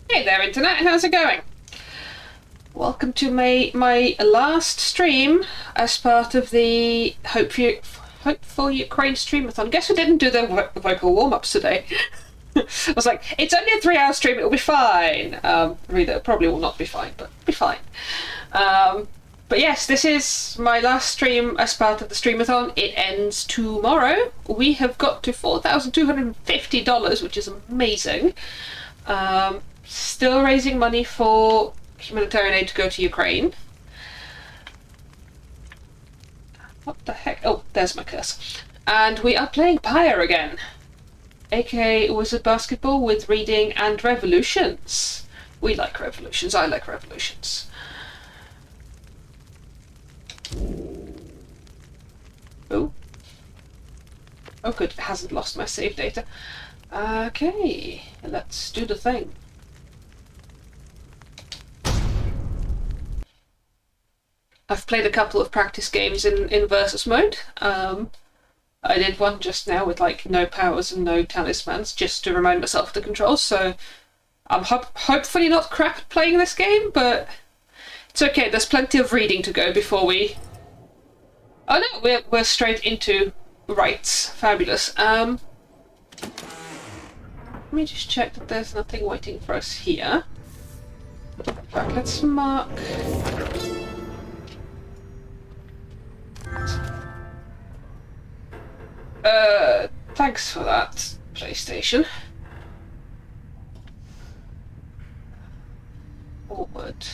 Hey there, Internet, how's it going? Welcome to my last stream as part of the Hope for Ukraine streamathon. Guess we didn't do the vocal warm-ups today. I was like, it's only a 3-hour stream, it'll be fine. Really, it probably will not be fine, but it'll be fine. But yes, this is my last stream as part of the streamathon. It ends tomorrow. We have got to $4,250, which is amazing. Still raising money for humanitarian aid to go to Ukraine. What the heck? Oh, there's my cursor. And we are playing Pyre again, aka Wizard Basketball with reading and revolutions. We like revolutions. I like revolutions. Oh. Oh good, it hasn't lost my save data. Okay, let's do the thing. I've played a couple of practice games in versus mode. I did one just now with like no powers and no talismans, just to remind myself of the controls, so I'm hopefully not crap at playing this game, but it's okay, there's plenty of reading to go before we... Oh no, we're straight into rights. Fabulous. Let me just check that there's nothing waiting for us here. Right, let's mark... Thanks for that, PlayStation. Forward.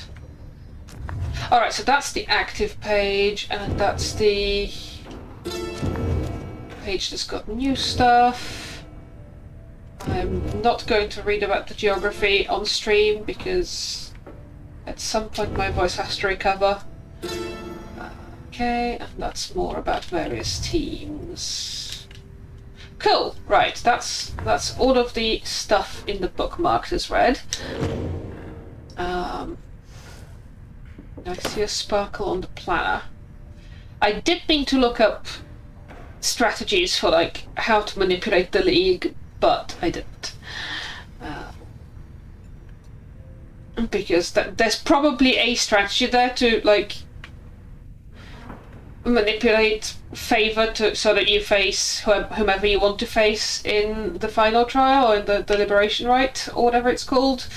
Alright, so that's the active page, and that's the page that's got new stuff. I'm not going to read about the geography on stream because At some point my voice has to recover. Okay, and that's more about various teams. Cool, right, that's all of the stuff in the book marked as read. I see a sparkle on the planner. I did mean to look up strategies for like how to manipulate the League, but I didn't. Because there's probably a strategy there to like manipulate favor so that you face whomever you want to face in the final trial or in the Liberation Rite or whatever it's called.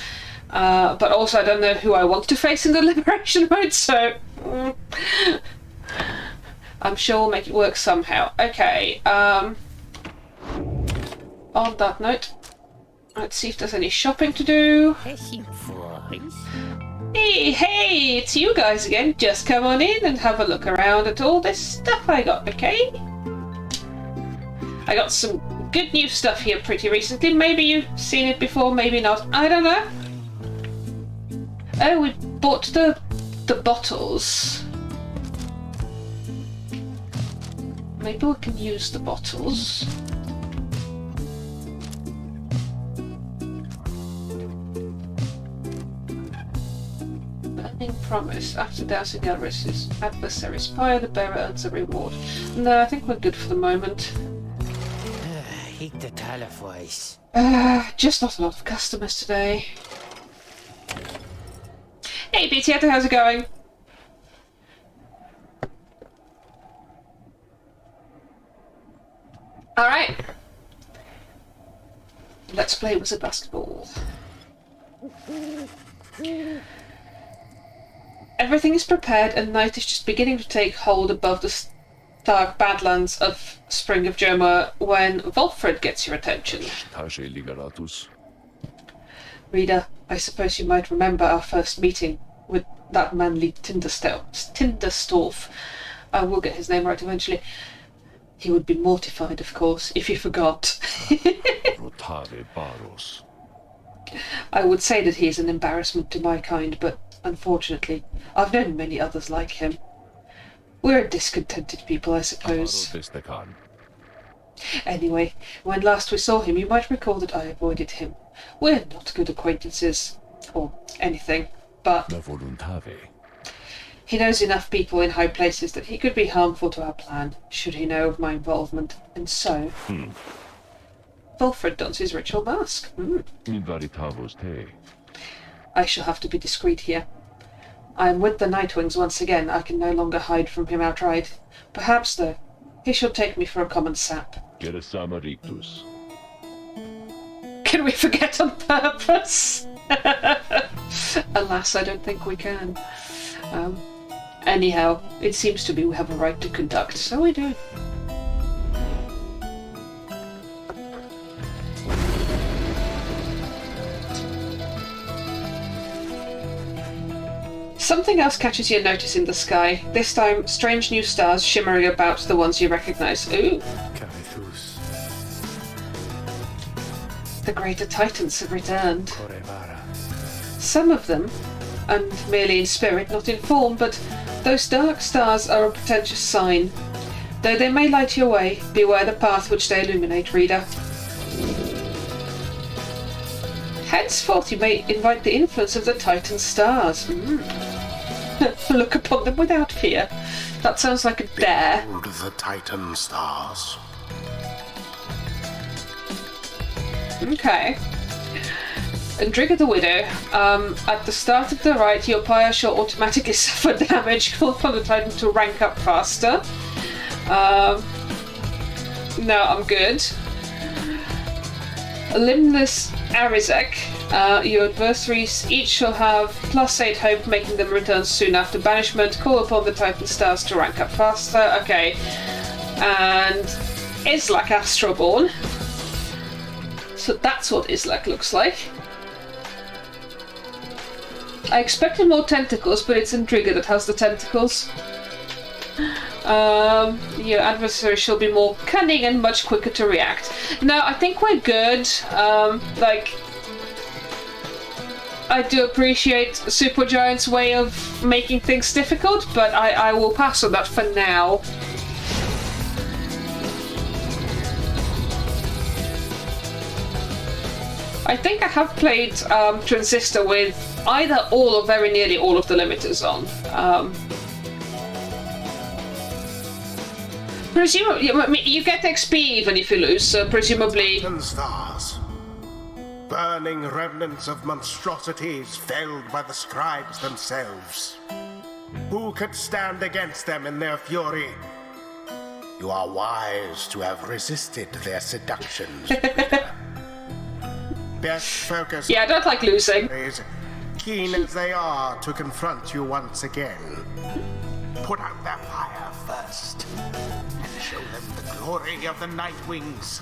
But also I don't know who I want to face in the Liberation Rite, so I'm sure we'll make it work somehow. Okay, on that note, let's see if there's any shopping to do. Hey, it's you guys again. Just come on in and have a look around at all this stuff I got, okay? I got some good new stuff here pretty recently. Maybe you've seen it before, maybe not. I don't know. Oh, we bought the bottles. Maybe we can use the bottles. Burning promise. After dousing adversaries' Pyre, the bearer earns a reward. No, I think we're good for the moment. Just not a lot of customers today. Hey, BT, how's it going? Alright. Let's play Wizard Basketball. Everything is prepared and night is just beginning to take hold above the dark badlands of Spring of Germa when Volfred gets your attention. Reader, I suppose you might remember our first meeting with that manly Tinderstorf. I will get his name right eventually. He would be mortified, of course, if you forgot. I would say that he is an embarrassment to my kind, but unfortunately, I've known many others like him. We're a discontented people, I suppose. Anyway, when last we saw him, you might recall that I avoided him. We're not good acquaintances, or anything, but he knows enough people in high places that he could be harmful to our plan, should he know of my involvement, and so... Volfred dons his ritual mask. I shall have to be discreet here. I am with the Nightwings once again. I can no longer hide from him outright. Perhaps, though, he shall take me for a common sap. Can we forget on purpose? Alas, I don't think we can. Anyhow, it seems to be we have a right to conduct, so we do. Something else catches your notice in the sky. This time, strange new stars shimmering about the ones you recognize. Ooh. The greater Titans have returned. Some of them, and merely in spirit, not in form, but those dark stars are a portentous sign. Though they may light your way, beware the path which they illuminate, reader. Henceforth you may invite the influence of the Titan stars. Look upon them without fear. That sounds like a dare. Behold the Titan stars. Okay. And Drigger the Widow. At the start of the rite, your Pyre shall automatically suffer damage. Call upon the Titan to rank up faster. No, I'm good. Limbless Arizek. Your adversaries each shall have +8 hope, making them return soon after banishment. Call upon the Titan stars to rank up faster. Okay. And Islak Astroborn. So that's what Islak looks like. I expected more tentacles, but it's Indrigga that has the tentacles. Your adversary shall be more cunning and much quicker to react. No, I think we're good. I do appreciate Supergiant's way of making things difficult, but I will pass on that for now. I think I have played Transistor with either all or very nearly all of the limiters on. Presumably, you get XP even if you lose, so presumably... And stars. Burning remnants of monstrosities felled by the scribes themselves. Who could stand against them in their fury? You are wise to have resisted their seductions. Best focus. Yeah, I don't like losing. Keen as they are to confront you once again. Put out their fire first, and show them the glory of the Nightwings.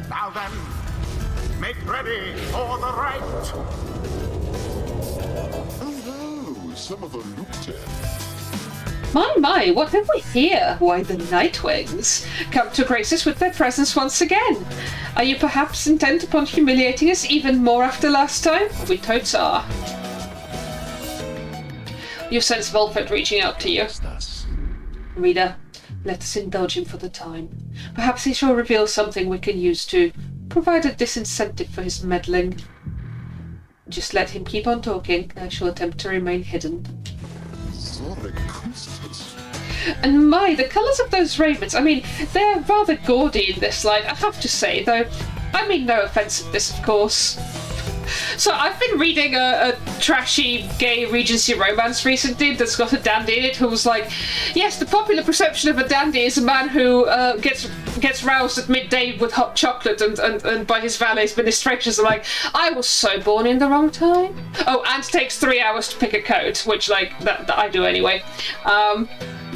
Now then, make ready for the rite. Hello, some of the loot. My, what have we here? Why, the Nightwings come to grace us with their presence once again. Are you perhaps intent upon humiliating us even more after last time? We totes are. You sense Volfred reaching out to you. Reader, let us indulge him for the time. Perhaps he shall reveal something we can use to provide a disincentive for his meddling. Just let him keep on talking. I shall attempt to remain hidden. And my, the colours of those raiments, I mean, they're rather gaudy in this light, I have to say, though I mean no offence at this, of course. So I've been reading a trashy gay Regency romance recently that's got a dandy in it who was like, yes, the popular perception of a dandy is a man who gets roused at midday with hot chocolate and by his valet's ministrations. I'm like, I was so born in the wrong time. Oh, and takes 3 hours to pick a coat, which, like, that I do anyway.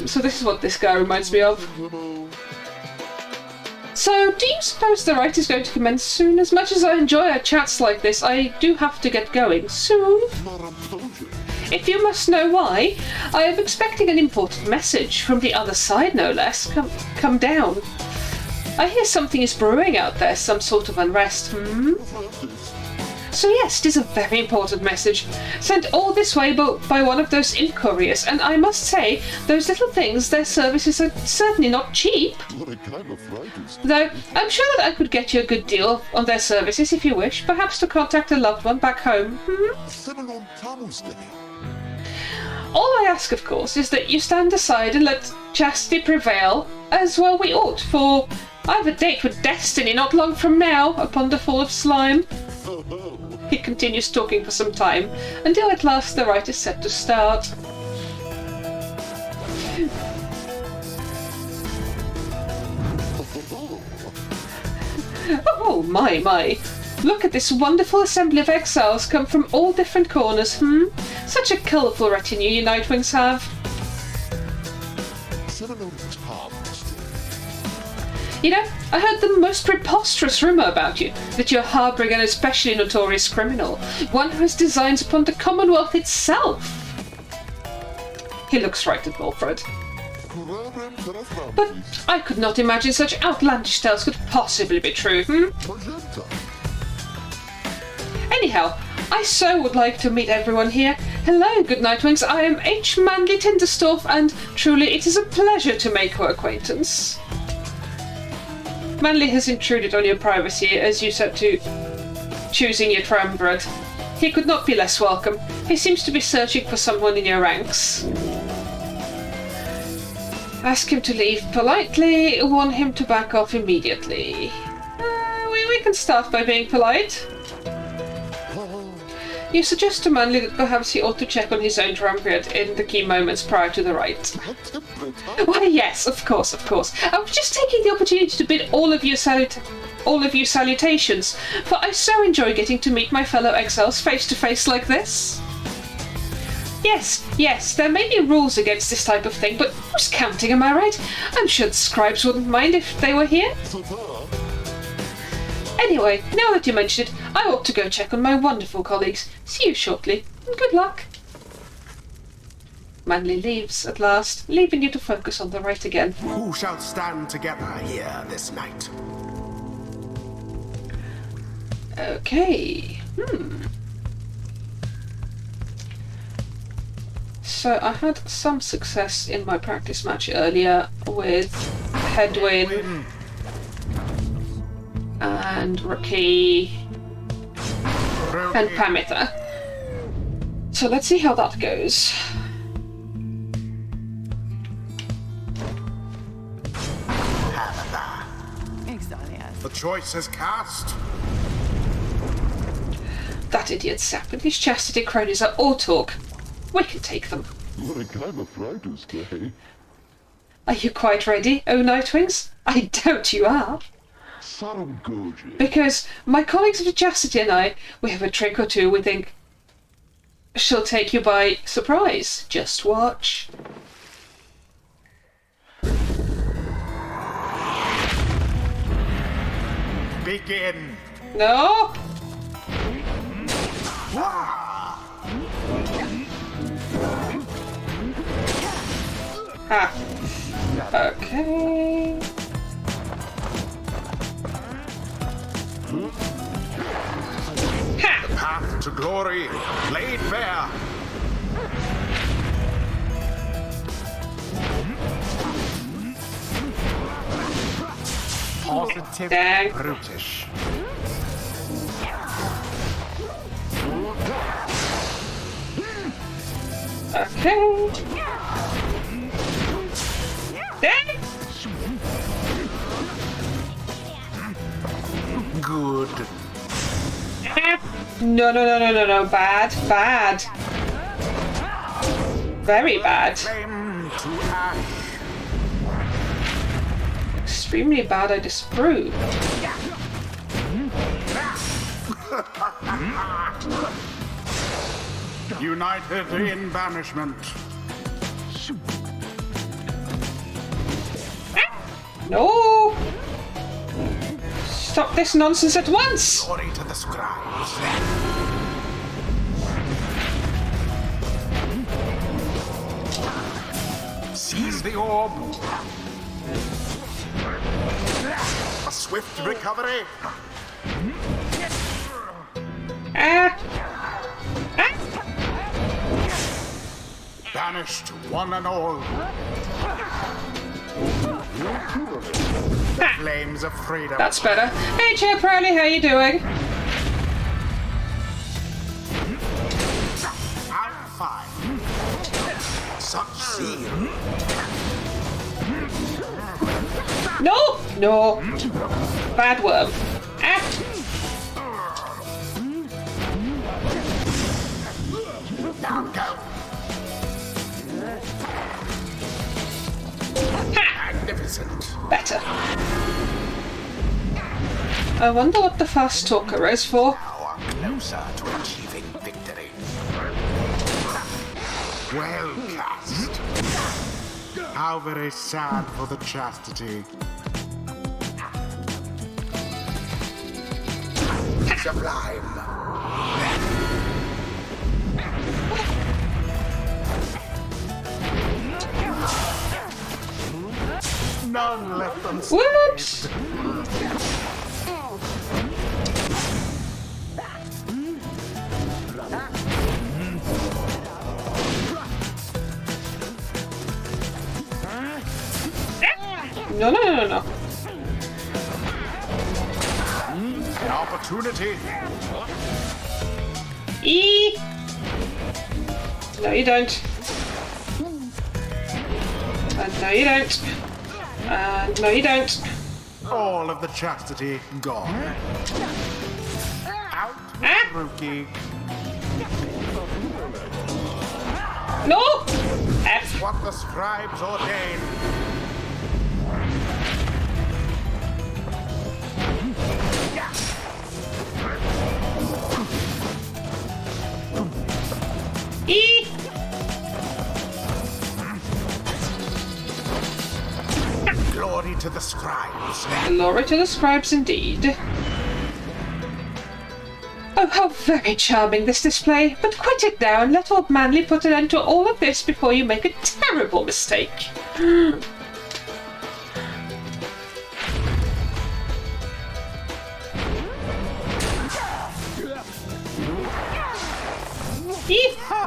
So this is what this guy reminds me of. So, do you suppose the rite is going to commence soon? As much as I enjoy our chats like this, I do have to get going soon. If you must know why, I am expecting an important message from the other side, no less. Come down. I hear something is brewing out there, some sort of unrest, So yes, it is a very important message, sent all this way by one of those inn couriers, and I must say, those little things, their services are certainly not cheap. Though, I'm sure that I could get you a good deal on their services if you wish, perhaps to contact a loved one back home. All I ask, of course, is that you stand aside and let chastity prevail, as well we ought, for I have a date with Destiny not long from now, upon the fall of slime. He continues talking for some time, until at last the rite is set to start. Oh, my. Look at this wonderful assembly of exiles come from all different corners, Such a colourful retinue you Nightwings have. You know, I heard the most preposterous rumour about you, that you're harbouring an especially notorious criminal, one who has designs upon the Commonwealth itself. He looks right at Volfred. But I could not imagine such outlandish tales could possibly be true, Anyhow, I so would like to meet everyone here. Hello, good Nightwings, I am H. Manley Tinderstorff, and truly it is a pleasure to make your acquaintance. Manley has intruded on your privacy as you set to choosing your triumvirate. He could not be less welcome. He seems to be searching for someone in your ranks. Ask him to leave politely, warn him to back off immediately. We can start by being polite. You suggest to Manley that perhaps he ought to check on his own triumvirate in the key moments prior to the rite. Why, yes, of course. I was just taking the opportunity to bid all of you salutations, for I so enjoy getting to meet my fellow exiles face to face like this. Yes, there may be rules against this type of thing, but who's counting, am I right? I'm sure the scribes wouldn't mind if they were here. Anyway, now that you mention it, I ought to go check on my wonderful colleagues. See you shortly, and good luck. Manley leaves at last, leaving you to focus on the rite again. Who shall stand together here this night? Okay. So I had some success in my practice match earlier with Headwind and Rookie and Pamitha. So let's see how that goes. The choice is cast. That idiot Sap and his chastity cronies are all talk. We can take them. Like I'm afraid to stay. Are you quite ready, oh Nightwings? I doubt you are. Saramgoji. Because my colleagues of the Chastity and I, we have a trick or two we think she'll take you by surprise. Just watch. Begin. No? Ha. Okay. Ha! Path to glory laid bare. Positive Dang. brutish. Okay. Dang! Good. No. Bad. Very bad. Flame to ash. Extremely bad, I disapprove. United in banishment. No! Stop this nonsense at once! Glory to the scribes. Seize the orb. A swift recovery. Ah! Banished one and all. Flames of freedom. That's better. Hey, Chair Crowley, how you doing? Out fine. Such zeal. No! Bad worm. Ah! Now go. Magnificent. Better. I wonder what the fast talker is for. Now closer to achieving victory. Well cast. How very sad for the chastity. Sublime. None left unscathed. Whoops! No. An opportunity. E. No, you don't. And no, you don't. And no, you don't. All of the chastity gone. Out with the rookie. No! F. What the scribes ordain. E. Glory to the scribes. Glory to the scribes indeed. Oh, how very charming this display. But quit it now and let old Manly put an end to all of this before you make a terrible mistake.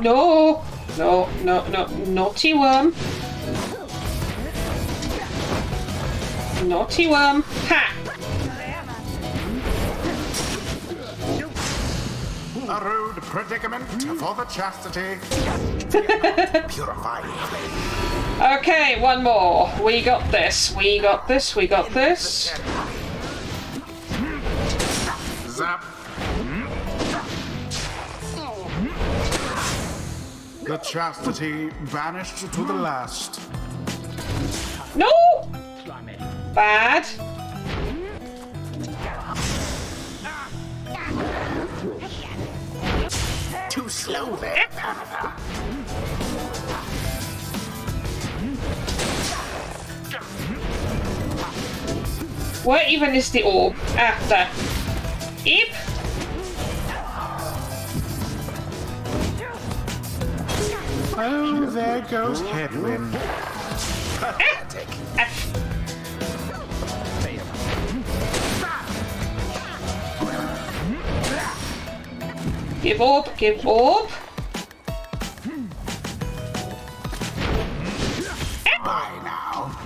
No! No, no, no. Naughty worm. Naughty worm. Ha! A rude predicament for the chastity. Purifying flame. Okay, one more. We got this. We got this. We got this. Zap. The chastity vanished to the last. No! Bad. Too slow there, Panther. Where even is the orb? Ah, there. Eep. Oh, there goes Headwind. Pathetic. Give orb, give orb. Bye now.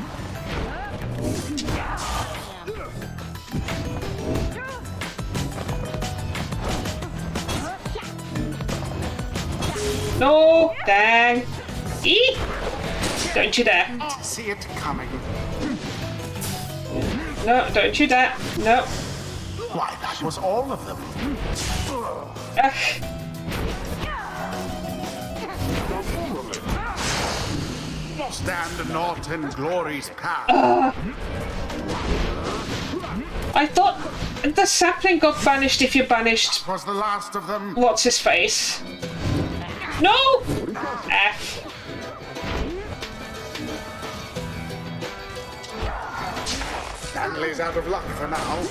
No, dang. Eep. Don't you dare. See it coming. No, don't you dare. No. Why, that was all of them. Ugh. Stand not in glory's path. I thought the sapling got banished if you banished Was the last of them. what's his face. No! F. Stanley's out of luck for now.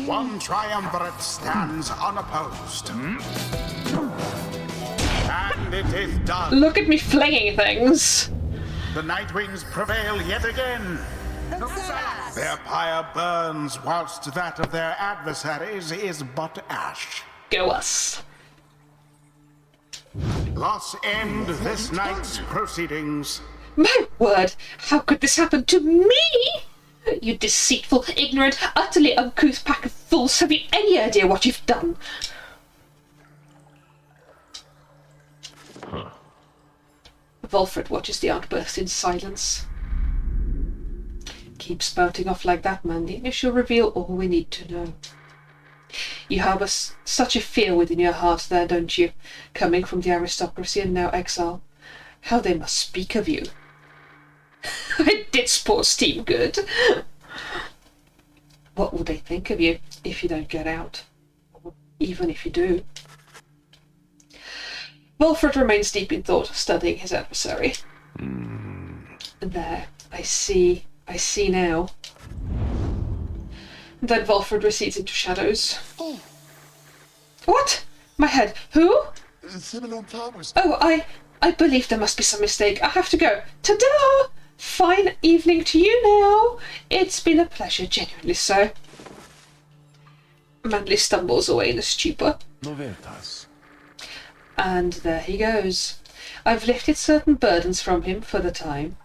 One triumvirate stands unopposed. And it is done. Look at me flinging things. The Nightwings prevail yet again. Their pyre burns whilst that of their adversaries is but ash. Go us. Thus end this night's proceedings. My word, how could this happen to me? You deceitful, ignorant, utterly uncouth pack of fools. Have you any idea what you've done? Volfred watches the outburst in silence. Keep spouting off like that, Mandy, and she'll reveal all we need to know. You harbour such a fear within your heart there, don't you? Coming from the aristocracy and now exile. How they must speak of you. I did sports team good. What will they think of you if you don't get out? Or even if you do? Wilfred remains deep in thought, studying his adversary. There, I see now. Then Volfred recedes into shadows. Oh, What? My head. Who? Cinnamon Towers. Oh, I believe there must be some mistake. I have to go. Ta-da! Fine evening to you now. It's been a pleasure, genuinely so. Manley stumbles away in a stupor. Noventas. And there he goes. I've lifted certain burdens from him for the time.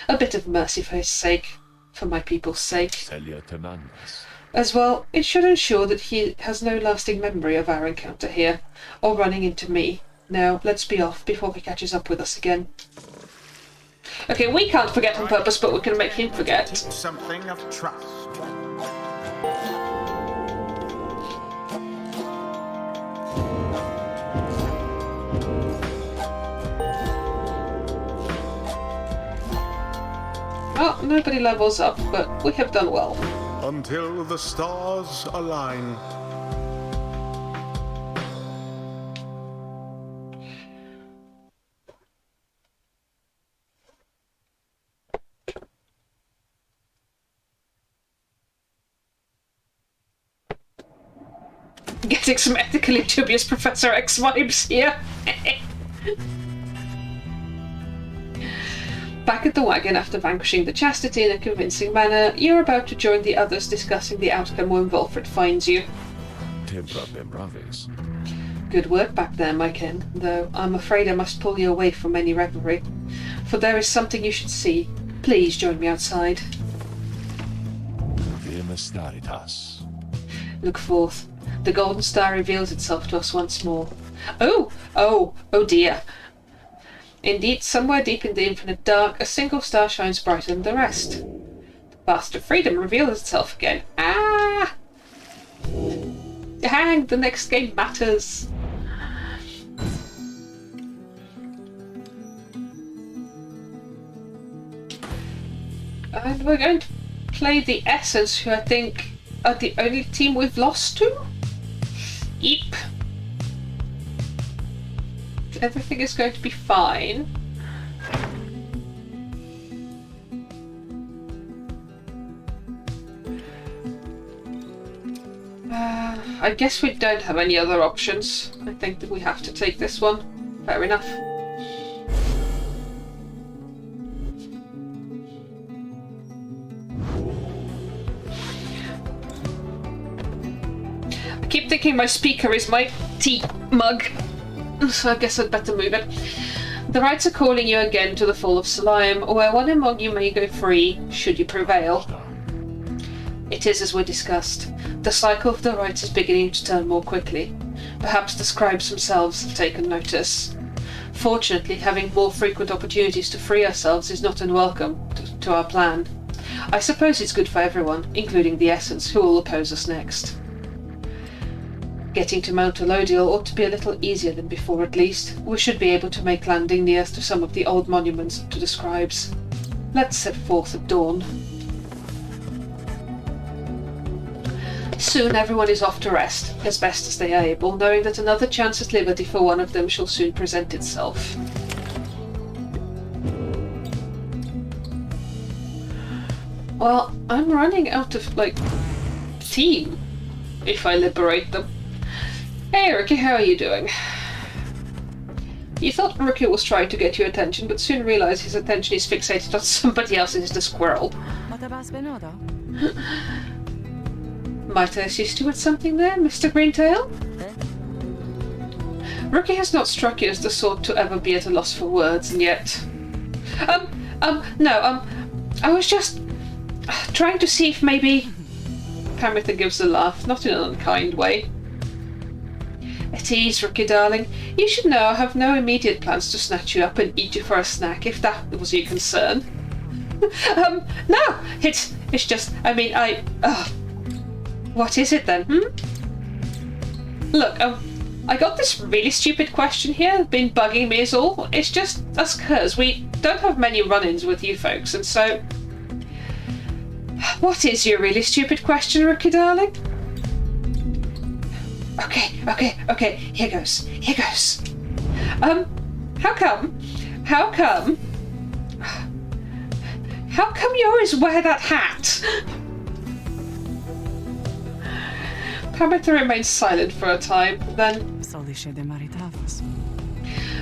A bit of mercy for his sake, for my people's sake. Celia Temandas. As well, it should ensure that he has no lasting memory of our encounter here, or running into me. Now, let's be off before he catches up with us again. Okay, we can't forget on purpose, but we can make him forget. Something of trust. Well, nobody levels up, but we have done well. Until the stars align. Getting some ethically dubious Professor X vibes here. Back at the wagon after vanquishing the Chastity in a convincing manner, you're about to join the others discussing the outcome when Volfred finds you. Tempra membraves. Good work back there, my kin, though I'm afraid I must pull you away from any revelry. For there is something you should see. Please join me outside. Vimestaritas. Look forth. The golden star reveals itself to us once more. Oh dear. Indeed, somewhere deep in the infinite dark, a single star shines brighter than the rest. The path to freedom reveals itself again. Ah! Hang, the next game matters. And we're going to play the Essence, who I think are the only team we've lost to? Yep. Everything is going to be fine. I guess we don't have any other options. I think that we have to take this one. Fair enough. I keep thinking my speaker is my tea mug, so I guess I'd better move it. The rites are calling you again to the Fall of Salayim, where one among you may go free, should you prevail. It is as we discussed. The cycle of the rites is beginning to turn more quickly. Perhaps the scribes themselves have taken notice. Fortunately, having more frequent opportunities to free ourselves is not unwelcome to our plan. I suppose it's good for everyone, including the Essence, who will oppose us next. Getting to Mount Elodial ought to be a little easier than before, at least. We should be able to make landing near to some of the old monuments to the scribes. Let's set forth at dawn. Soon everyone is off to rest, as best as they are able, knowing that another chance at liberty for one of them shall soon present itself. Well, I'm running out of, team, if I liberate them. Hey, Rookie, how are you doing? You thought Rookie was trying to get your attention, but soon realized his attention is fixated on somebody else and is the squirrel. Might I assist you with something there, Mr. Greentail? Rookie has not struck you as the sort to ever be at a loss for words, and yet... No, I was just trying to see if maybe... Hamilton gives a laugh, not in an unkind way. At ease, Rookie darling. You should know I have no immediate plans to snatch you up and eat you for a snack, if that was your concern. No, it's just, what is it then, Look, I got this really stupid question here, been bugging me is all. It's just us curs. We don't have many run-ins with you folks, and so... What is your really stupid question, Rookie darling? Okay, here goes. How come you always wear that hat? Pamita remains silent for a time, then...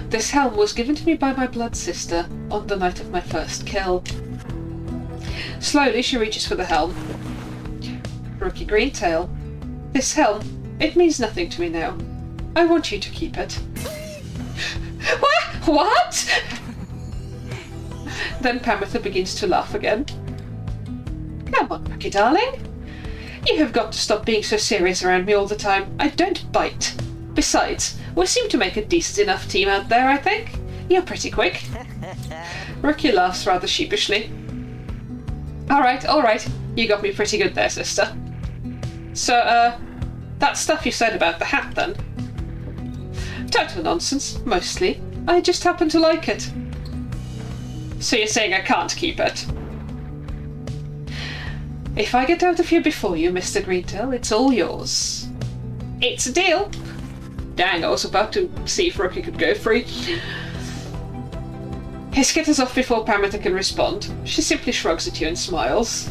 This helm was given to me by my blood sister on the night of my first kill. Slowly she reaches for the helm. Rookie Greentail. This helm, it means nothing to me now. I want you to keep it. What? Then Pamita begins to laugh again. Come on, Rookie darling. You have got to stop being so serious around me all the time. I don't bite. Besides, we seem to make a decent enough team out there, I think. You're pretty quick. Rookie laughs rather sheepishly. Alright. You got me pretty good there, sister. So, that stuff you said about the hat, then? Total nonsense, mostly. I just happen to like it. So you're saying I can't keep it? If I get out of here before you, Mr. Greentail, it's all yours. It's a deal. Dang, I was about to see if Rookie could go free. He skitters off before Pamita can respond. She simply shrugs at you and smiles.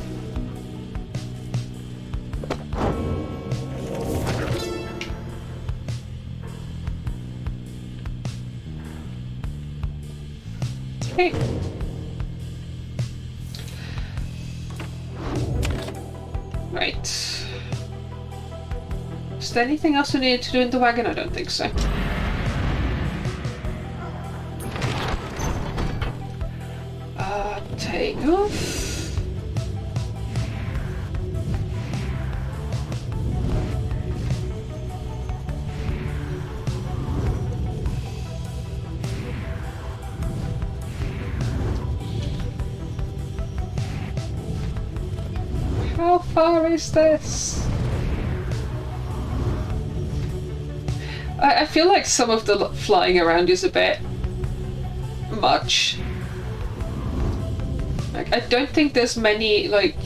Okay. Right. Is there anything else we needed to do in the wagon? I don't think so. Take off. How far is this? I feel like some of the flying around is a bit much. Like, I don't think there's many, like,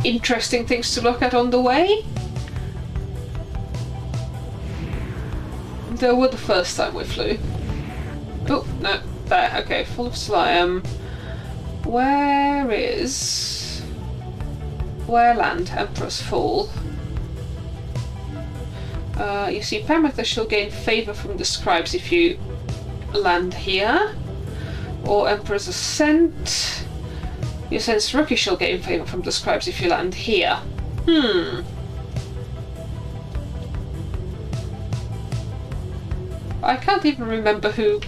interesting things to look at on the way. There were the first time we flew. Oh, no, there, okay, full of slime. Where land? Emperor's Fall. You see, parameters shall gain favor from the scribes if you land here. Or Emperor's Ascent. Your sense rookie shall gain favor from the scribes if you land here. I can't even remember who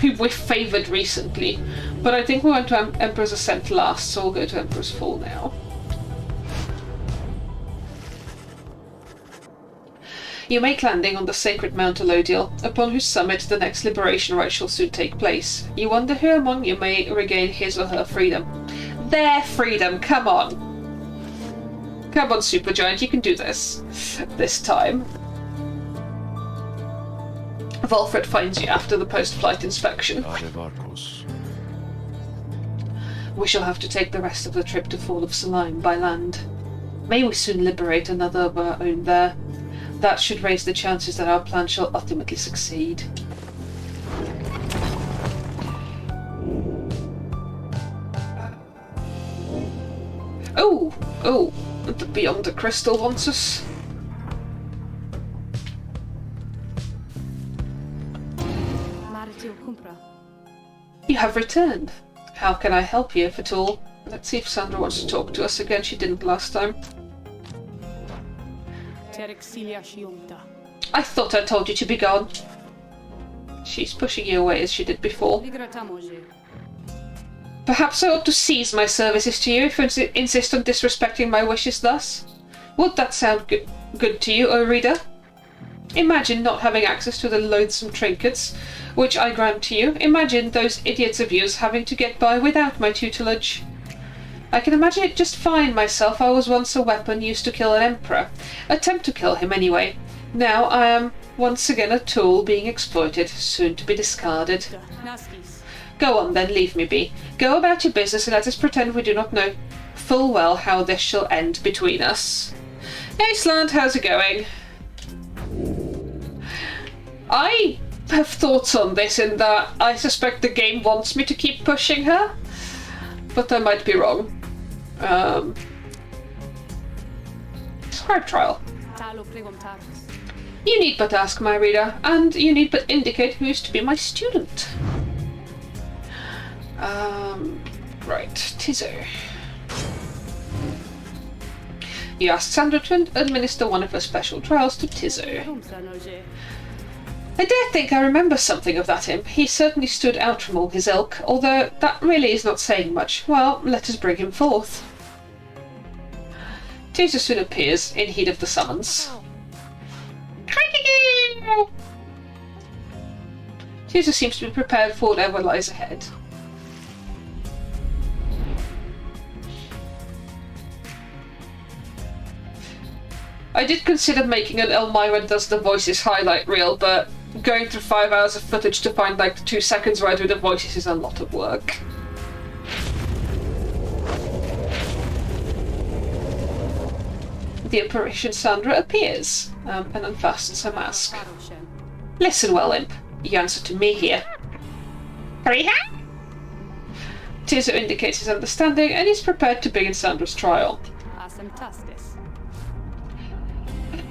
we favoured recently, but I think we went to Emperor's Ascent last, so we'll go to Emperor's Fall now. You make landing on the sacred Mount Elodiel, upon whose summit the next liberation rite shall soon take place. You wonder who among you may regain his or her freedom. Their freedom, come on! Come on, Supergiant, you can do this. This time. Volfred finds you after the post-flight inspection. We shall have to take the rest of the trip to Fall of Selime by land. May we soon liberate another of our own there. That should raise the chances that our plan shall ultimately succeed. Oh, the Beyond the Crystal wants us. You have returned. How can I help you, if at all? Let's see if Sandra wants to talk to us again. She didn't last time. I thought I told you to be gone. She's pushing you away as she did before. Perhaps I ought to cease my services to you if you insist on disrespecting my wishes thus. Would that sound good to you, O reader? Imagine not having access to the loathsome trinkets, which I grant to you. Imagine those idiots of yours having to get by without my tutelage. I can imagine it just fine myself. I was once a weapon used to kill an emperor. Attempt to kill him anyway. Now I am once again a tool being exploited, soon to be discarded. Go on then, leave me be. Go about your business and let us pretend we do not know full well how this shall end between us. Hey Slant, how's it going? I have thoughts on this in that I suspect the game wants me to keep pushing her, but I might be wrong. Scribe trial. You need but ask, my reader, and you need but indicate who is to be my student. Right, Tizzo. You asked Sandra to administer one of her special trials to Tizzo. I dare think I remember something of that imp. He certainly stood out from all his ilk, although that really is not saying much. Well, let us bring him forth. Tizzo soon appears, in heed of the summons. Tizzo seems to be prepared for whatever lies ahead. I did consider making an Elmira Does the Voices highlight reel, but going through 5 hours of footage to find like the 2 seconds where I do the voices is a lot of work. The apparition Sandra appears and unfastens her mask. Listen well, imp. You answer to me here. Hurry, Tizzo indicates his understanding and is prepared to begin Sandra's trial.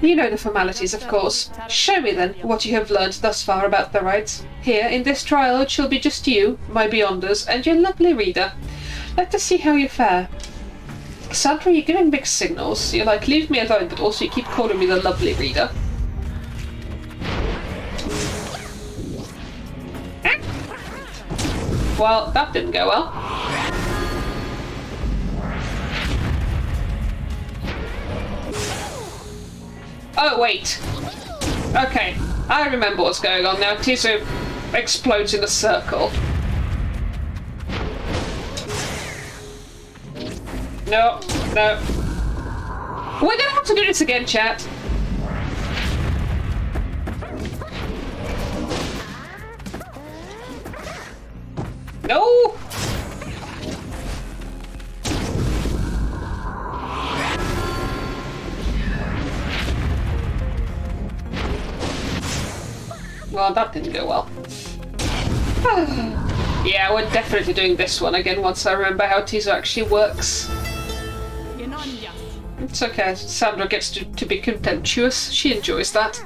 You know the formalities, of course. Show me, then, what you have learned thus far about the rites. Here, in this trial, it shall be just you, my Beyonders, and your lovely reader. Let us see how you fare. Sandra, you're giving mixed signals. You're like, leave me alone, but also you keep calling me the lovely reader. Well, that didn't go well. Oh, wait. Okay, I remember what's going on now. Tiso explodes in a circle. No, no. We're gonna have to do this again, chat. No! Well, that didn't go well. Yeah, we're definitely doing this one again once I remember how Tiso actually works. It's okay, Sandra gets to be contemptuous. She enjoys that.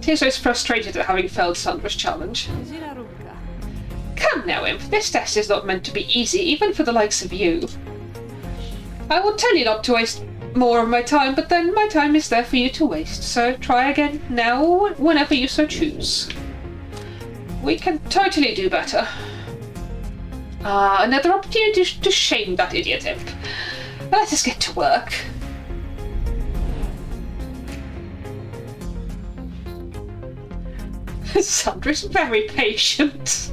Tiso is frustrated at having failed Sandra's challenge. Come now, Imp, this test is not meant to be easy, even for the likes of you. I will tell you not to waste more of my time, but then my time is there for you to waste, so try again now, whenever you so choose. We can totally do better. Another opportunity to shame that idiot Imp. Let us get to work. Sandra's very patient.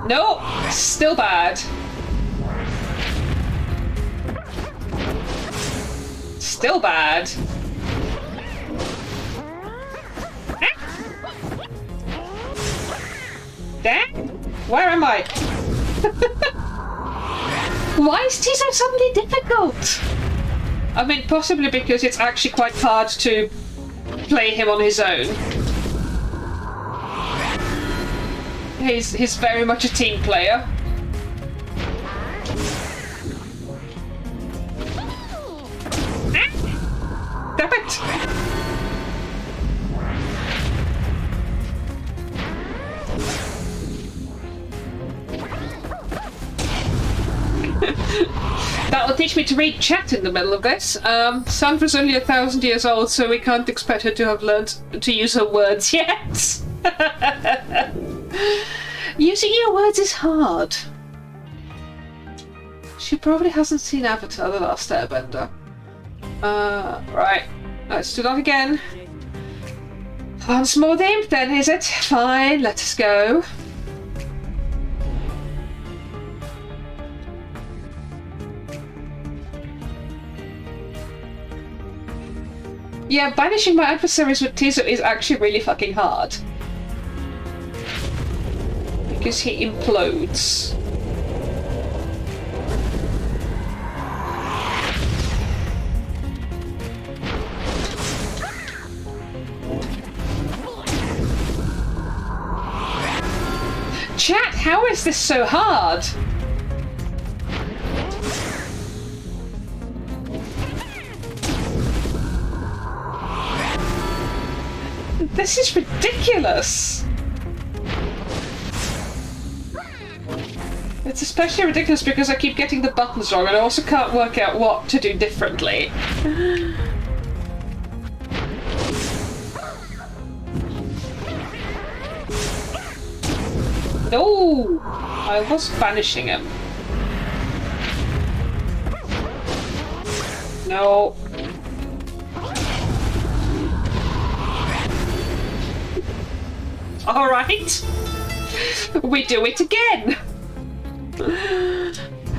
No, still bad. Still bad. Dang, where am I? Why is Tiso suddenly difficult? I mean, possibly because it's actually quite hard to play him on his own. He's very much a team player. Damn it! That will teach me to read chat in the middle of this. Sandra's only 1,000 years old, so we can't expect her to have learned to use her words yet. Using your words is hard. She probably hasn't seen Avatar: The Last Airbender. Right. Let's do that again. Once more the Imp then, is it? Fine, let us go. Yeah, banishing my adversaries with Tiso is actually really fucking hard. Because he implodes. Chat, how is this so hard? This is ridiculous. It's especially ridiculous because I keep getting the buttons wrong and I also can't work out what to do differently. No! I was banishing him. No. Alright. We do it again.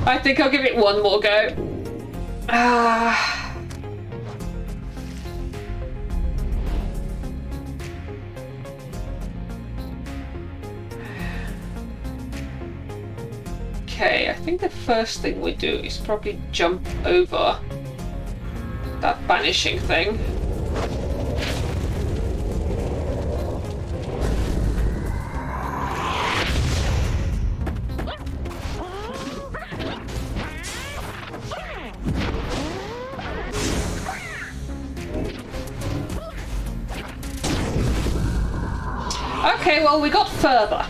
I think I'll give it one more go. Okay, I think the first thing we do is probably jump over that banishing thing. Okay, well, we got further.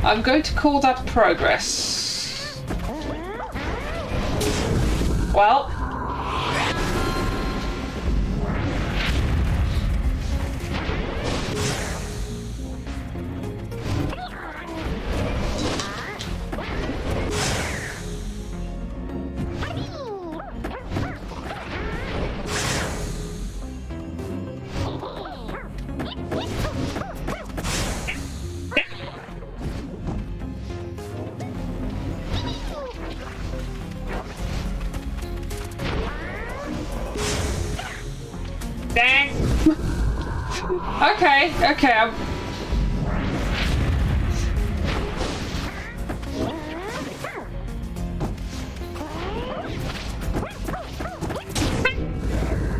I'm going to call that progress. Well. Dang. Okay, I'm...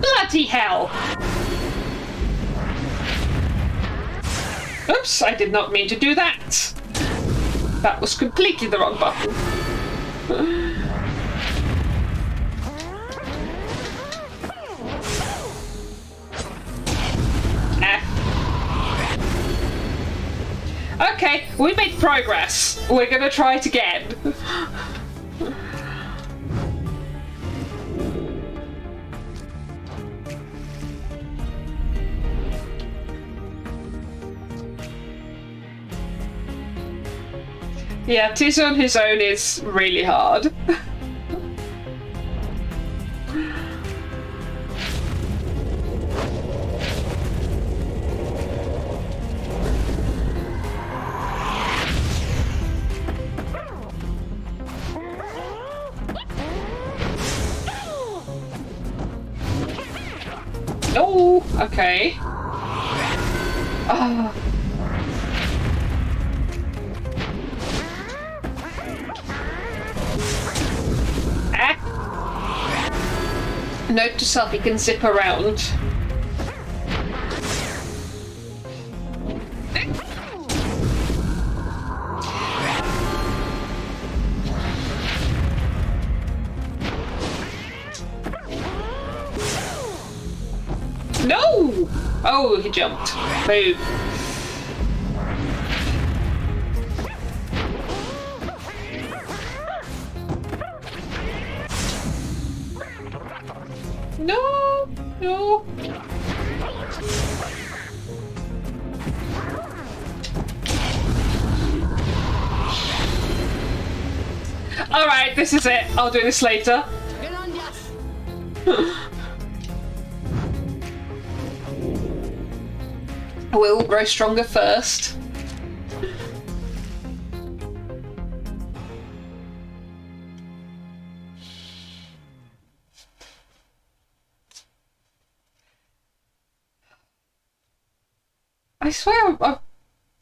Bloody hell! Oops, I did not mean to do that. That was completely the wrong button. Okay, we made progress. We're gonna try it again. Yeah, Tis on his own is really hard. Oh, okay. Ah. Note to self, he can zip around. No! Oh, he jumped. Boom. No, no. Alright, this is it. I'll do this later. We'll grow stronger first. I swear I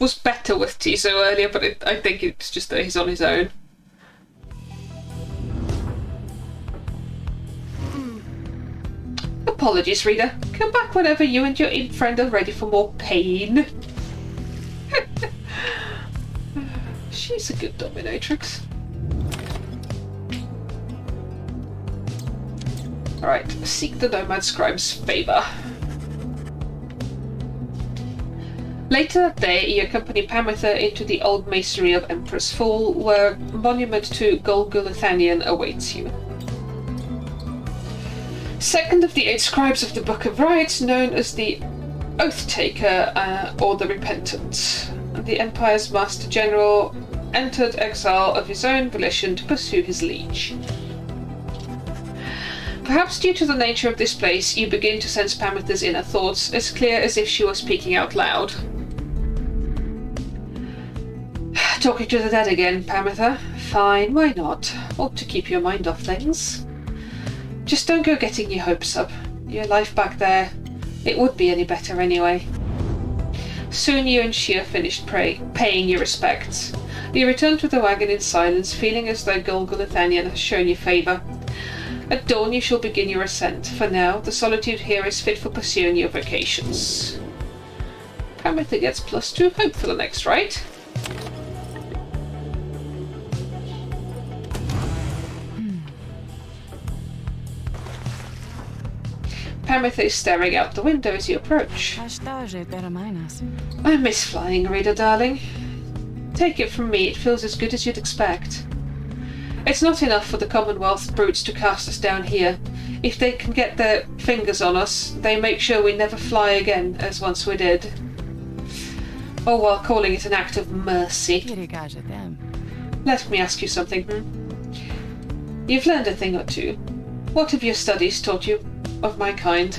was better with Tiso earlier, but I think it's just that he's on his own. Apologies, reader. Come back whenever you and your imp friend are ready for more pain. She's a good dominatrix. Alright, seek the Nomad Scribe's favour. Later that day, you accompany Pamitha into the old masonry of Emperor's Fall, where a monument to Golgulathanian awaits you. Second of the 8 scribes of the Book of Rites, known as the Oath Taker or the Repentant, the Empire's Master General entered exile of his own volition to pursue his liege. Perhaps due to the nature of this place, you begin to sense Pamitha's inner thoughts, as clear as if she was speaking out loud. Talking to the dead again, Pamitha. Fine, why not? Ought to keep your mind off things. Just don't go getting your hopes up. Your life back there, it would be any better anyway. Soon you and she are finished paying your respects. You return to the wagon in silence, feeling as though Golgulathanian has shown you favour. At dawn you shall begin your ascent. For now, the solitude here is fit for pursuing your vocations. Pamitha gets +2 hope for the next rite. Pamitha is staring out the window as you approach. I miss flying, Rita, darling. Take it from me, it feels as good as you'd expect. It's not enough for the Commonwealth brutes to cast us down here. If they can get their fingers on us, they make sure we never fly again, as once we did. All while calling it an act of mercy. Let me ask you something. You've learned a thing or two. What have your studies taught you of my kind?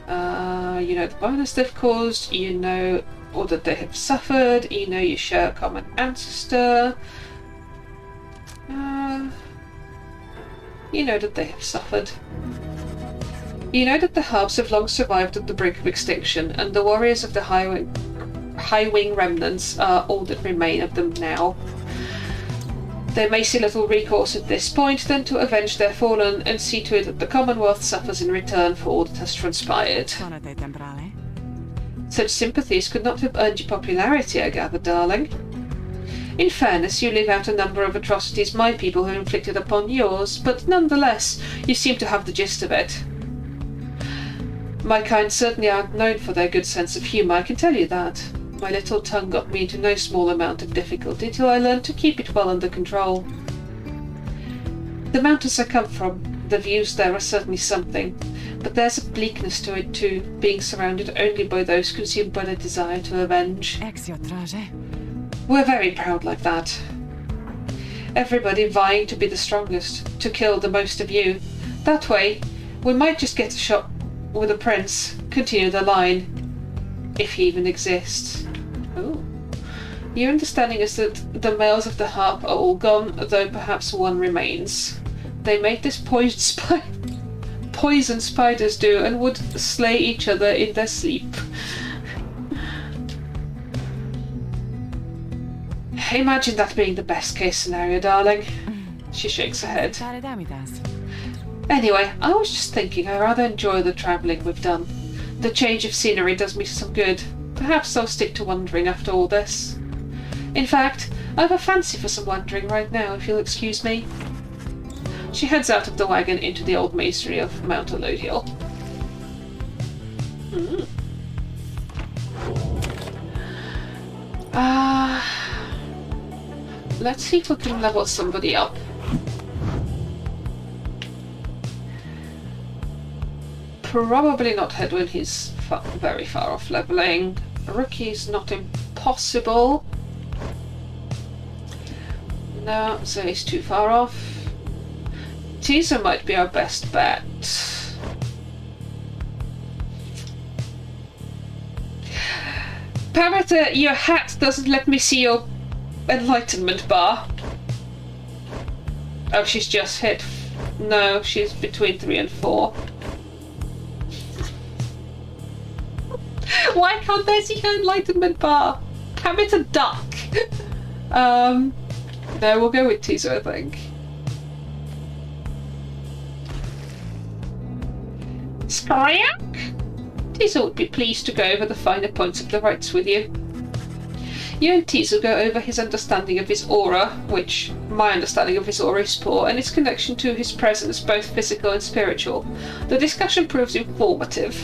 You know the violence they've caused, you know all that they have suffered, you know you share a common ancestor. You know that they have suffered. You know that the Harbs have long survived at the brink of extinction, and the warriors of the high-wing remnants are all that remain of them now. They may see little recourse at this point than to avenge their fallen and see to it that the Commonwealth suffers in return for all that has transpired. Such sympathies could not have earned you popularity, I gather, darling. In fairness, you leave out a number of atrocities my people have inflicted upon yours, but nonetheless, you seem to have the gist of it. My kind certainly aren't known for their good sense of humour, I can tell you that. My little tongue got me into no small amount of difficulty till I learned to keep it well under control. The mountains I come from, the views there are certainly something, but there's a bleakness to it too, being surrounded only by those consumed by the desire to avenge. We're very proud like that. Everybody vying to be the strongest, to kill the most of you. That way, we might just get a shot with a prince, continue the line, if he even exists. Oh. Your understanding is that the males of the harp are all gone, though perhaps one remains. They made this poison spiders do, and would slay each other in their sleep. Imagine that being the best case scenario, darling. She shakes her head. Anyway, I was just thinking I rather enjoy the travelling we've done. The change of scenery does me some good. Perhaps I'll stick to wandering after all this. In fact, I have a fancy for some wandering right now, if you'll excuse me. She heads out of the wagon into the old masonry of Mount Alodiel. Let's see if we can level somebody up. Probably not Hedwin, he's very far off leveling. Rookie's not impossible. No, Zoe's too far off. Teaser might be our best bet. Pyre, your hat doesn't let me see your enlightenment bar. Oh, she's just hit. No, she's between 3 and 4. Why can't I see her enlightenment bar? Damn it, a duck. No, we'll go with Teaser, I think. Skyak? Teaser would be pleased to go over the finer points of the rites with you. You and Teaser go over his understanding of his aura, which my understanding of his aura is poor, and its connection to his presence, both physical and spiritual. The discussion proves informative.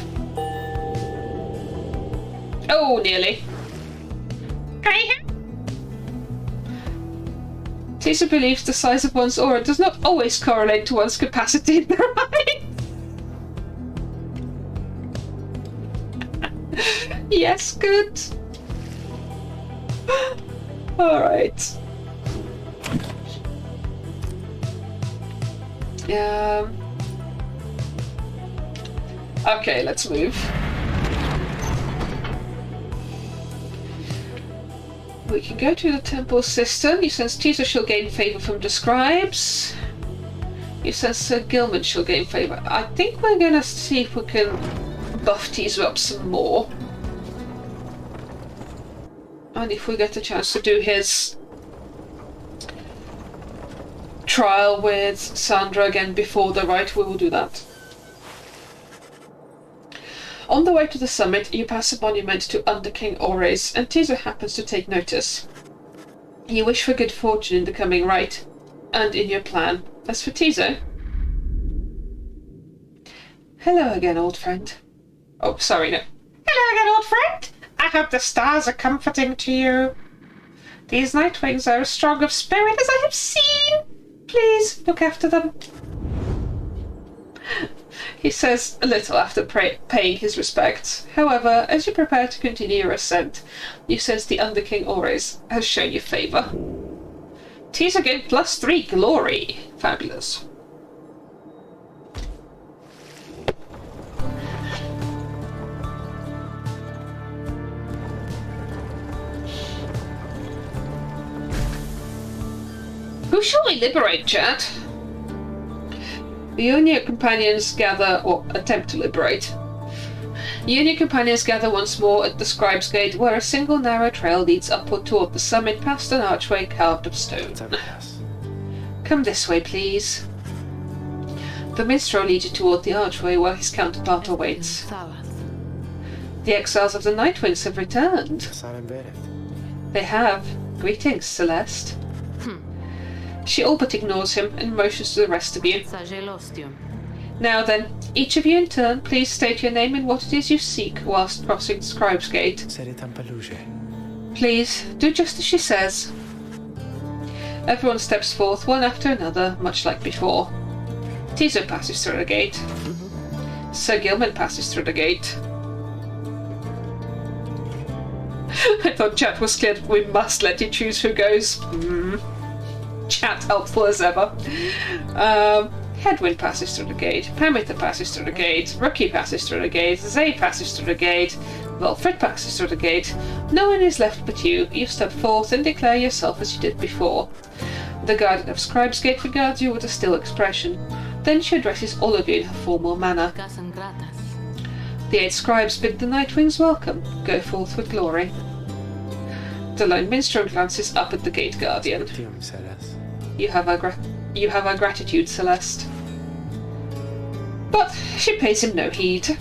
Oh, nearly. Teaser believes the size of one's aura does not always correlate to one's capacity in the right. Yes, good. Alright. Okay, let's move. We can go to the temple system. You sense Teaser shall gain favour from the scribes. You sense Sir Gilman shall gain favour. I think we're going to see if we can buff Teaser up some more. And if we get a chance to do his trial with Sandra again before the rite, we will do that. On the way to the summit, you pass a monument to Under King Ores, and Teaser happens to take notice. You wish for good fortune in the coming rite, and in your plan. As for Teaser, Hello again, old friend. Oh, sorry, no. Hello again, old friend. I hope the stars are comforting to you. These Nightwings are as strong of spirit as I have seen. Please look after them. He says a little after paying his respects. However, as you prepare to continue your ascent, you sense the Underking Ores has shown you favour. Teaser gained +3 glory. Fabulous. Who shall we liberate, chat? You and your companions gather, or attempt to liberate. You and your companions gather once more at the Scribe's Gate, where a single narrow trail leads upward toward the summit past an archway carved of stone. Come this way, please. The minstrel leads you toward the archway where his counterpart awaits. The exiles of the Nightwings have returned. They have. Greetings, Celeste. She all but ignores him and motions to the rest of you. Now then, each of you in turn, please state your name and what it is you seek whilst crossing the Scribe's Gate. Please, do just as she says. Everyone steps forth, one after another, much like before. Tizo passes through the gate. Sir Gilman passes through the gate. I thought chat was clear. We must let you choose who goes. Chat helpful as ever. Headwind passes through the gate. Pamitha passes through the gate. Rookie passes through the gate. Zay passes through the gate. Wilfred passes through the gate. No one is left but you. You step forth and declare yourself as you did before. The Guardian of Scribe's Gate regards you with a still expression. Then she addresses all of you in her formal manner. The 8 scribes bid the Nightwings welcome. Go forth with glory. The lone minstrel glances up at the Gate Guardian. You have our gratitude, Celeste. But she pays him no heed.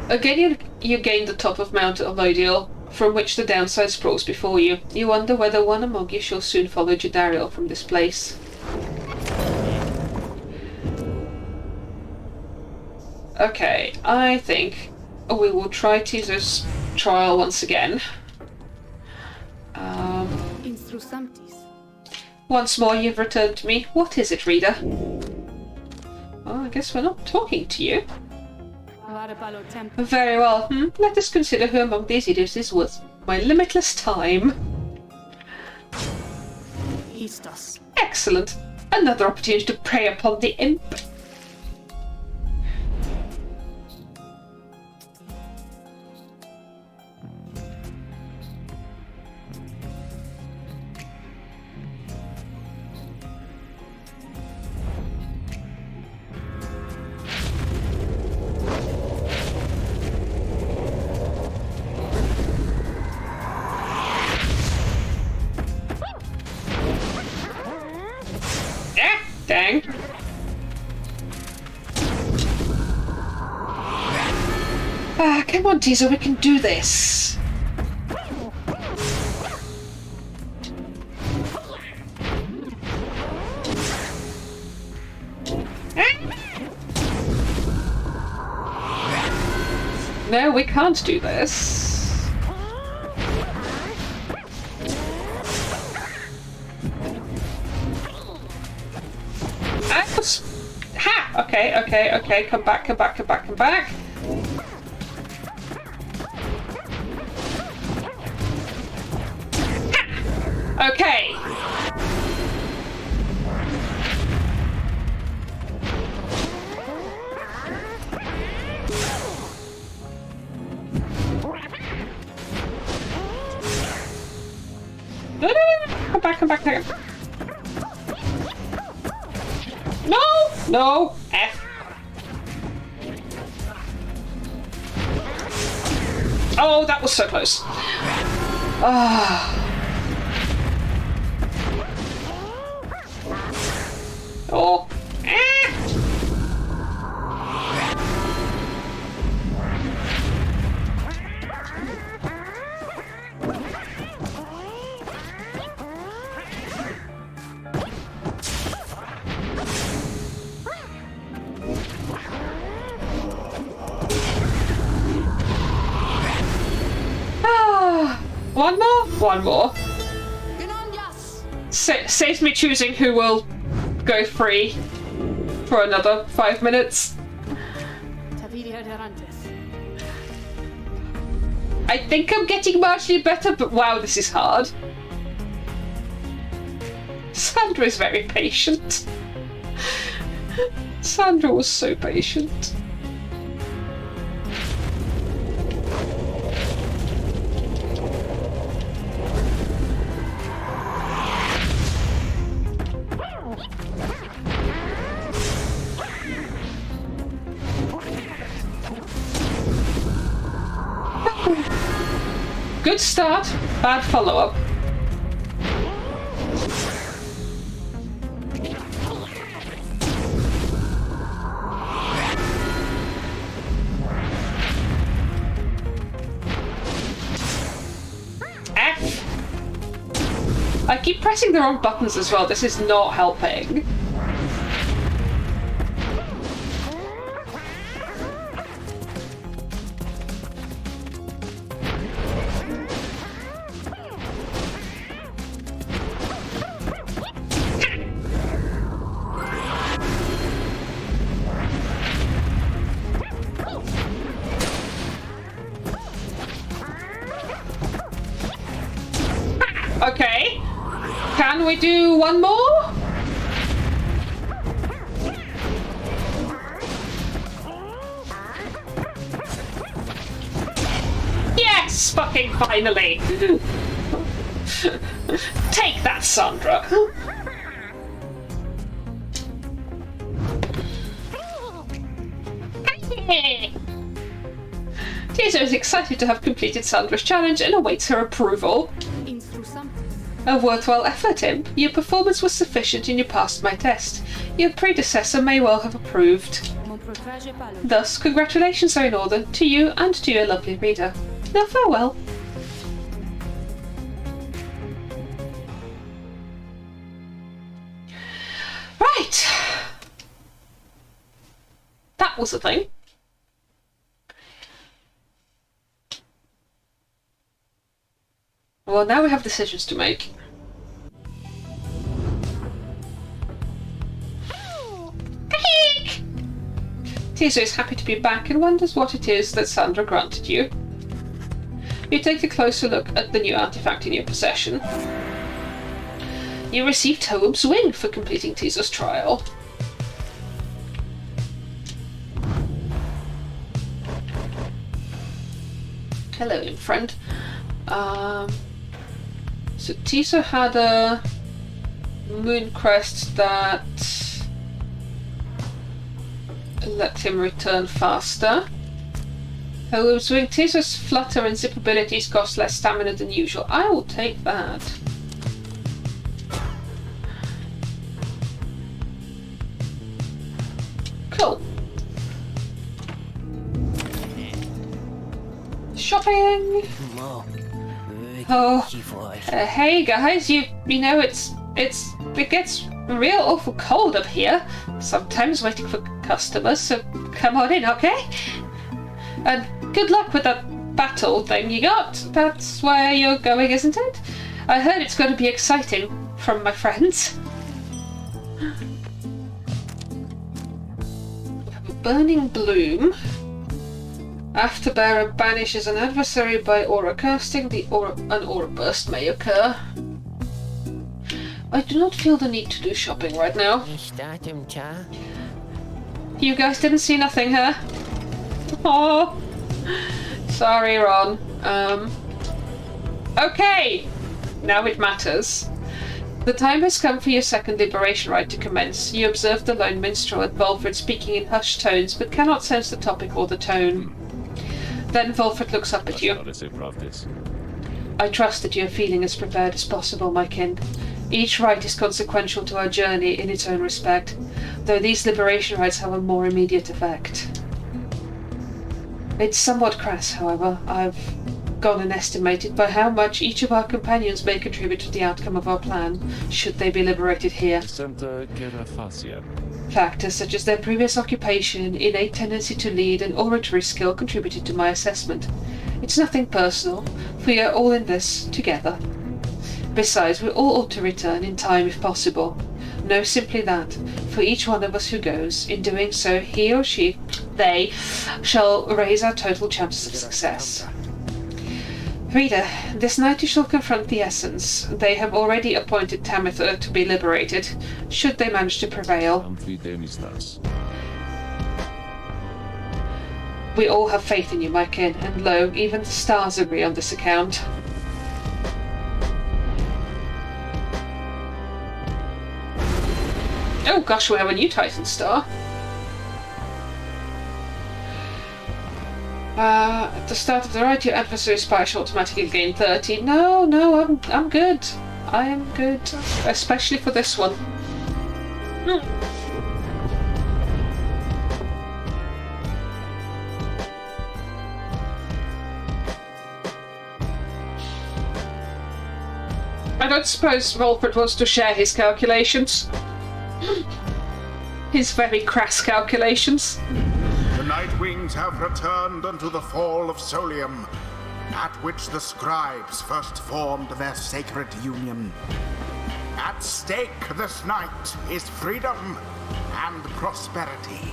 Again, you gain the top of Mount Elodiel, from which the downside sprawls before you. You wonder whether one among you shall soon follow Jadariel from this place. Okay, I think we will try Tizo's trial once again. Once more you've returned to me. What is it, reader? Well, I guess we're not talking to you. Very well. Let us consider who among these idiots is worth my limitless time. Excellent. Another opportunity to prey upon the imp. Dang. Come on, Tizo, we can do this. No, we can't do this. Ha! Okay. Come back. Ha! Okay. No. Come back. No! F. Oh, that was so close. Oh. One more? One more. Saves me choosing who will go free for another 5 minutes. I think I'm getting marginally better, but wow, this is hard. Sandra is very patient. Sandra was so patient. Good start, bad follow-up. F. I keep pressing the wrong buttons as well. This is not helping. Okay. Can we do one more? Yes! Fucking finally! Take that, Sandra! Tiso is excited to have completed Sandra's challenge and awaits her approval. A worthwhile effort, Imp. Your performance was sufficient and you passed my test. Your predecessor may well have approved. Thus, congratulations are in order to you and to your lovely reader. Now farewell. Right. That was a thing. Well, now we have decisions to make. Tiso is happy to be back and wonders what it is that Sandra granted you. You take a closer look at the new artifact in your possession. You received Hoem's Wing for completing Tiso's trial. Hello, young friend. So Tiso had a moon crest that let him return faster. However, swing Tiso's flutter and zip abilities cost less stamina than usual. I will take that. Cool. Shopping. Oh, hey guys, you know it gets real awful cold up here. Sometimes waiting for customers, so come on in, okay? And good luck with that battle thing you got. That's where you're going, isn't it? I heard it's going to be exciting from my friends. Burning Bloom. Afterbearer banishes an adversary by aura casting. An aura burst may occur. I do not feel the need to do shopping right now. You guys didn't see nothing, huh? Oh, sorry, Ron. Okay, now it matters. The time has come for your second liberation rite to commence. You observe the lone minstrel and Volfred speaking in hushed tones, but cannot sense the topic or the tone. Then Volfred looks up at you. I trust that you are feeling as prepared as possible, my kin. Each rite is consequential to our journey in its own respect, though these liberation rites have a more immediate effect. It's somewhat crass, however. I've gone and estimated by how much each of our companions may contribute to the outcome of our plan, should they be liberated here. Factors such as their previous occupation, innate tendency to lead, and oratory skill contributed to my assessment. It's nothing personal. We are all in this together. Besides, we all ought to return in time if possible. No, simply that. For each one of us who goes, in doing so, he or she, they, shall raise our total chances of success. Reader, this night you shall confront the Essence. They have already appointed Tamitha to be liberated, should they manage to prevail. Amphithemistas. We all have faith in you, my kin, and lo, even the stars agree on this account. Oh gosh, we have a new Titan star. At the start of the ride, your adversary's Pyre shall automatically gain 30. No, I'm good. I am good, especially for this one. I don't suppose Volfred wants to share his calculations. His very crass calculations. The Nightwings have returned unto the fall of Solium, at which the scribes first formed their sacred union. At stake this night is freedom and prosperity.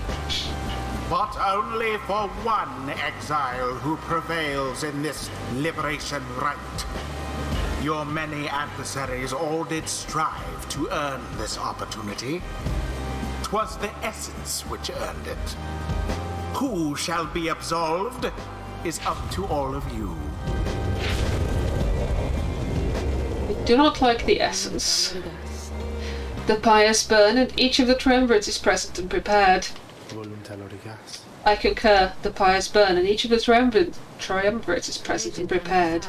But only for one exile who prevails in this liberation rite. Your many adversaries all did strive to earn this opportunity. 'Twas the Essence which earned it. Who shall be absolved is up to all of you. I do not like the Essence. The pyres burn and each of the triumvirates is present and prepared. I concur. The pyres burn and each of the triumvirates is present and prepared.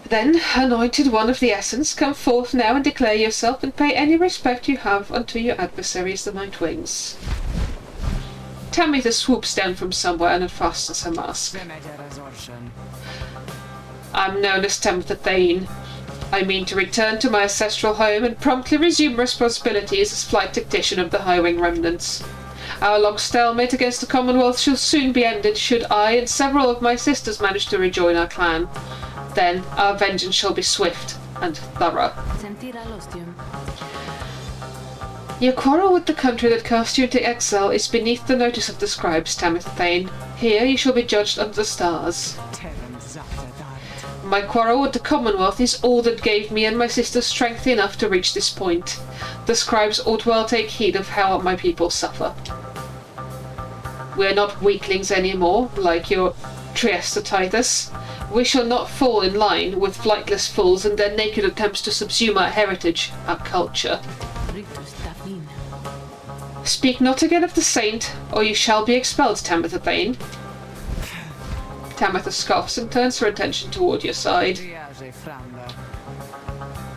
Then, anointed one of the Essence, come forth now and declare yourself and pay any respect you have unto your adversaries, the Nightwings. Tamitha swoops down from somewhere and unfastens her mask. I'm known as Tamitha Thane. I mean to return to my ancestral home and promptly resume responsibilities as flight tactician of the Highwing Remnants. Our long stalemate against the Commonwealth shall soon be ended should I and several of my sisters manage to rejoin our clan. Then our vengeance shall be swift and thorough. Your quarrel with the country that cast you into exile is beneath the notice of the scribes, Tamitha Thane. Here you shall be judged under the stars. My quarrel with the Commonwealth is all that gave me and my sisters strength enough to reach this point. The scribes ought well take heed of how my people suffer. We are not weaklings anymore, like your Trieste Titus. We shall not fall in line with flightless fools and their naked attempts to subsume our heritage, our culture. Speak not again of the saint, or you shall be expelled, Tamitha Thane. Tamitha scoffs and turns her attention toward your side.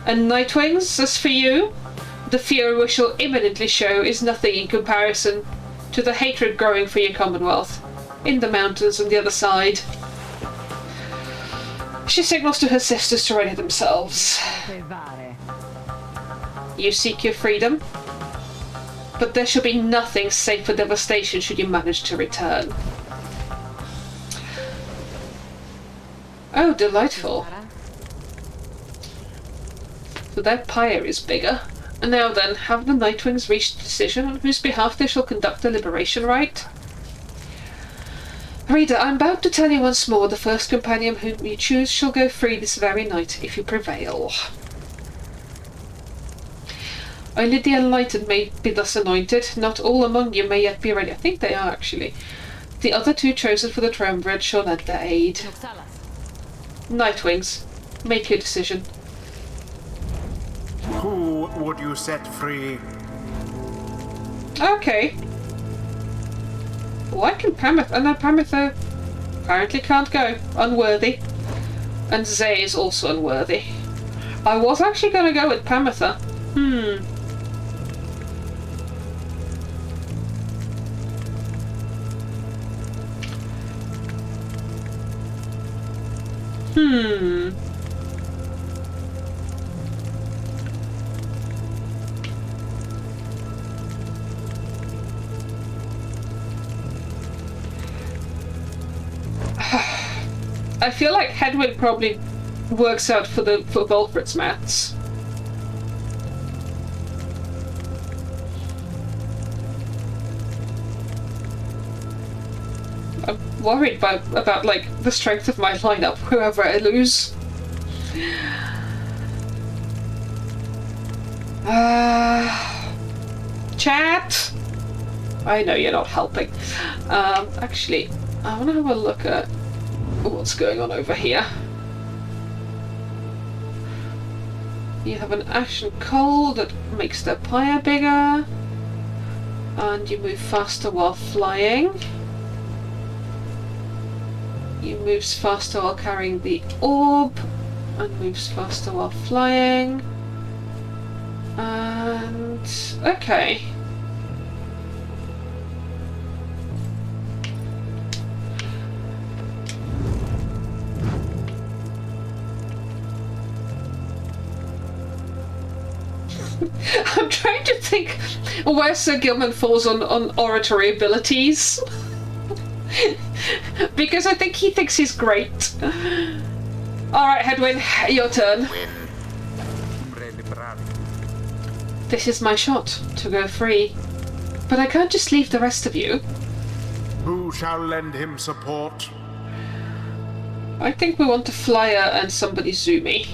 And Nightwings, as for you, the fury we shall imminently show is nothing in comparison to the hatred growing for your Commonwealth, in the mountains on the other side. She signals to her sisters to ready themselves. You seek your freedom, but there shall be nothing safe for devastation should you manage to return. Oh, delightful. So their pyre is bigger. And now then, have the Nightwings reached a decision on whose behalf they shall conduct the liberation rite? Reader, I am about to tell you once more, the first companion whom you choose shall go free this very night, if you prevail. Only the enlightened may be thus anointed, not all among you may yet be ready. I think they are, actually. The other two chosen for the triumvirate shall lend their aid. Nightwings, make your decision. Who would you set free? Okay. Why can Tamitha? No, Tamitha apparently can't go. Unworthy. And Zay is also unworthy. I was actually going to go with Tamitha. Hmm. I feel like Headwind probably works out for Volfred's maths. I'm worried about like the strength of my lineup, whoever I lose. Chat! I know you're not helping. Actually, I want to have a look at what's going on over here. You have an Ashen Coal that makes the pyre bigger. And you move faster while flying. You moves faster while carrying the orb. And moves faster while flying. And... okay. I'm trying to think where Sir Gilman falls on oratory abilities. Because I think he thinks he's great. Alright, Hedwyn, your turn. This is my shot to go free. But I can't just leave the rest of you. Who shall lend him support? I think we want a flyer and somebody zoomy.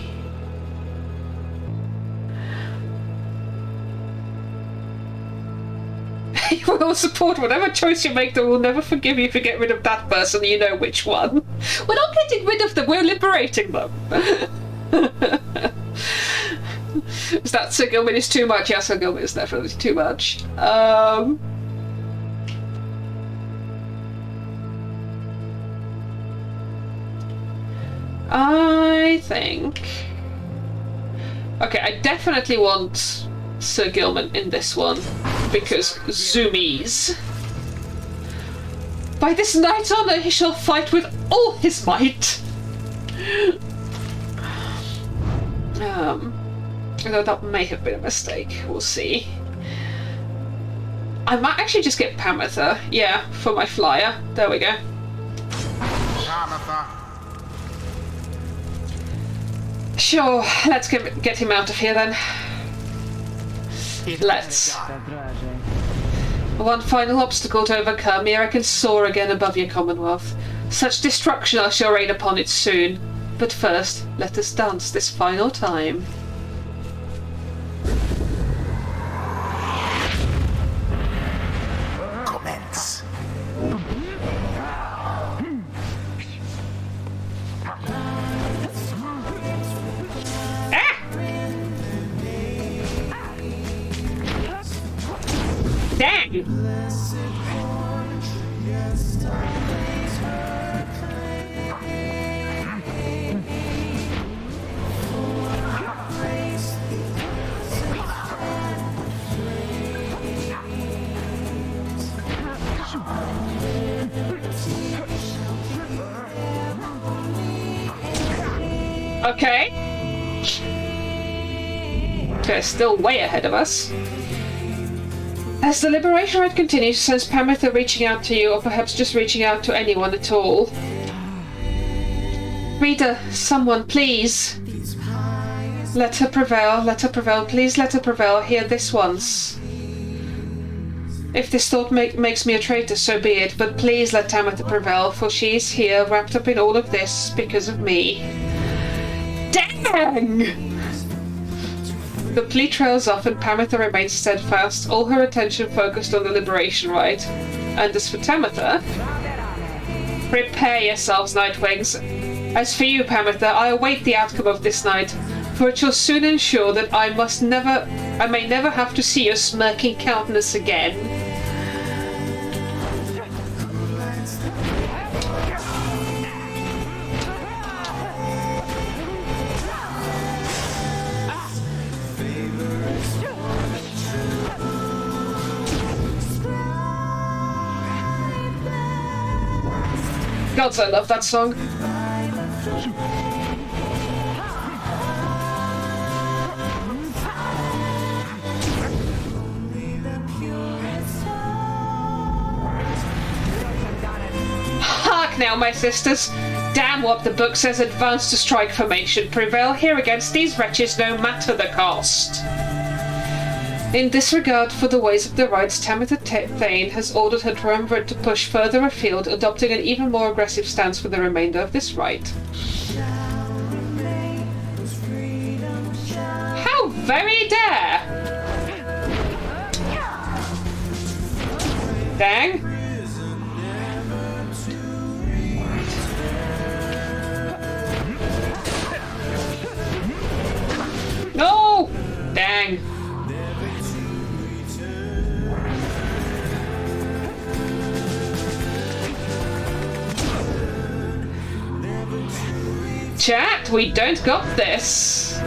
We will support whatever choice you make, though we'll never forgive you if you get rid of that person, you know which one. We're not getting rid of them, we're liberating them. Is that Sir Gilman is too much? Yes, Sir Gilman is definitely too much. I think... okay, I definitely want Sir Gilman in this one, because zoomies. By this night's honor he shall fight with all his might. Although that may have been a mistake, we'll see. I might actually just get Pamitha, yeah, for my flyer. There we go. Pamitha. Sure, let's get him out of here then. Let's. One final obstacle to overcome, ere I can soar again above your commonwealth. Such destruction I shall rain upon it soon. But first, let us dance this final time. Commence. Dang! Okay. They're still way ahead of us. As the Liberation Rite continues, sense Pamitha reaching out to you, or perhaps just reaching out to anyone at all. Reader, someone, please. Let her prevail, please let her prevail, hear this once. If this thought makes me a traitor, so be it, but please let Pamitha prevail, for she is here, wrapped up in all of this, because of me. Dang! The plea trails off and Pamitha remains steadfast, all her attention focused on the Liberation Rite. And as for Tamitha, prepare yourselves, Nightwings. As for you, Pamitha, I await the outcome of this night, for it shall soon ensure that I may never have to see your smirking countenance again. Gods, I love that song. Hark now, my sisters. Damn what the book says, advance to strike formation. Prevail here against these wretches no matter the cost. In disregard for the ways of the rights, Tamitha Thane has ordered her triumvirate to push further afield, adopting an even more aggressive stance for the remainder of this rite. How very dare! Dang. No! Dang. Chat, we don't got this.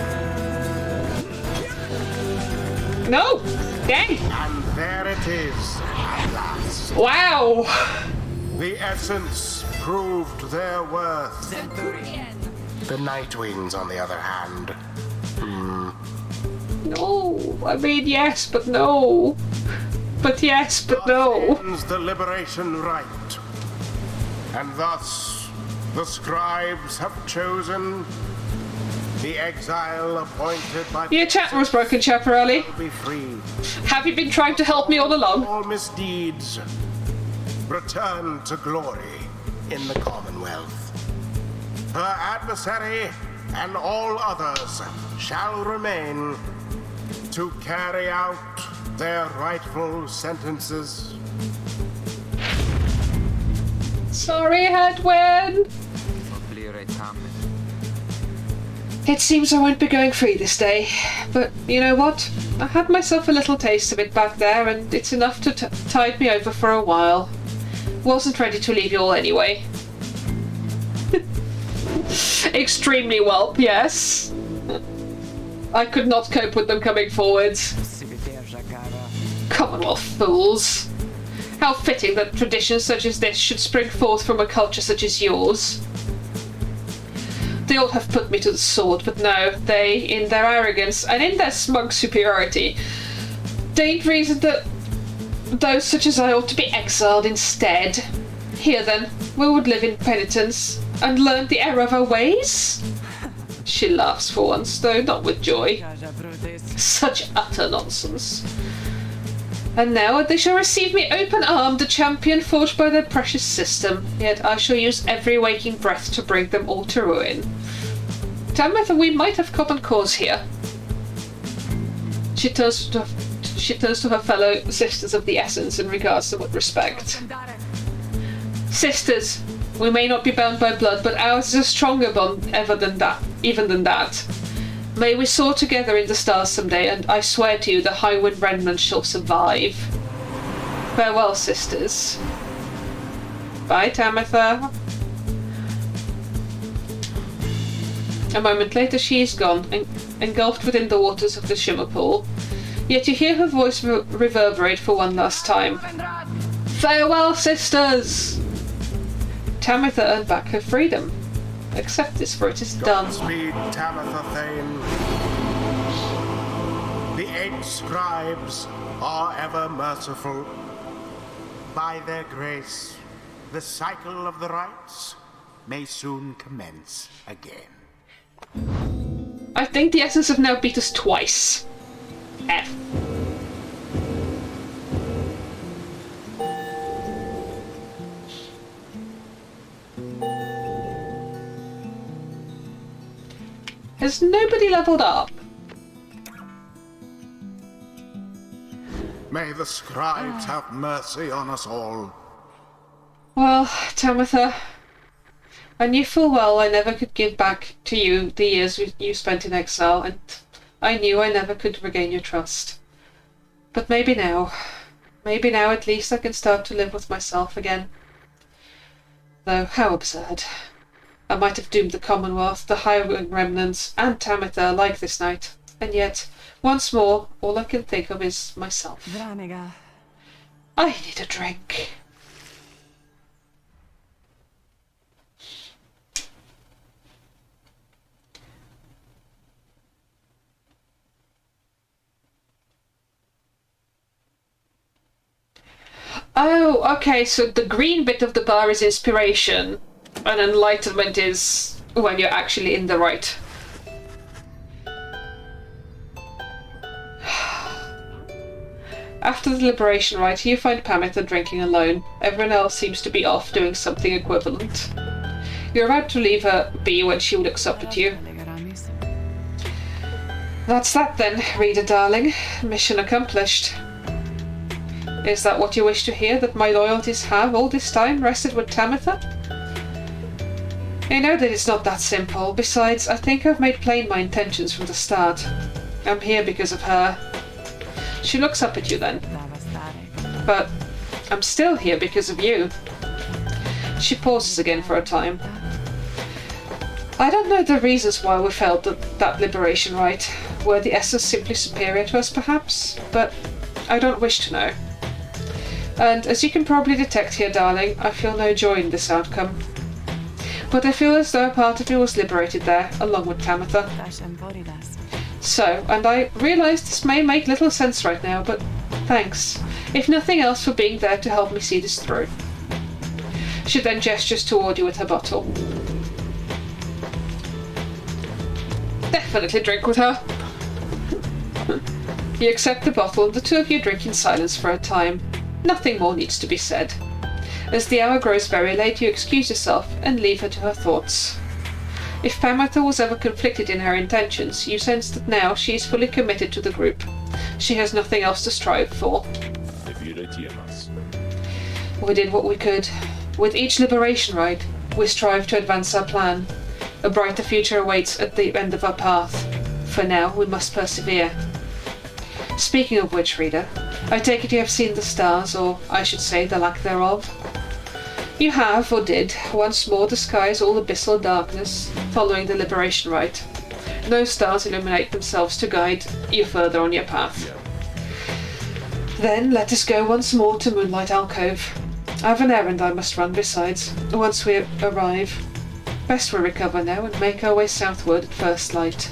No! Dang! And there it is, at last. Wow! The essence proved their worth. The Nightwings, on the other hand. No, I mean yes, but no. But yes, but no. Thus ends the liberation rite. And thus, the scribes have chosen the exile appointed by... Your chat was broken, Chaparelli. ...will be free. Have you been trying to help me all along? All misdeeds return to glory in the Commonwealth. Her adversary and all others shall remain to carry out their rightful sentences. Sorry, Hedwin. It seems I won't be going free this day, but you know what? I had myself a little taste of it back there, and it's enough to tide me over for a while. Wasn't ready to leave you all anyway. Extremely well, yes. I could not cope with them coming forwards. Commonwealth fools. How fitting that traditions such as this should spring forth from a culture such as yours. They all have put me to the sword, but no, they, in their arrogance and in their smug superiority, deigned reason that those such as I ought to be exiled instead. Here then, we would live in penitence and learn the error of our ways? She laughs for once, though not with joy. Such utter nonsense. And now they shall receive me open-armed, a champion forged by their precious system, yet I shall use every waking breath to bring them all to ruin. Tamitha, we might have common cause here. She turns to her fellow sisters of the Essence in regards somewhat respect. Sisters, we may not be bound by blood, but ours is a stronger bond even than that. May we soar together in the stars someday, and I swear to you the Highwind remnant shall survive. Farewell, sisters. Bye, Tamitha. A moment later she is gone, engulfed within the waters of the Shimmer Pool. Yet you hear her voice reverberate for one last time. Farewell, sisters! Tamitha earned back her freedom. Accept this, for it is done. Godspeed, Tamitha Thane. The 8 scribes are ever merciful. By their grace, the cycle of the rites may soon commence again. I think the Essence have now beat us twice. F. Has nobody leveled up? May the scribes have mercy on us all. Well, Tamitha, I knew full well I never could give back to you the years you spent in exile, and I knew I never could regain your trust. But maybe now at least I can start to live with myself again. Though, how absurd. I might have doomed the Commonwealth, the Highwind remnants, and Tamitha alike this night, and yet, once more, all I can think of is myself. I need a drink. Oh, okay, so the green bit of the bar is inspiration. And enlightenment is when you're actually in the right. After the liberation rite, you find Pamita drinking alone. Everyone else seems to be off doing something equivalent. You're about to leave her be when she looks up at you. That's that then, reader darling. Mission accomplished. Is that what you wish to hear, that my loyalties have all this time rested with Tamitha? I know that it's not that simple. Besides, I think I've made plain my intentions from the start. I'm here because of her. She looks up at you then. But I'm still here because of you. She pauses again for a time. I don't know the reasons why we failed that liberation rite. Were the essence simply superior to us, perhaps? But I don't wish to know. And as you can probably detect here, darling, I feel no joy in this outcome. But I feel as though a part of me was liberated there, along with Tamitha. So, and I realise this may make little sense right now, but thanks, if nothing else, for being there to help me see this through. She then gestures toward you with her bottle. Definitely drink with her. You accept the bottle and the two of you drink in silence for a time. Nothing more needs to be said. As the hour grows very late, you excuse yourself and leave her to her thoughts. If Pamita was ever conflicted in her intentions, you sense that now she is fully committed to the group. She has nothing else to strive for. We did what we could. With each liberation rite, we strive to advance our plan. A brighter future awaits at the end of our path. For now, we must persevere. Speaking of which, reader, I take it you have seen the stars, or I should say the lack thereof. You have, or did, once more disguise all abyssal darkness following the liberation rite. No stars illuminate themselves to guide you further on your path. Then let us go once more to Moonlight Alcove. I have an errand I must run besides, once we arrive. Best we recover now and make our way southward at first light.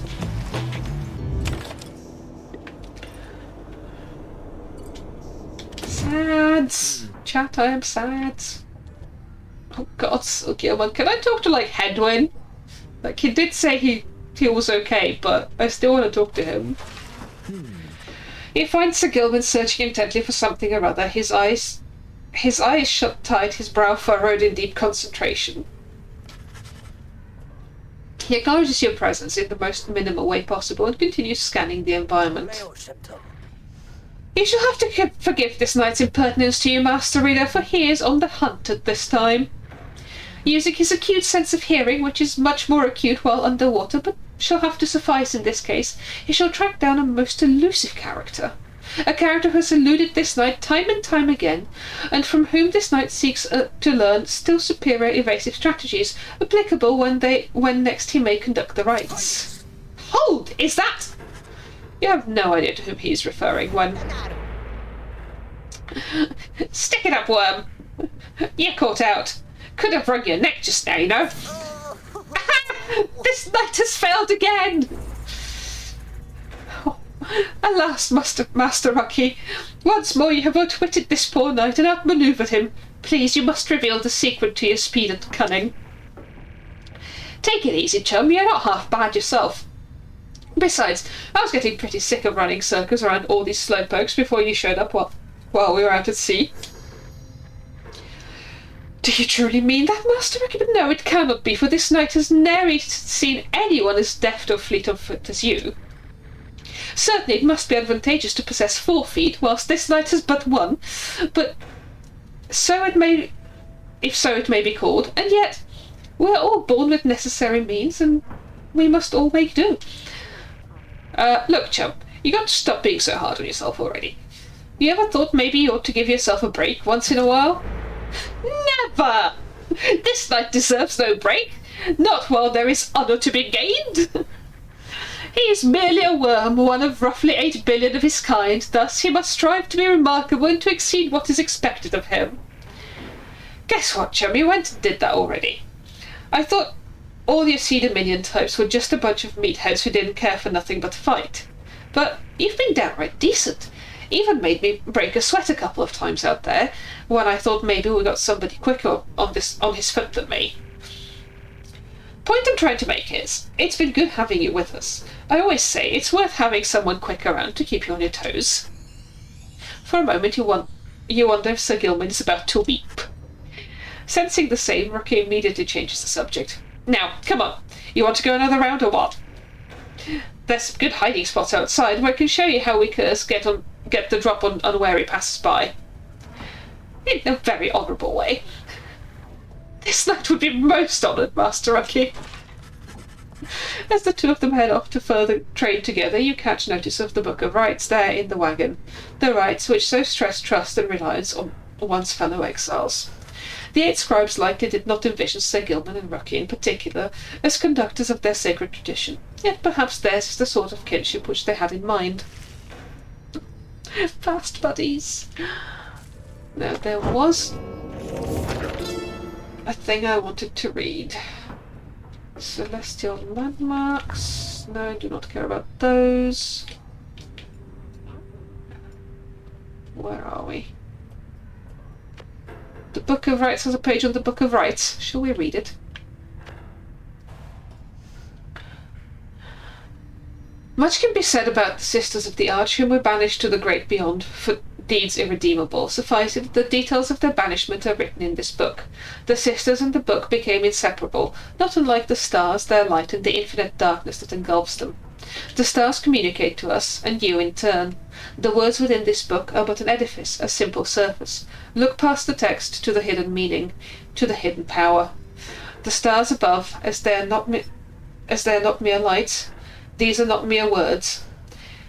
Sads! Chat, I am sad. Oh God, so Gilman, can I talk to, like, Hedwyn? Like, he did say he was okay, but I still want to talk to him. You find Sir Gilman searching intently for something or other, his eyes shut tight, his brow furrowed in deep concentration. He acknowledges your presence in the most minimal way possible and continues scanning the environment. You shall have to forgive this knight's impertinence to you, Master Reader, for he is on the hunt at this time. Using his acute sense of hearing, which is much more acute while underwater, but shall have to suffice in this case, he shall track down a most elusive character. A character who has eluded this knight time and time again, and from whom this knight seeks to learn still superior evasive strategies, applicable when next he may conduct the rites. Hold! Is that... You have no idea to whom he is referring when... Stick it up, worm! You're caught out. Could have wrung your neck just now, you know. This knight has failed again! Oh, alas, Master Rocky, once more you have outwitted this poor knight and outmanoeuvred him. Please, you must reveal the secret to your speed and cunning. Take it easy, chum, you're not half bad yourself. Besides, I was getting pretty sick of running circles around all these slowpokes before you showed up while we were out at sea. Do you truly mean that, Master Rocky? But no, it cannot be, for this knight has ne'er seen anyone as deft or fleet of foot as you. Certainly it must be advantageous to possess 4 feet, whilst this knight has but 1, but if so it may be called, and yet we are all born with necessary means, and we must all make do. Look, chum, you got to stop being so hard on yourself already. You ever thought maybe you ought to give yourself a break once in a while? Never! This knight deserves no break, not while there is honour to be gained. He is merely a worm, one of roughly 8 billion of his kind, thus he must strive to be remarkable and to exceed what is expected of him. Guess what, chum, you went and did that already. I thought all your Cedar Minion types were just a bunch of meatheads who didn't care for nothing but fight. But you've been downright decent. Even made me break a sweat a couple of times out there, when I thought maybe we got somebody quicker on his foot than me. point I'm trying to make is, it's been good having you with us. I always say it's worth having someone quick around to keep you on your toes. For a moment you wonder if Sir Gilman is about to weep. Sensing the same, Rocky immediately changes the subject. Now, come on. You want to go another round or what? There's some good hiding spots outside where I can show you how we curs get the drop on unwary passers-by. In a very honourable way. This knight would be most honoured, Master Rocky. As the two of them head off to further trade together, you catch notice of the Book of Rights there in the wagon. The rights which so stress trust and reliance on one's fellow exiles. The 8 scribes likely did not envision Sir Gilman and Rocky in particular as conductors of their sacred tradition, yet perhaps theirs is the sort of kinship which they had in mind. Fast buddies. Now, there was a thing I wanted to read. Celestial landmarks. No, I do not care about those. Where are we? The Book of Rights has a page on the Book of Rights. Shall we read it? Much can be said about the Sisters of the Arch, whom were banished to the great beyond for deeds irredeemable. Suffice it, the details of their banishment are written in this book. The sisters and the book became inseparable, not unlike the stars, their light, and the infinite darkness that engulfs them. The stars communicate to us, and you in turn. The words within this book are but an edifice, a simple surface. Look past the text to the hidden meaning, to the hidden power. The stars above, as they are not mere lights, these are not mere words.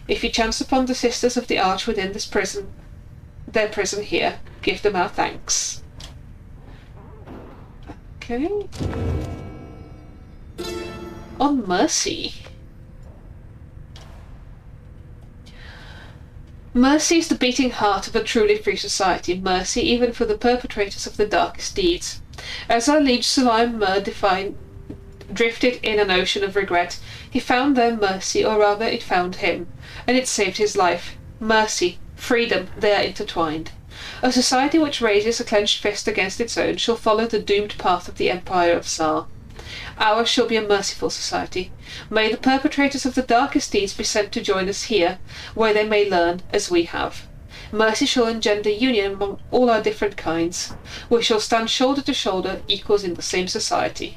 If you chance upon the Sisters of the Arch within this prison, their prison here, give them our thanks. Okay. On mercy. Mercy is the beating heart of a truly free society. Mercy even for the perpetrators of the darkest deeds. As our liege Sublime Mur drifted in an ocean of regret, he found there mercy, or rather it found him, and it saved his life. Mercy, freedom, they are intertwined. A society which raises a clenched fist against its own shall follow the doomed path of the Empire of Tsar. Ours shall be a merciful society. May the perpetrators of the darkest deeds be sent to join us here, where they may learn, as we have. Mercy shall engender union among all our different kinds. We shall stand shoulder to shoulder, equals in the same society.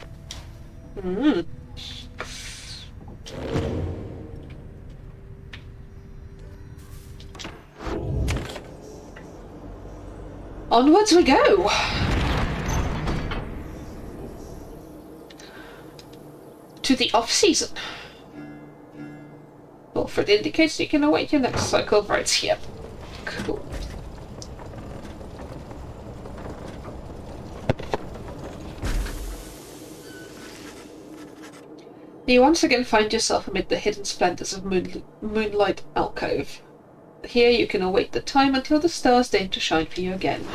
Onwards we go! To the off-season. Wilfred indicates you can await your next cycle of rights here. Cool. You once again find yourself amid the hidden splendours of Moonlight Alcove. Here you can await the time until the stars deign to shine for you again.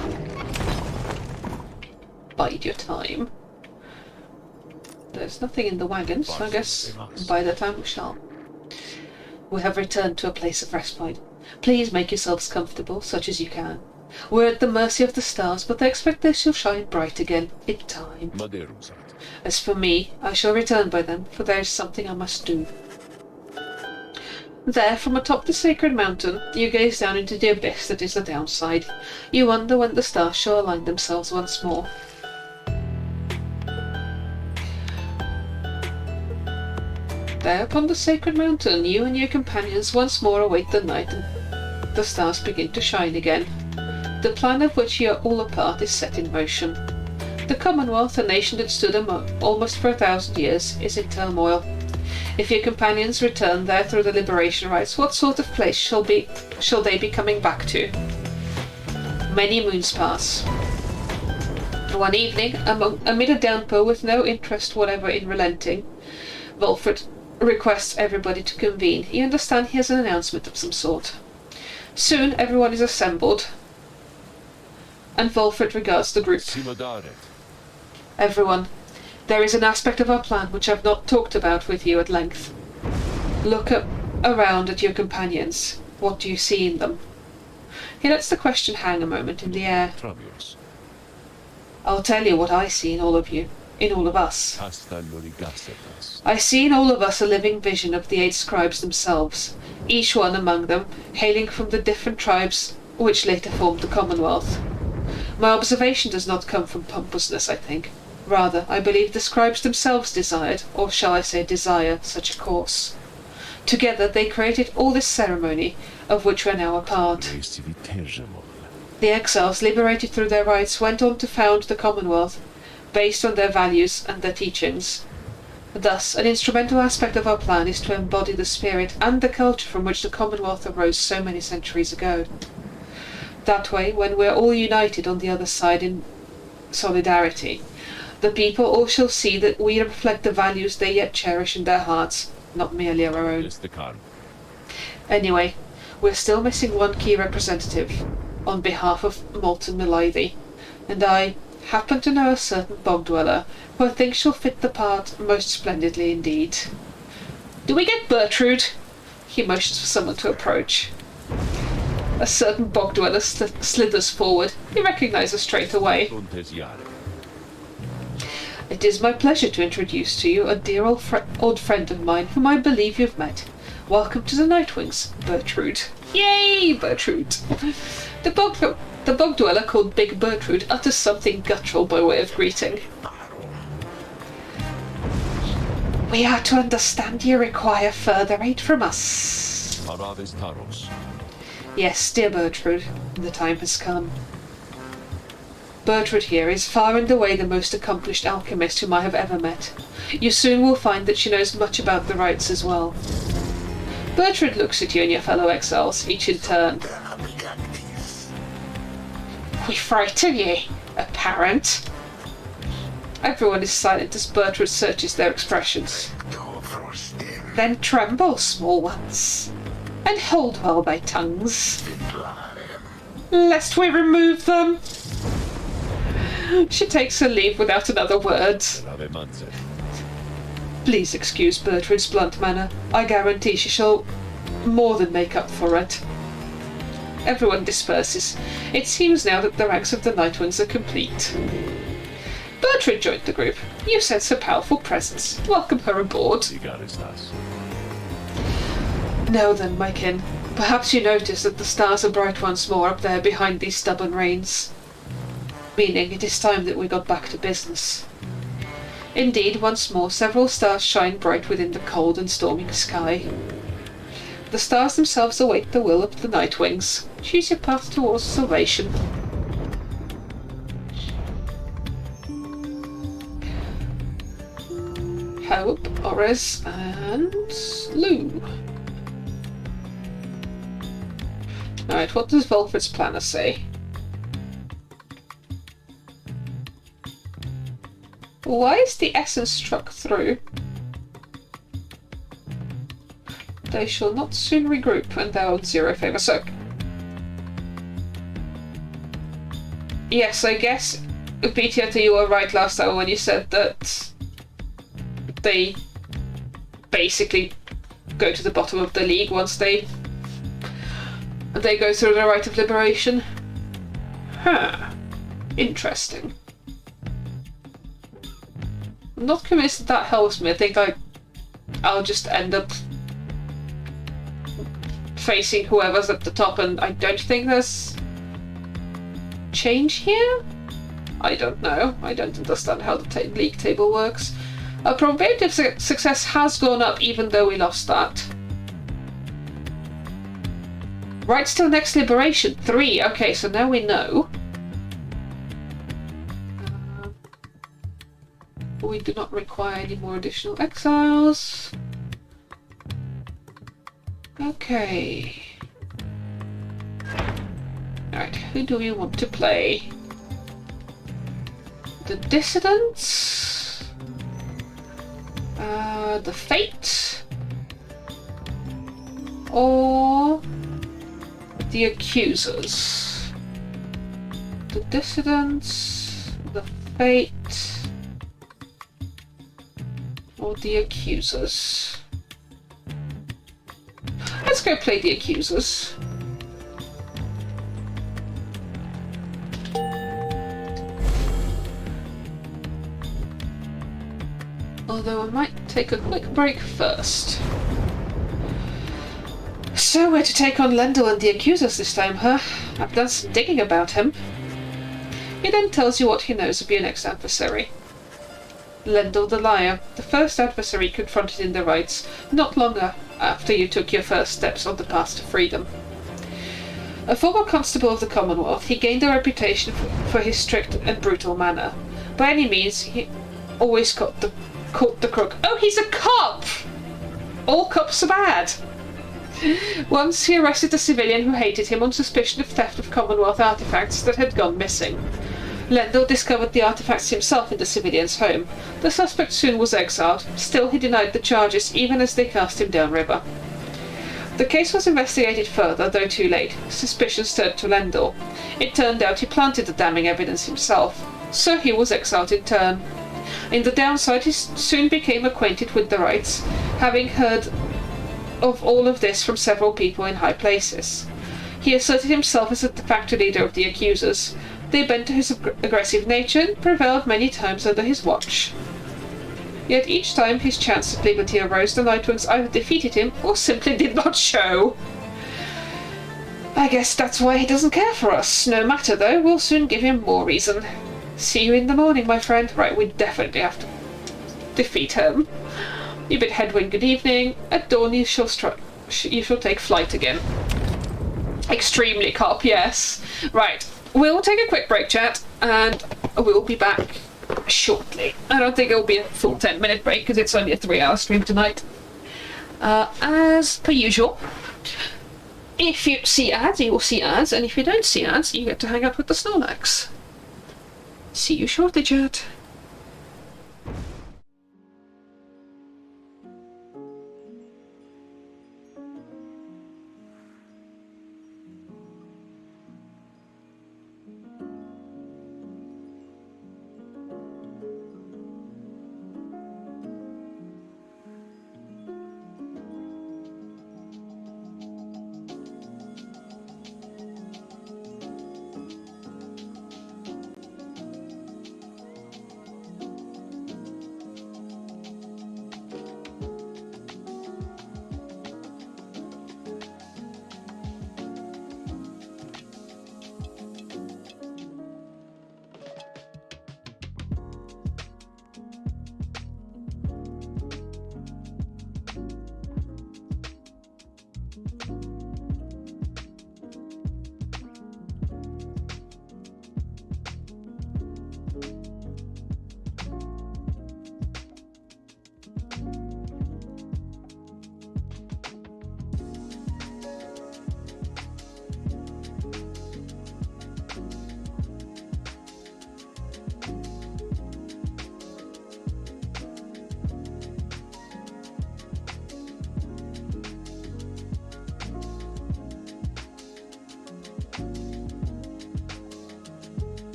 Bide your time. There's nothing in the wagon, so I guess by the time we shall. We have returned to a place of respite. Please make yourselves comfortable, such as you can. We're at the mercy of the stars, but I expect they shall shine bright again, in time. As for me, I shall return by then, for there is something I must do. There, from atop the sacred mountain, you gaze down into the abyss that is the downside. You wonder when the stars shall align themselves once more. There upon the sacred mountain, you and your companions once more await the night and the stars begin to shine again. The plan of which you are all a part is set in motion. The Commonwealth, a nation that stood almost for 1,000 years, is in turmoil. If your companions return there through the liberation rites, what sort of place shall they be coming back to? Many moons pass. One evening, amid a downpour with no interest whatever in relenting, Wilfred requests everybody to convene. You understand he has an announcement of some sort. Soon everyone is assembled, and Wilfred regards the group. Everyone, there is an aspect of our plan which I've not talked about with you at length. Look around at your companions. What do you see in them? He lets the question hang a moment in the air. I'll tell you what I see in all of you. in all of us. Hasta norigasetas. I see in all of us a living vision of the 8 scribes themselves, each one among them hailing from the different tribes which later formed the Commonwealth. My observation does not come from pompousness, I think. Rather, I believe the scribes themselves desired, or shall I say desire, such a course. Together they created all this ceremony, of which we are now a part. Resivitegemol. The exiles, liberated through their rights, went on to found the Commonwealth, based on their values and their teachings. Thus, an instrumental aspect of our plan is to embody the spirit and the culture from which the Commonwealth arose so many centuries ago. That way, when we're all united on the other side in solidarity, the people all shall see that we reflect the values they yet cherish in their hearts, not merely our own. Anyway, we're still missing one key representative, on behalf of Molten Milithy, and I happen to know a certain bog dweller who I think shall fit the part most splendidly indeed. Do we get Bertrude? He motions for someone to approach. A certain bog dweller slithers forward. He recognises straight away. It is my pleasure to introduce to you a dear old friend of mine whom I believe you've met. Welcome to the Nightwings, Bertrude. Yay, Bertrude! The bog dweller called Big Bertrude utters something guttural by way of greeting. We are to understand you require further aid from us. Yes, dear Bertrude, the time has come. Bertrude here is far and away the most accomplished alchemist whom I have ever met. You soon will find that she knows much about the rites as well. Bertrude looks at you and your fellow exiles, each in turn. We frighten ye, apparent. Everyone is silent as Bertrude searches their expressions. Then tremble, small ones, and hold well thy tongues, lest we remove them. She takes her leave without another word. Please excuse Bertrude's blunt manner. I guarantee she shall more than make up for it. Everyone disperses. It seems now that the ranks of the Nightwings are complete. Bertrude joined the group. You sense her powerful presence. Welcome her aboard. Now then, my kin, perhaps you notice that the stars are bright once more up there behind these stubborn rains. Meaning it is time that we got back to business. Indeed, once more, several stars shine bright within the cold and storming sky. The stars themselves await the will of the Nightwings. Choose your path towards salvation. Hope, Orez, and Lou. Alright, what does Volfred's planner say? Why is the essence struck through? They shall not soon regroup and thou 0 favour. So, yes, I guess, Betiata, you were right last time when you said that they basically go to the bottom of the league once they go through the rite of liberation. Huh. Interesting. I'm not convinced that helps me. I think I'll just end up facing whoever's at the top, and I don't think there's change here? I don't know. I don't understand how the league table works. Our probability of success has gone up even though we lost that. Right till next liberation. 3. Okay, so now we know. We do not require any more additional exiles. Okay. Alright, who do we want to play? The Dissidents? The Fate? Or the Accusers? The Dissidents, the Fate, or the Accusers? Let's go play the Accusers. Although I might take a quick break first. So we're to take on Lendl and the accusers this time, huh? I've done some digging about him. He then tells you what he knows of your next adversary. Lendl the Liar, the first adversary confronted in the rites, not long after you took your first steps on the path to freedom. A former constable of the Commonwealth, he gained a reputation for his strict and brutal manner. By any means, he always caught the crook. Oh, he's a cop! All cops are bad! Once he arrested a civilian who hated him on suspicion of theft of Commonwealth artifacts that had gone missing. Lendl discovered the artifacts himself in the civilian's home. The suspect soon was exiled. Still, he denied the charges, even as they cast him downriver. The case was investigated further, though too late. Suspicions turned to Lendl. It turned out he planted the damning evidence himself, so he was exiled in turn. In the downside, he soon became acquainted with the rites, having heard of all of this from several people in high places. He asserted himself as a de facto leader of the accusers. They bent to his aggressive nature and prevailed many times under his watch. Yet each time his chance at liberty arose, the Nightwings either defeated him or simply did not show. I guess that's why he doesn't care for us. No matter though, we'll soon give him more reason. See you in the morning, my friend. Right, we definitely have to defeat him. You bid Headwind good evening. At dawn you shall take flight again. Extremely cop, yes. Right. We'll take a quick break, chat, and we'll be back shortly. I don't think it'll be a full 10-minute break because it's only a 3-hour stream tonight. As per usual, if you see ads, you will see ads, and if you don't see ads, you get to hang out with the Snorlax. See you shortly, chat.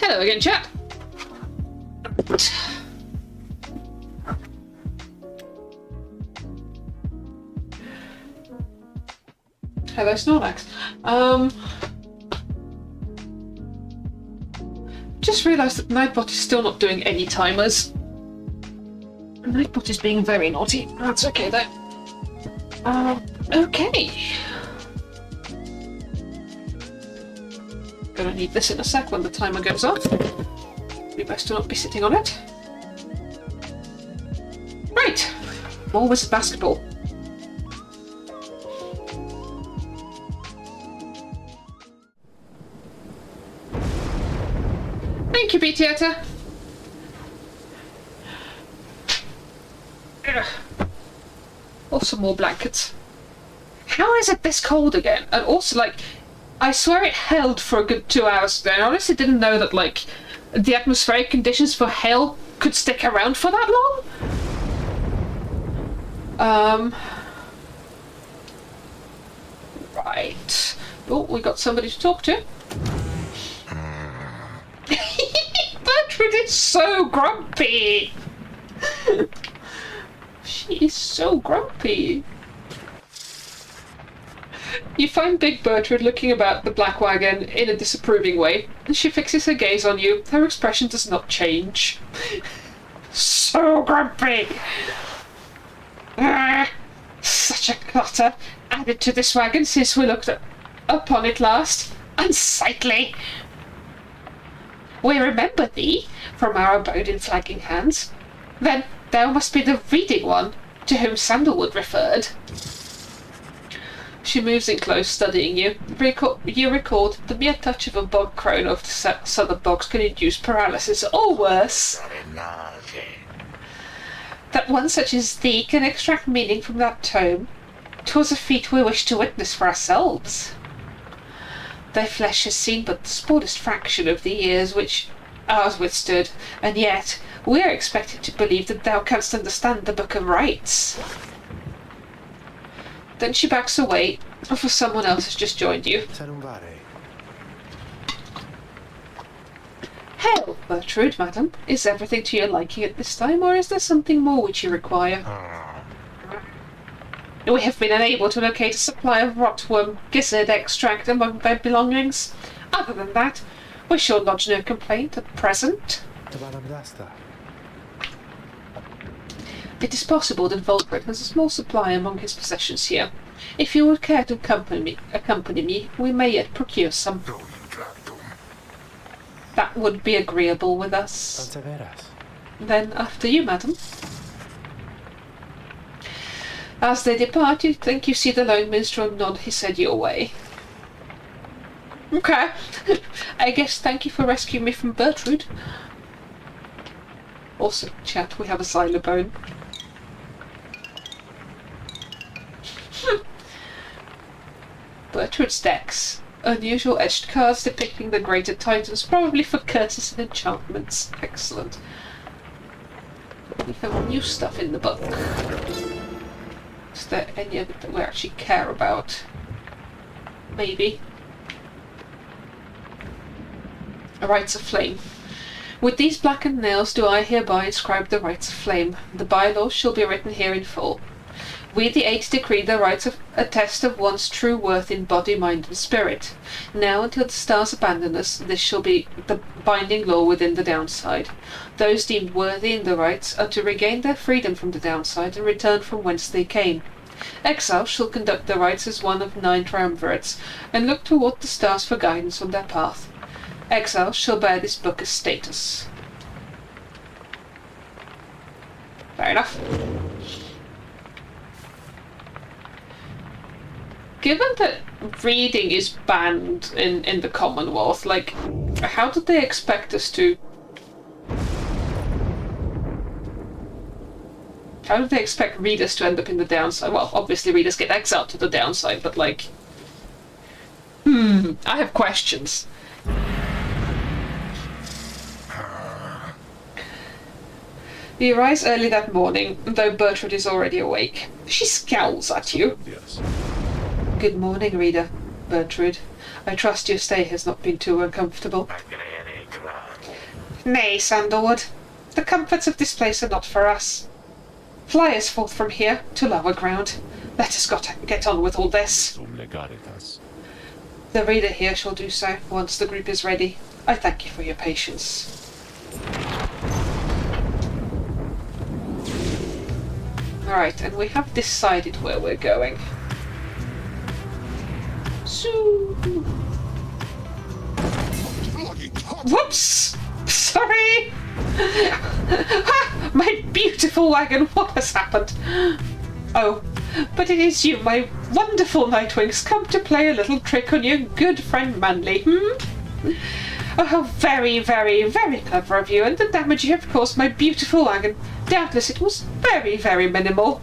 Hello again, chat. Hello, Snorlax. Just realised that Nightbot is still not doing any timers. Nightbot is being very naughty. That's okay though. Okay. Gonna need this in a sec when the timer goes off. Be best to not be sitting on it. Right. More wizard basketball. Thank you, Betietta. Also more blankets. How is it this cold again? And also, like, I swear it held for a good 2 hours today. I honestly didn't know that, like, the atmospheric conditions for hail could stick around for that long. Right. Oh, we got somebody to talk to. Bertrude is so grumpy. She is so grumpy. You find Big Bertrude looking about the black wagon in a disapproving way, and she fixes her gaze on you. Her expression does not change. So grumpy. Such a clutter added to this wagon since we looked upon it last. Unsightly. We remember thee from our abode in Flagging Hands. Then thou must be the reading one to whom Sandalwood referred. She moves in close, studying you. You record the mere touch of a bog crone over the southern bogs can induce paralysis, or worse. That one such as thee can extract meaning from that tome, 'twas a feat we wish to witness for ourselves. Thy flesh has seen but the smallest fraction of the years which ours withstood, and yet we are expected to believe that thou canst understand the Book of Rites. Then she backs away, for someone else has just joined you. Hail, Bertrude, madam. Is everything to your liking at this time, or is there something more which you require? We have been unable to locate a supply of rotworm gizzard extract among their belongings. Other than that, we shall lodge no complaint at present. It is possible that Volgred has a small supply among his possessions here. If you would care to accompany me, we may yet procure some. That would be agreeable with us. Then after you, madam. As they depart, you think you see the lone minstrel nod his head your way. Okay. I guess thank you for rescuing me from Bertrude. Also, chat, we have a Xylobone. Bertrude's decks. Unusual etched cards depicting the greater titans, probably for curses and enchantments. Excellent. We found new stuff in the book. Is there any of it that we actually care about? Maybe. Rites of Flame. With these blackened nails do I hereby inscribe the rites of flame. The bylaws shall be written here in full. We the Eight decree the rites of a test of one's true worth in body, mind, and spirit. Now until the stars abandon us, this shall be the binding law within the downside. Those deemed worthy in the rites are to regain their freedom from the downside and return from whence they came. Exiles shall conduct the rites as one of 9 triumvirates, and look toward the stars for guidance on their path. Exiles shall bear this book as status. Fair enough. Given that reading is banned in the Commonwealth, like, how did they expect us to... How did they expect readers to end up in the downside? Well, obviously readers get exiled to the downside, but like... I have questions. You rise early that morning, though Bertrude is already awake. She scowls at you. Yes. Good morning, reader. Bertrude. I trust your stay has not been too uncomfortable. Nay, Sandalwood. The comforts of this place are not for us. Fly us forth from here to lower ground. Let us get on with all this. Sum legaritas. The reader here shall do so once the group is ready. I thank you for your patience. Alright, and we have decided where we're going. So... Whoops! Sorry! Ha! My beautiful wagon, what has happened? Oh, but it is you, my wonderful Nightwings, come to play a little trick on your good friend Manly, Oh, how very, very, very clever of you, and the damage you have caused my beautiful wagon. Doubtless it was very, very minimal.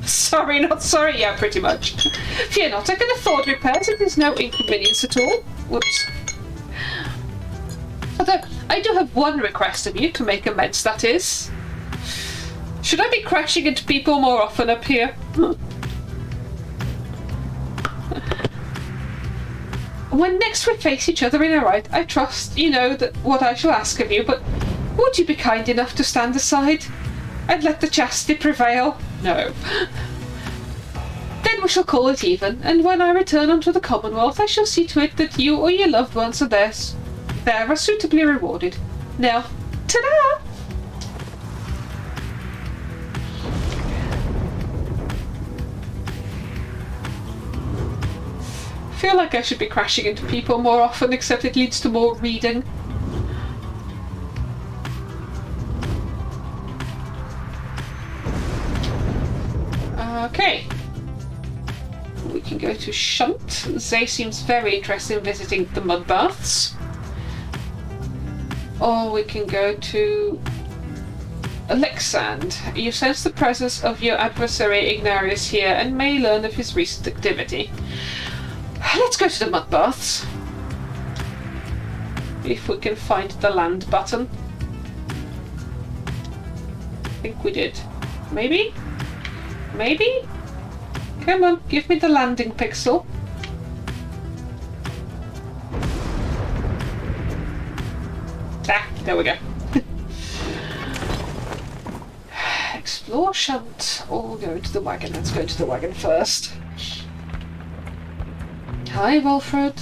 Sorry, not sorry, yeah, pretty much. Fear not, I can afford repairs, and there's no inconvenience at all. Whoops. Although, I do have one request of you to make amends, that is. Should I be crashing into people more often up here? When next we face each other in a ride, I trust you know that what I shall ask of you, but would you be kind enough to stand aside and let the chastity prevail? No. Then we shall call it even, and when I return unto the Commonwealth, I shall see to it that you or your loved ones are there are suitably rewarded. Now, ta-da! I feel like I should be crashing into people more often, except it leads to more reading. Okay. We can go to Shunt. Zay seems very interested in visiting the mud baths. Or we can go to Alexand. You sense the presence of your adversary Ignarius here and may learn of his recent activity. Let's go to the mud baths. If we can find the land button. I think we did. Maybe? Maybe? Come on, give me the landing pixel. Ah, there we go. Explore Shunt or go to the wagon. Let's go to the wagon first. Hi, Wolfred.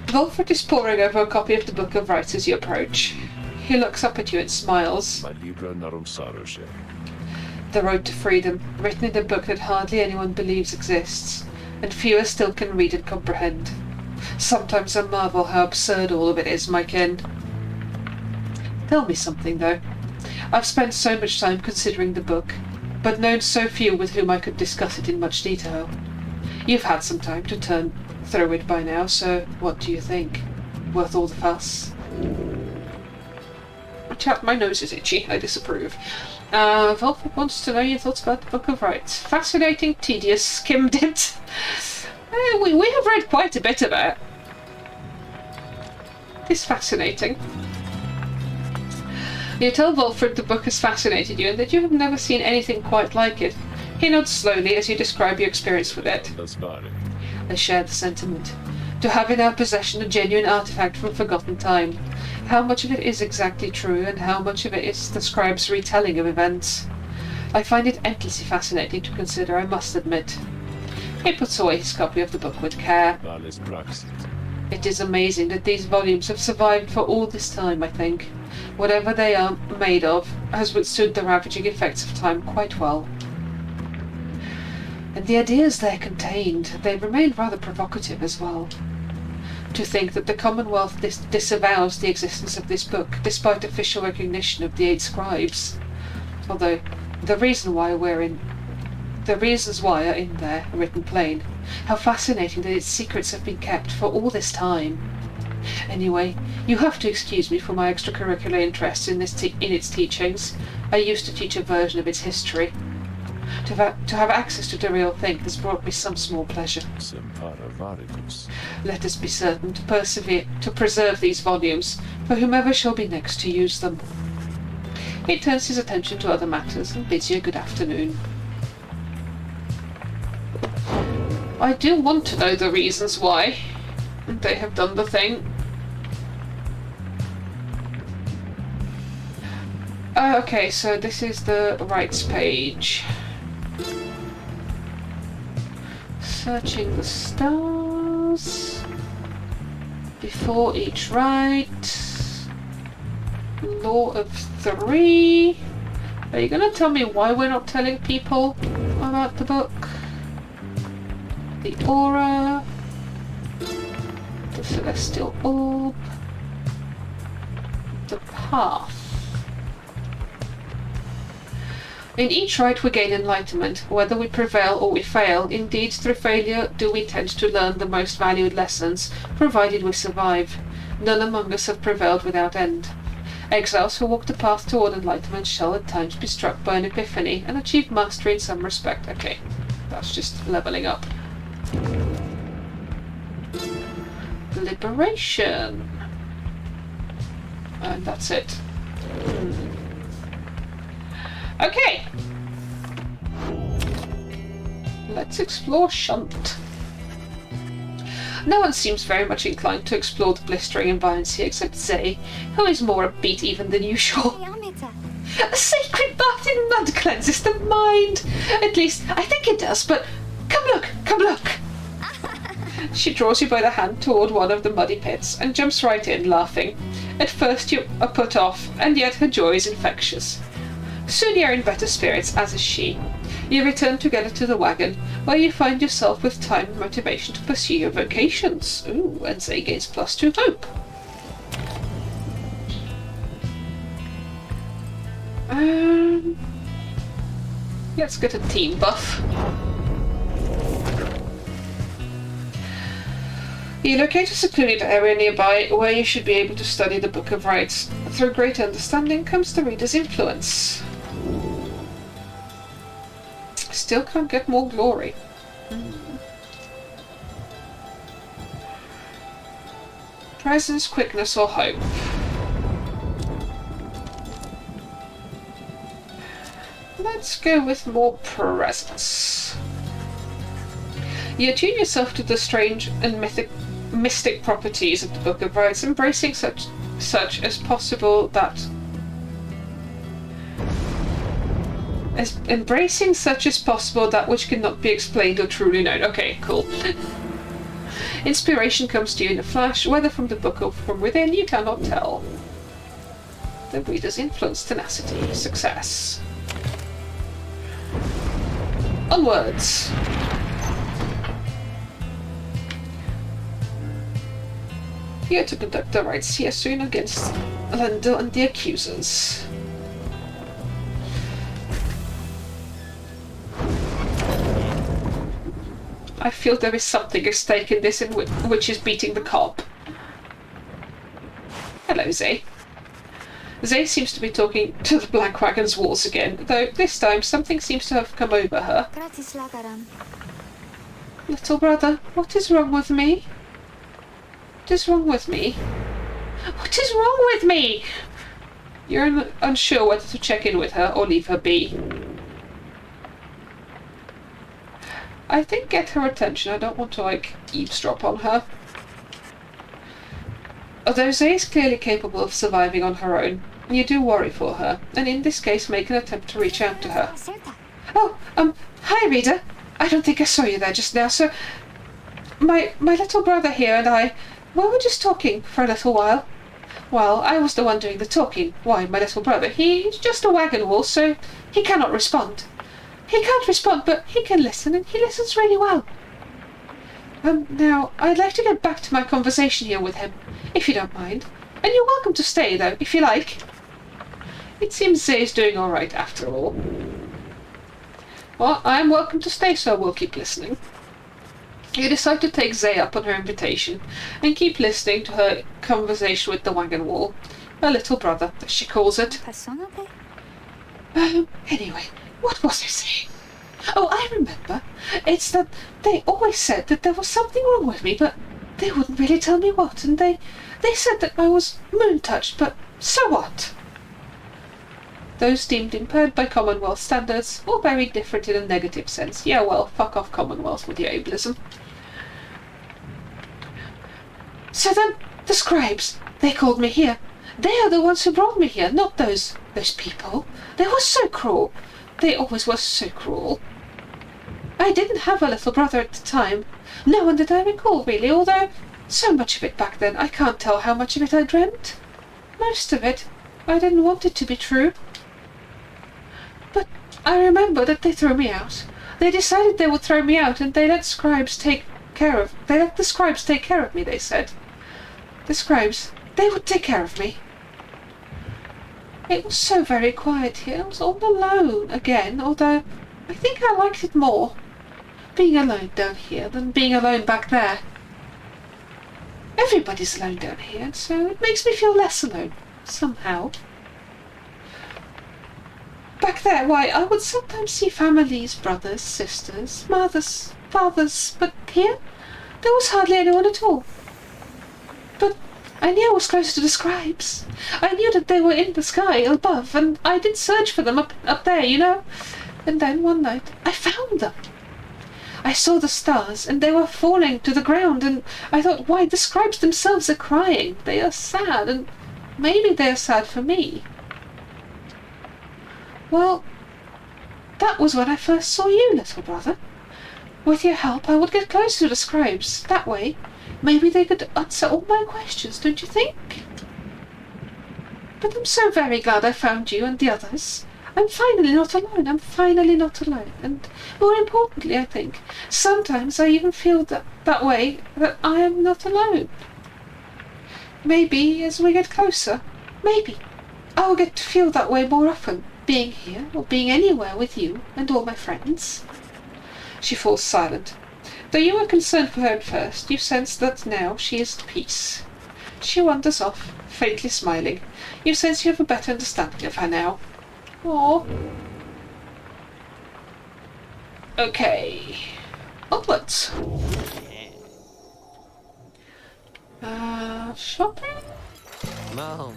Wolfred is poring over a copy of the Book of Rites as you approach. He looks up at you and smiles. My libra narum saroshe. The Road to Freedom, written in a book that hardly anyone believes exists, and fewer still can read and comprehend. Sometimes I marvel how absurd all of it is, my kin. Tell me something, though. I've spent so much time considering the book, but known so few with whom I could discuss it in much detail. You've had some time to turn through it by now, so what do you think? Worth all the fuss? My nose is itchy, I disapprove. Volford wants to know your thoughts about the Book of Rites. Fascinating, tedious, skimmed it. We have read quite a bit of it. It's fascinating. You tell Volfred the book has fascinated you and that you have never seen anything quite like it. He nods slowly as you describe your experience with it. I share the sentiment. To have in our possession a genuine artifact from forgotten time. How much of it is exactly true, and how much of it is the scribe's retelling of events? I find it endlessly fascinating to consider, I must admit. He puts away his copy of the book with care. It is amazing that these volumes have survived for all this time, I think. Whatever they are made of has withstood the ravaging effects of time quite well. And the ideas there contained, they remain rather provocative as well. To think that the Commonwealth disavows the existence of this book, despite official recognition of the 8 scribes. Although, the reasons why are in there, written plain. How fascinating that its secrets have been kept for all this time. Anyway, you have to excuse me for my extracurricular interest in its teachings. I used to teach a version of its history. To have access to the real thing has brought me some small pleasure. Let us be certain to preserve these volumes for whomever shall be next to use them. He turns his attention to other matters and bids you a good afternoon. I do want to know the reasons why they have done the thing. Okay, so this is the rights page. Searching the stars. Before each rite. Law of 3. Are you going to tell me why we're not telling people about the book? The aura. The celestial orb. The path. In each rite we gain enlightenment, whether we prevail or we fail. Indeed, through failure do we tend to learn the most valued lessons, provided we survive. None among us have prevailed without end. Exiles who walk the path toward enlightenment shall at times be struck by an epiphany and achieve mastery in some respect. Okay, that's just leveling up. Liberation. And that's it. Okay. Let's explore Shunt. No one seems very much inclined to explore the blistering environs here except Zay, who is more upbeat even than usual. A sacred bath in mud cleanses the mind! At least, I think it does, but come look, come look! She draws you by the hand toward one of the muddy pits and jumps right in, laughing. At first you are put off, and yet her joy is infectious. Soon you are in better spirits, as is she. You return together to the wagon, where you find yourself with time and motivation to pursue your vocations. Ooh, and Zay gains +2 hope. Let's get a team buff. You locate a secluded area nearby where you should be able to study the Book of Rites. Through great understanding comes the reader's influence. Still can't get more glory. Presence, quickness, or hope. Let's go with more presence. You attune yourself to the strange and mystic properties of the Book of Rites, embracing such as possible that which cannot be explained or truly known. Okay, cool. Inspiration comes to you in a flash, whether from the book or from within, you cannot tell. The reader's influence, tenacity, success. Onwards! You are to conduct the rites here soon against Lendl and the accusers. I feel there is something at stake in this, which is beating the cop. Hello, Zay. Zay seems to be talking to the Black Wagon's walls again, though this time something seems to have come over her. Little brother, what is wrong with me? What is wrong with me? What is wrong with me? You're unsure whether to check in with her or leave her be. I think get her attention. I don't want to, eavesdrop on her. Although Zay is clearly capable of surviving on her own, you do worry for her, and in this case make an attempt to reach out to her. Oh, hi, reader. I don't think I saw you there just now, so... My little brother here and I, we were just talking for a little while. Well, I was the one doing the talking. Why, my little brother, he's just a wagon wall, so he cannot respond. He can't respond, but he can listen, and he listens really well. Now, I'd like to get back to my conversation here with him, if you don't mind. And you're welcome to stay, though, if you like. It seems Zay's doing all right, after all. Well, I am welcome to stay, so I will keep listening. You decide to take Zay up on her invitation, and keep listening to her conversation with the wagon wall. Her little brother, as she calls it. Anyway, what was I saying? Oh, I remember. It's that they always said that there was something wrong with me, but they wouldn't really tell me what, and they said that I was moon-touched, but so what? Those deemed impaired by Commonwealth standards, or very different in a negative sense. Yeah, well, fuck off Commonwealth with your ableism. So then, the scribes, they called me here. They are the ones who brought me here, not those Those people, they were so cruel. They always were so cruel. I didn't have a little brother at the time. No one that I recall, really, although so much of it back then, I can't tell how much of it I dreamt. Most of it, I didn't want it to be true. But I remember that they threw me out. They decided they would throw me out, and they let the scribes take care of me, they said. The scribes, they would take care of me. It was so very quiet here. I was all alone again, although I think I liked it more being alone down here than being alone back there. Everybody's alone down here, so it makes me feel less alone, somehow. Back there, why, I would sometimes see families, brothers, sisters, mothers, fathers, but here there was hardly anyone at all. But I knew I was closer to the scribes. I knew that they were in the sky above, and I did search for them up there, you know. And then one night I found them. I saw the stars, and they were falling to the ground, and I thought, why, the scribes themselves are crying. They are sad, and maybe they are sad for me. Well, that was when I first saw you, little brother. With your help, I would get closer to the scribes. That way, maybe they could answer all my questions, don't you think? But I'm so very glad I found you and the others. I'm finally not alone. I'm finally not alone. And more importantly, I think, sometimes I even feel that way, that I am not alone. Maybe as we get closer, maybe I'll get to feel that way more often, being here or being anywhere with you and all my friends. She falls silent. Though you were concerned for her at first, you sense that now she is at peace. She wanders off, faintly smiling. You sense you have a better understanding of her now. Aww. Okay. Onwards. Shopping? Oh,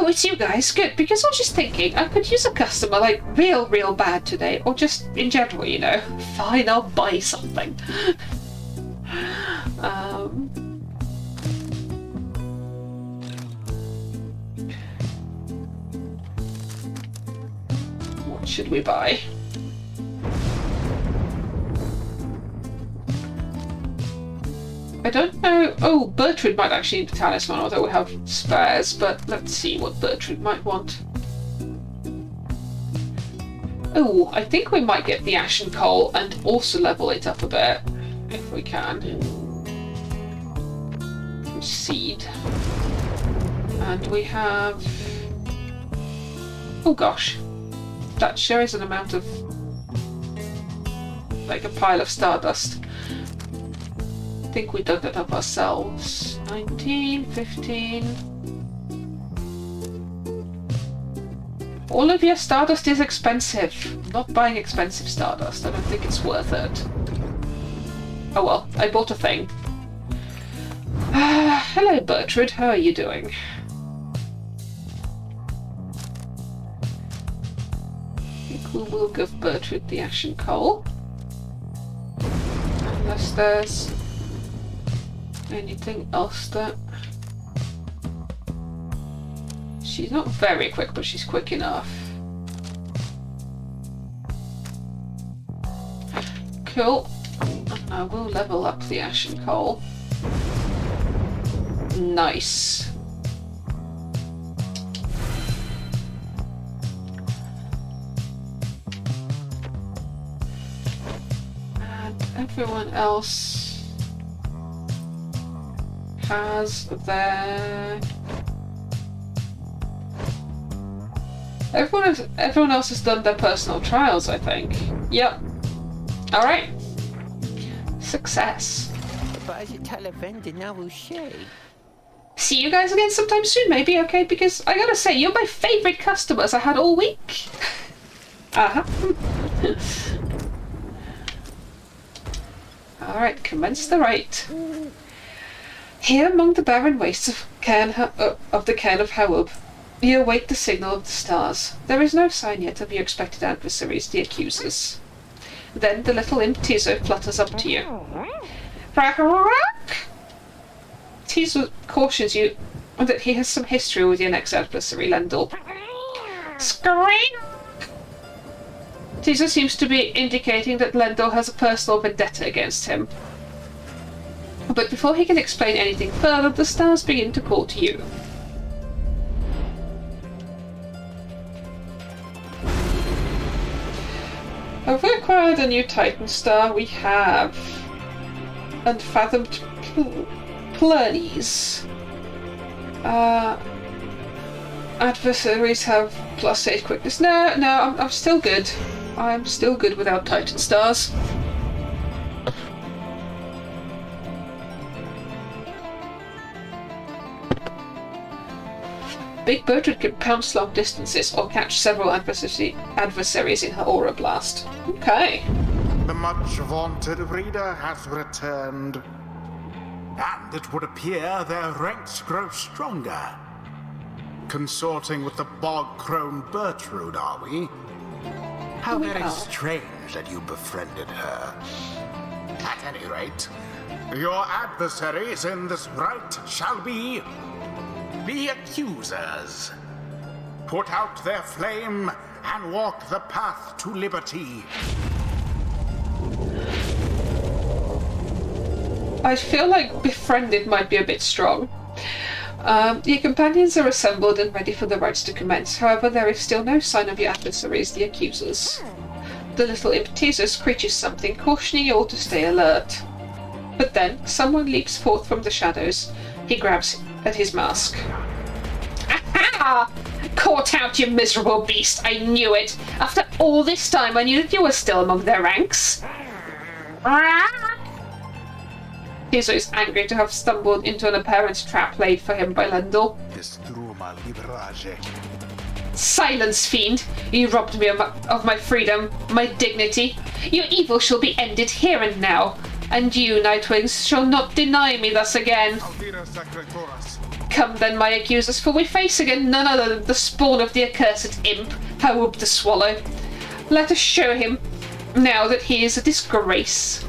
it's you guys. Good, because I was just thinking I could use a customer, like, real bad today. Or just in general, you know. Fine, I'll buy something. What should we buy? I don't know. Oh, Bertrude might actually need a talisman, although we have spares, but let's see what Bertrude might want. Oh, I think we might get the Ashen Coal and also level it up a bit, if we can. Seed. And we have... oh gosh. That sure is an amount of... like a pile of stardust. I think we dug that up ourselves. 19, 15... all of your stardust is expensive. I'm not buying expensive stardust. I don't think it's worth it. Oh well, I bought a thing. Hello, Bertrude. How are you doing? I think we will give Bertrude the Ashen Coal. Unless there's anything else that... she's not very quick, but she's quick enough. Cool. And I will level up the Ashen Coal. Nice. And everyone else has their... Everyone else has done their personal trials, I think. Yep. Alright. Success. See you guys again sometime soon, maybe, okay? Because I gotta say, you're my favourite customers I had all week. Alright, commence the rite. Here among the barren wastes of the Cairn of Howub, you await the signal of the stars. There is no sign yet of your expected adversaries, the accusers. Then the little imp Tizo flutters up to you. Tizo cautions you that he has some history with your next adversary, Lendl. Scream! Tiso seems to be indicating that Lendl has a personal vendetta against him. But before he can explain anything further, the stars begin to call to you. Have we acquired a new Titan star? We have. Unfathomed Plurnies. Adversaries have +8 quickness. No, I'm still good. I'm still good without Titan stars. Big Bertrand can pounce long distances or catch several adversaries in her aura blast. Okay. The much vaunted reader has returned. And it would appear their ranks grow stronger. Consorting with the bog-crone Bertrude, are we? How very strange that you befriended her. At any rate, your adversaries in this right shall be the accusers. Put out their flame and walk the path to liberty. I feel like befriended might be a bit strong. Your companions are assembled and ready for the rites to commence. However, there is still no sign of your adversaries, the accusers. The little imp Tiso screeches something, cautioning you all to stay alert. But then, someone leaps forth from the shadows. He grabs at his mask. Aha! Caught out, you miserable beast! I knew it! After all this time, I knew that you were still among their ranks. Tiso is angry to have stumbled into an apparent trap laid for him by Lendl. Silence, fiend! You robbed me of my freedom, my dignity. Your evil shall be ended here and now. And you, Nightwings, shall not deny me thus again. Come then, my accusers, for we face again none other than the spawn of the accursed imp, Howub the Swallow. Let us show him now that he is a disgrace.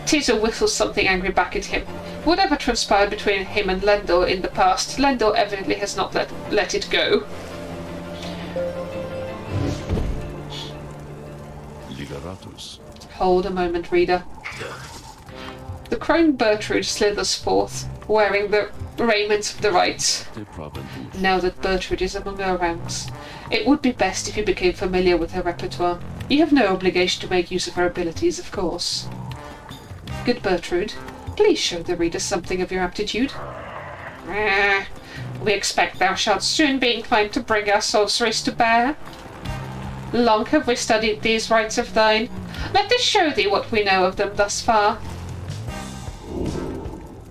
Tiso whistles something angry back at him. Whatever transpired between him and Lendl in the past, Lendl evidently has not let it go. Liberatus. Hold a moment, reader. The crone Bertrude slithers forth, wearing the raiment of the rites. Now that Bertrude is among our ranks, it would be best if you became familiar with her repertoire. You have no obligation to make use of her abilities, of course. Good Bertrude, please show the reader something of your aptitude. We expect thou shalt soon be inclined to bring our sorceries to bear. Long have we studied these rites of thine. Let us show thee what we know of them thus far.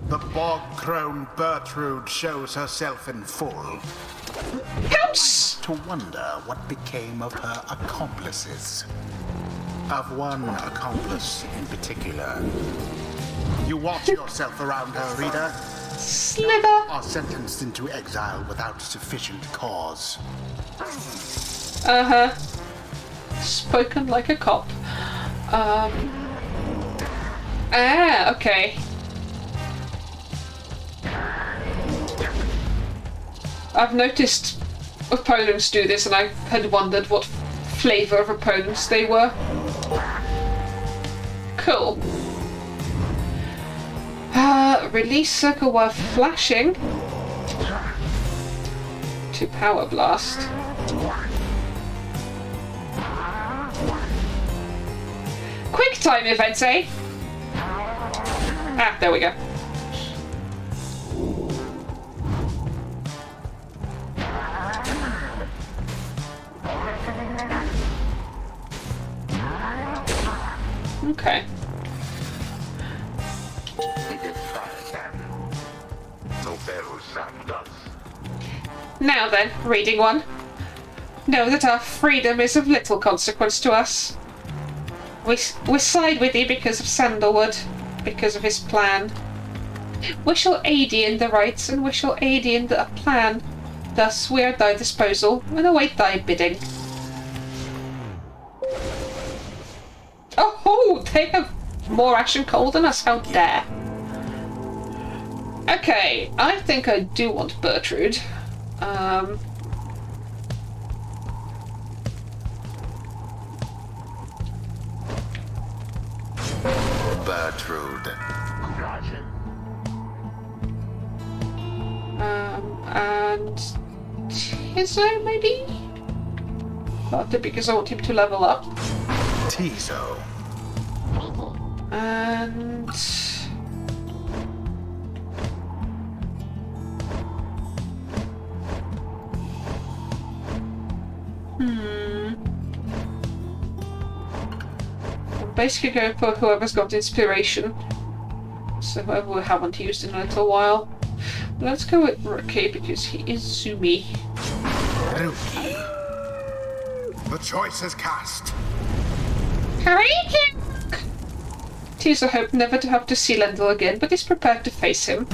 The bog-crone Bertrude shows herself in full. Pounce! To wonder what became of her accomplices. Of one accomplice in particular. You watch yourself around her, reader. Slither! Are sentenced into exile without sufficient cause. Uh-huh. Spoken like a cop. Okay. I've noticed opponents do this, and I had wondered what flavour of opponents they were. Cool. Release circle while flashing. To power blast. Quick time events, eh? Ah, there we go. Okay. Now then, reading one. Know that our freedom is of little consequence to us. We side with thee because of Sandalwood, because of his plan. We shall aid ye in the rites, and we shall aid ye in the plan. Thus we are at thy disposal, and await thy bidding. Oh, they have more ash and coal than us, how dare. Okay, I think I do want Bertrude. Bertrude. And Tizo, maybe? Partly because I want him to level up. Tizo. And... I'm basically going for whoever's got inspiration. So whoever we haven't used in a little while. Let's go with Rookie because he is zoomy. Rookie. The choice is cast. Hurry, Tizo hoped never to have to see Lendl again, but is prepared to face him.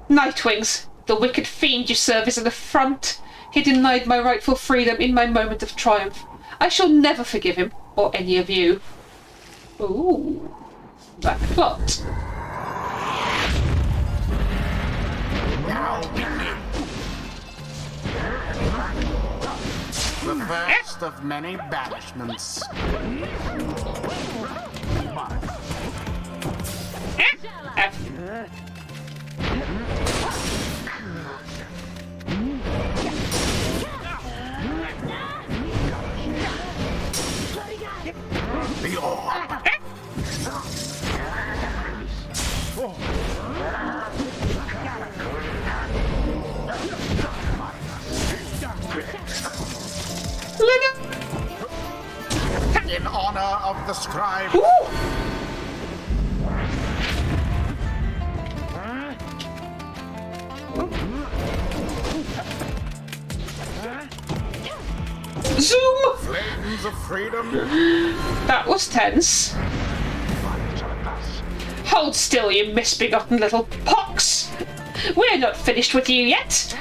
Nightwings, the wicked fiend you serve is an affront. He denied my rightful freedom in my moment of triumph. I shall never forgive him, or any of you. Ooh, that plot. Now begin. The first of many banishments. The orb. In honor of the scribe. Zoom! Flames of freedom. That was tense. Hold still, you misbegotten little pox! We're not finished with you yet!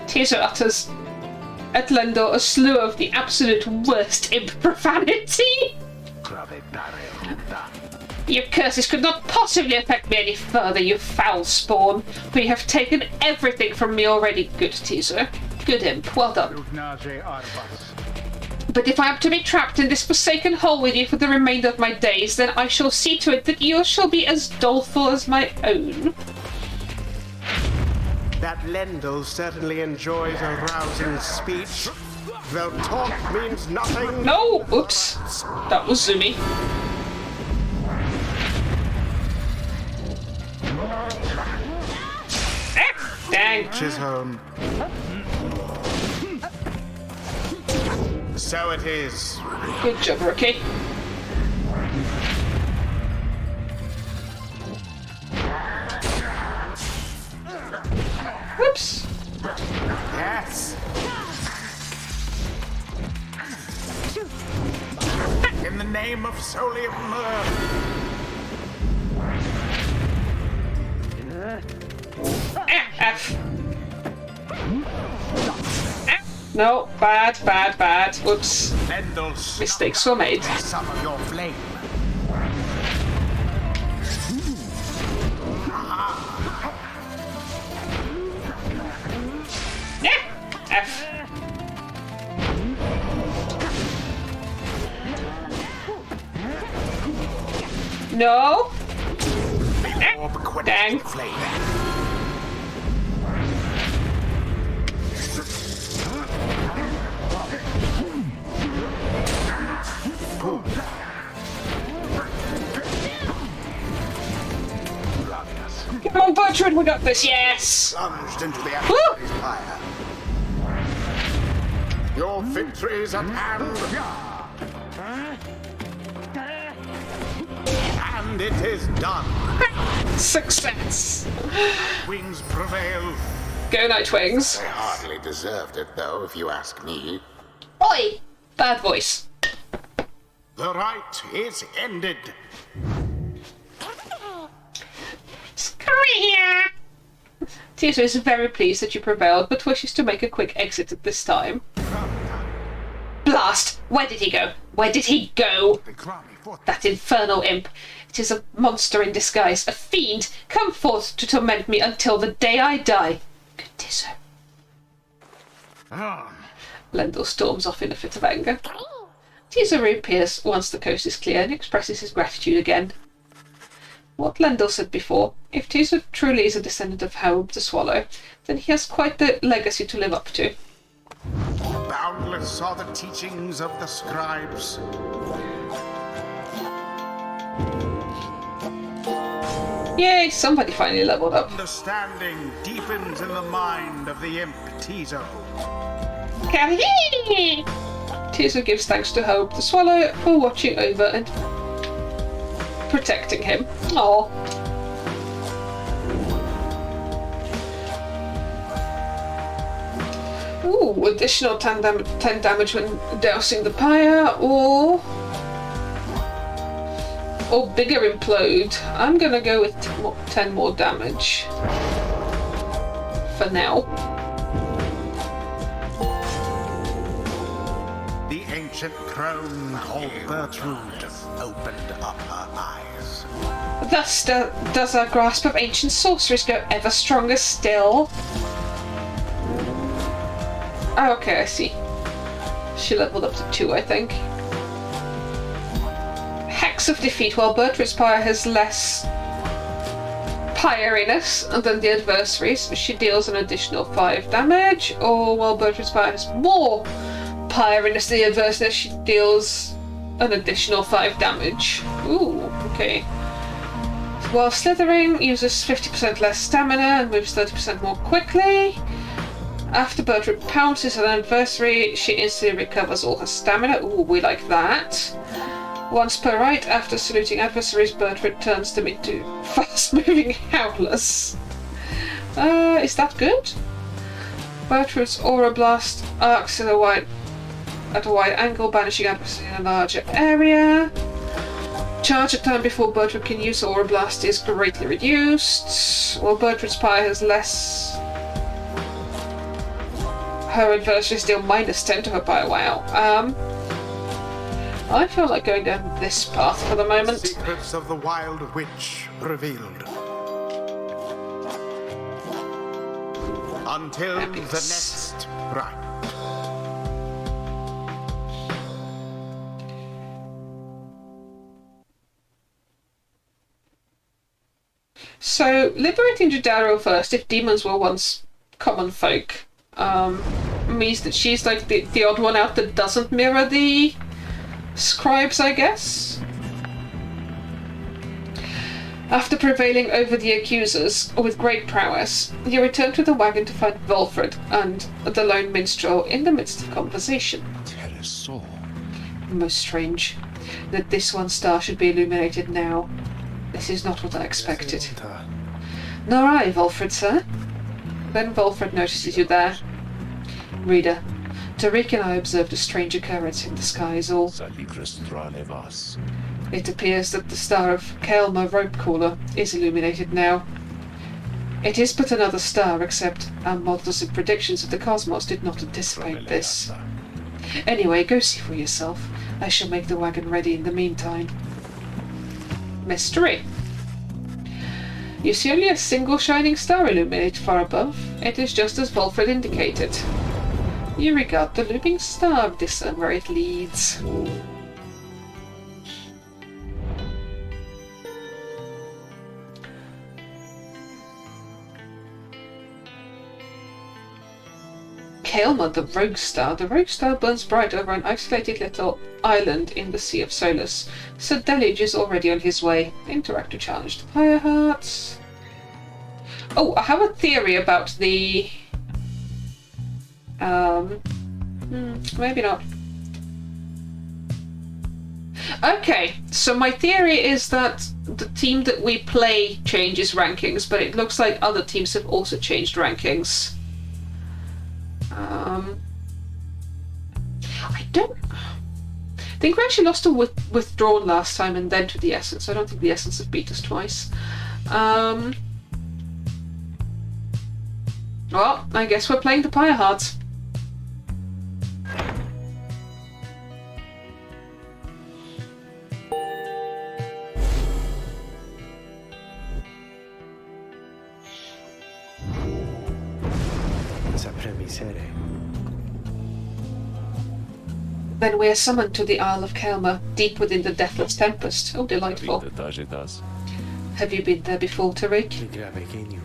Tizo utters at Lendl a slew of the absolute worst imp profanity. Your curses could not possibly affect me any further, you foul spawn. For you have taken everything from me already. Good, Tizo. Good imp. Well done. But if I am to be trapped in this forsaken hole with you for the remainder of my days, then I shall see to it that yours shall be as doleful as my own. That Lendl certainly enjoys a rousing speech, though talk means nothing. No! Oops. That was zoomy. Dang. Chisholm. So it is. Good job, Rookie. Oops. Yes. In the name of Solium F. No, bad. Whoops. Lendl, Mistakes were made. some of your flame. F. No. Dang. Flame. Come on, Bertrand, we got this. Yes. Plunged into the adversary's pyre. Your victory is at hand. And it is done. Success. Wings prevail. Go Nightwings. They hardly deserved it, though, if you ask me. Oi! Bad voice. The right is ended. Tizo is very pleased that you prevailed, but wishes to make a quick exit at this time. Blood blast! Where did he go? Where did he go? That infernal imp. It is a monster in disguise, a fiend, come forth to torment me until the day I die. Good Tiso. Lendl storms off in a fit of anger. Tiso reappears once the coast is clear and expresses his gratitude again. What Lendl said before, if Tiso truly is a descendant of Haub the Swallow, then he has quite the legacy to live up to. Boundless are the teachings of the scribes. Yay, somebody finally leveled up. Understanding deepens in the mind of the imp Tiso. Tiso gives thanks to Haub the Swallow for watching over and protecting him. Aww. Ooh, additional 10 damage when dousing the pyre, or bigger implode. I'm gonna go with 10 more damage for now. The ancient crone called Bertrude opened up her eyes. Thus does our grasp of ancient sorceries go ever stronger still. Oh, okay, I see. She leveled up to 2, I think. Hex of Defeat. While Bertrude's Pyre has less pyriness than the adversaries, she deals an additional 5 damage, or while Bertrude's Pyre has more pyriness than the adversaries, she deals an additional 5 damage. Ooh, okay. While Slithering uses 50% less stamina and moves 30% more quickly. After Bertrude pounces an adversary, she instantly recovers all her stamina. Ooh, we like that. Once per right, after saluting adversaries, Bertrude turns them into fast-moving howlers. Is that good? Bertrude's Aura Blast arcs at a wide angle, banishing adversaries in a larger area. Charge a turn before Bertrude can use Aura Blast is greatly reduced. While Bertrude's Pyre has less, her adversaries deal -10 to her pyre. Wow. I feel like going down this path for the moment. Secrets of the Wild Witch revealed. Until the next right. So, liberating Jadaro first, if demons were once common folk, means that she's like the odd one out that doesn't mirror the scribes, I guess. After prevailing over the accusers with great prowess, you return to the wagon to find Volfred and the lone minstrel in the midst of conversation. So. Most strange that this one star should be illuminated now. This is not what I expected. Nor I, Volfred, sir. Then Volfred notices you there. Reader, Tariq and I observed a strange occurrence in the skies all. It appears that the star of Kaelma Ropecaller is illuminated now. It is but another star, except our models and predictions of the cosmos did not anticipate this. Anyway, go see for yourself. I shall make the wagon ready in the meantime. Mystery. You see only a single shining star illuminated far above. It is just as Volfred indicated. You regard the looming star, discern where it leads. Kaelma, the rogue star. The rogue star burns bright over an isolated little island in the Sea of Solus. Sir Deluge is already on his way. Interact to challenge the Pyre Hearts. Oh, I have a theory about the... maybe not. Okay, so my theory is that the team that we play changes rankings, but it looks like other teams have also changed rankings. I don't... I think we actually lost to Withdrawn last time and then to the Essence. I don't think the Essence have beat us twice. Well, I guess we're playing the Pyre Hearts. Then we are summoned to the Isle of Kelma, deep within the Deathless Tempest. Oh, delightful. Have you been there before, Tariq?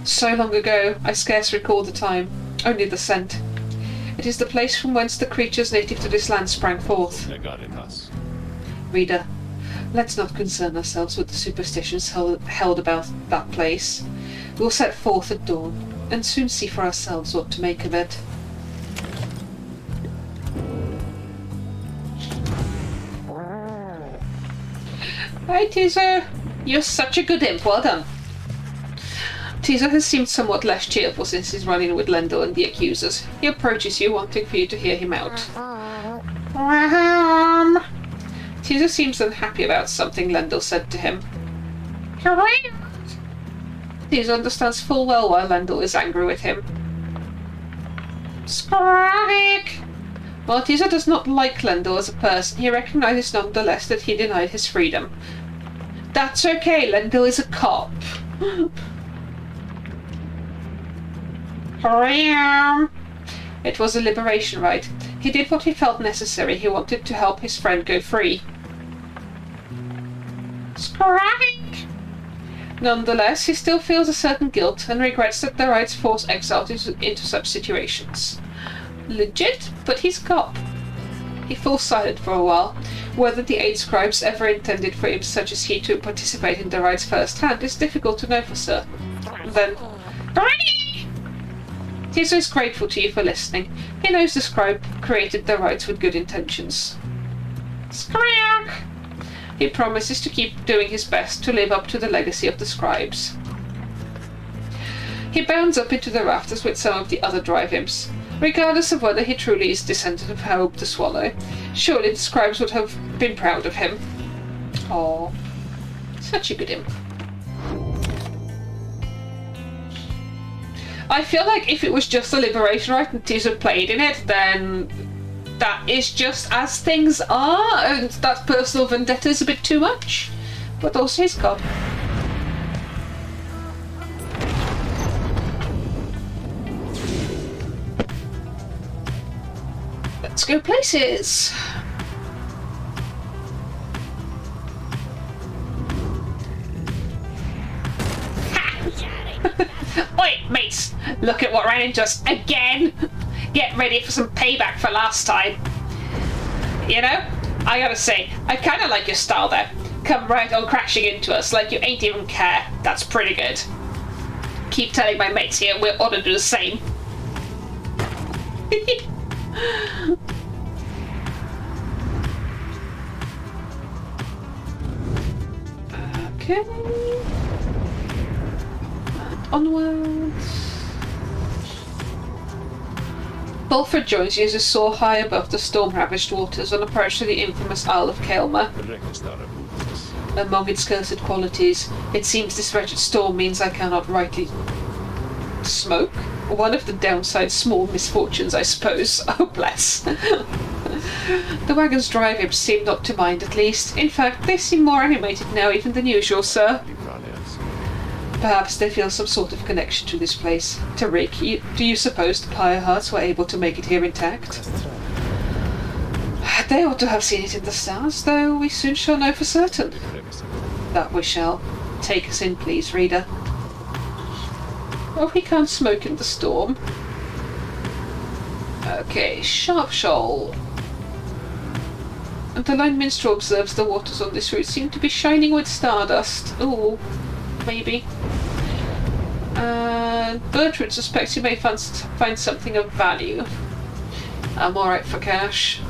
So long ago, I scarce recall the time, only the scent. It is the place from whence the creatures native to this land sprang forth. Reader, let's not concern ourselves with the superstitions held about that place. We'll set forth at dawn, and soon see for ourselves what to make of it. Hi, Teaser. You're such a good imp. Well done. Teaser has seemed somewhat less cheerful since his run-in with Lendl and the accusers. He approaches you, wanting for you to hear him out. Teaser seems unhappy about something Lendl said to him. Teaser understands full well why Lendl is angry with him. Strike! While Teaser does not like Lendl as a person, he recognizes nonetheless that he denied his freedom. That's okay, Lendl is a cop. It was a liberation rite. He did what he felt necessary. He wanted to help his friend go free. Strike! Nonetheless, he still feels a certain guilt and regrets that the rites force exiles into such situations. Legit, but he's cop. He falls silent for a while. Whether the 8 scribes ever intended for him such as he to participate in the rites firsthand is difficult to know for certain. Then... Teaser is grateful to you for listening. He knows the scribe created the rites with good intentions. Scribe! He promises to keep doing his best to live up to the legacy of the scribes. He bounds up into the rafters with some of the other drive imps. Regardless of whether he truly is descendant of Hope the Swallow, surely the scribes would have been proud of him. Oh, such a good imp. I feel like if it was just a liberation rite and Teaser played in it, then that is just as things are, and that personal vendetta is a bit too much. But also he's cop. Let's go places. Oi, mates! Look at what ran into us again! Get ready for some payback for last time. You know, I gotta say, I kinda like your style there. Come right on crashing into us like you ain't even care. That's pretty good. Keep telling my mates here we ought to do the same. Okay. Onwards. Bulford joins you as you soar high above the storm-ravaged waters on approach to the infamous Isle of Kelma. Among its cursed qualities, it seems this wretched storm means I cannot rightly smoke. One of the downside's small misfortunes, I suppose. Oh, bless. The wagon's drive-imps seem not to mind, at least. In fact, they seem more animated now even than usual, sir. Perhaps they feel some sort of connection to this place. Tariq, do you suppose the Pyre hearts were able to make it here intact? They ought to have seen it in the stars, though we soon shall know for certain. That we shall. Take us in, please, reader. Oh, we can't smoke in the storm. Okay, Sharp Shoal. And the lone minstrel observes the waters on this route seem to be shining with stardust. Ooh, maybe. Bertrand suspects you may find something of value. I'm alright for cash.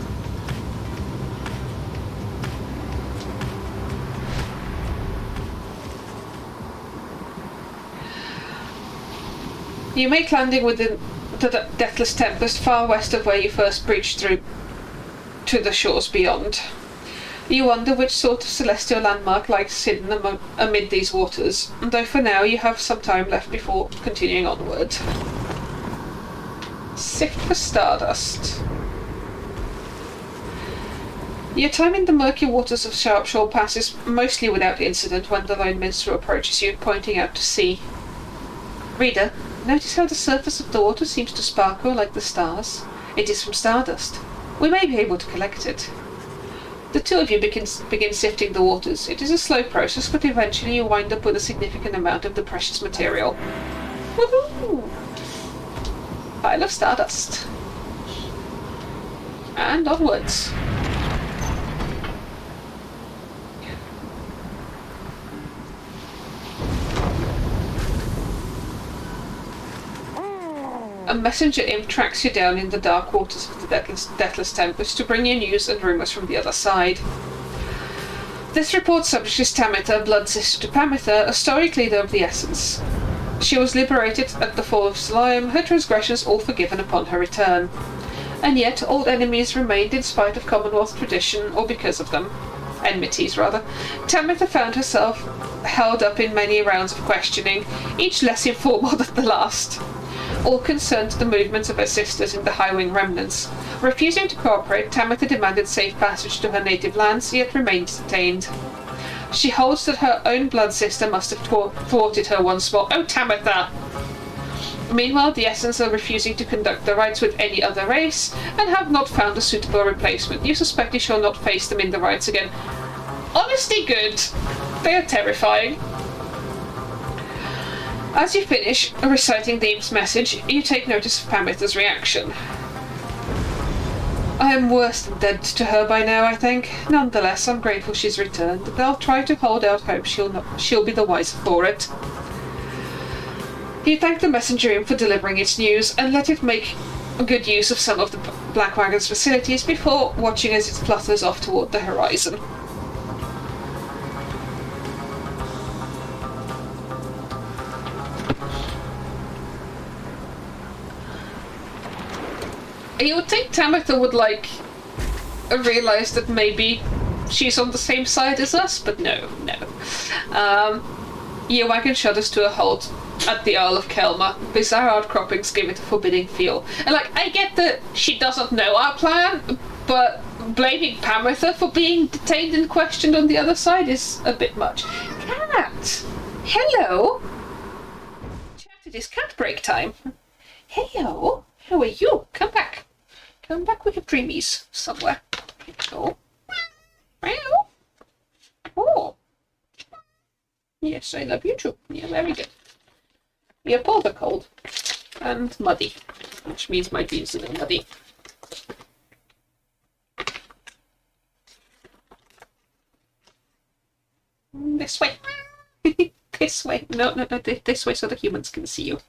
You make landing within the Deathless Tempest far west of where you first breached through to the shores beyond. You wonder which sort of celestial landmark lies hidden amid these waters, though for now you have some time left before continuing onward. Sift for stardust. Your time in the murky waters of Sharp Shoal passes mostly without incident when the lone minstrel approaches you, pointing out to sea. Reader, Notice how the surface of the water seems to sparkle like the stars? It is from stardust. We may be able to collect it. The two of you begin sifting the waters. It is a slow process, but eventually you wind up with a significant amount of the precious material. Woohoo! Pile of stardust. And onwards. A messenger imp tracks you down in the dark waters of the Deathless Tempest to bring you news and rumours from the other side. This report subjects Tamitha, blood sister to Pamitha, a stoic leader of the Essence. She was liberated at the fall of Sliam, her transgressions all forgiven upon her return. And yet old enemies remained in spite of Commonwealth tradition, or because of them. Enmities, rather. Tamitha found herself held up in many rounds of questioning, each less informal than the last. All concerned the movements of her sisters in the Highwing remnants. Refusing to cooperate, Tamitha demanded safe passage to her native lands, yet remained detained. She holds that her own blood sister must have thwarted her once more. Oh, Tamitha! Meanwhile, the Essence are refusing to conduct the rites with any other race, and have not found a suitable replacement. You suspect you shall not face them in the rites again. Honestly good. They are terrifying. As you finish reciting the imp's message, you take notice of Pamitha's reaction. I am worse than dead to her by now, I think. Nonetheless, I'm grateful she's returned, and I'll try to hold out hope she'll be the wiser for it. You thank the messenger imp for delivering its news, and let it make good use of some of the Black Wagon's facilities before watching as it flutters off toward the horizon. You would think Tamitha would, realise that maybe she's on the same side as us, but no. Your wagon shudders to a halt at the Isle of Kelma. Bizarre outcroppings give it a forbidding feel. And, I get that she doesn't know our plan, but blaming Pamitha for being detained and questioned on the other side is a bit much. Cat! Hello! Chat, it is cat break time. Hello! How are you? Come back. Come back with your dreamies somewhere. Oh. Meow. Oh. Yes, I love you too. Yeah, very good. Your paws are cold. And muddy. Which means my jeans are muddy. This way. This way. No, this way so the humans can see you.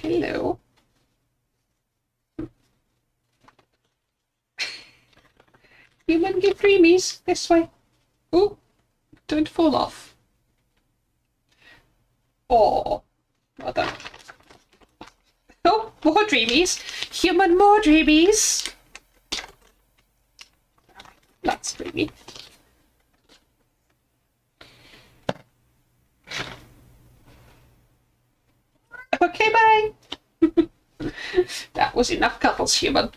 Hello. Human give dreamies. This way. Oh, don't fall off. Oh, well done. Oh, more dreamies. Human, more dreamies. That's dreamy. Okay, bye. That was enough couples, human.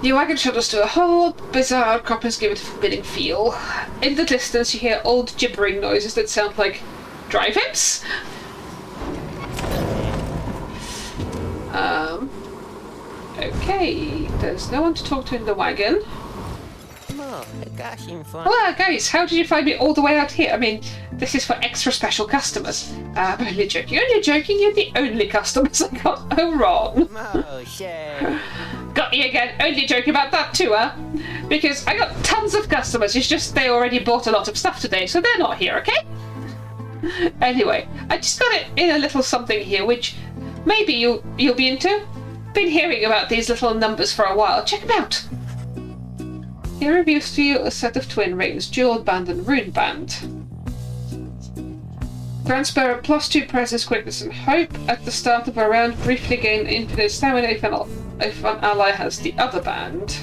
The wagon shudders to a halt. Bizarre outcroppings give it a forbidding feel. In the distance, you hear old gibbering noises that sound like drive-ins. Okay, there's no one to talk to in the wagon. Well, guys, how did you find me all the way out here? I mean, this is for extra special customers. I'm only joking. Only joking. You're the only customers I got. Oh, wrong. Got you again. Only joking about that too, huh? Because I got tons of customers. It's just they already bought a lot of stuff today, so they're not here, okay? Anyway, I just got it in a little something here, which maybe you'll be into. Been hearing about these little numbers for a while. Check them out. Here reveals to you a set of twin rings, jeweled band and rune band. Transparent +2 presence, quickness and hope. At the start of a round, briefly gain infinite stamina if an ally has the other band.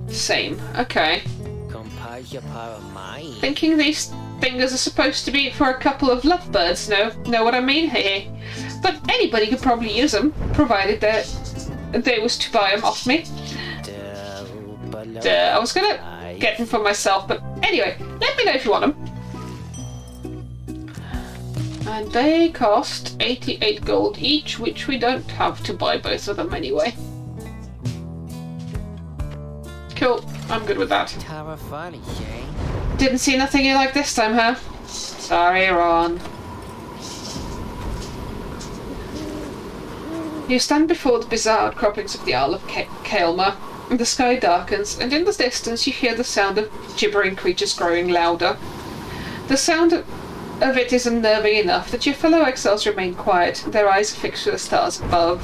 Same. Okay. Thinking these fingers are supposed to be for a couple of lovebirds, know what I mean? Hey. But anybody could probably use them, provided they was to buy them off me. I was gonna get them for myself, but anyway, let me know if you want them. And they cost 88 gold each, which we don't have to buy both of them anyway. Cool, I'm good with that. Didn't see nothing you like this time, huh? Sorry, Ron. You stand before the bizarre outcroppings of the Isle of Kaelma. The sky darkens, and in the distance you hear the sound of gibbering creatures growing louder. The sound of it is unnerving enough that your fellow exiles remain quiet, their eyes fixed to the stars above.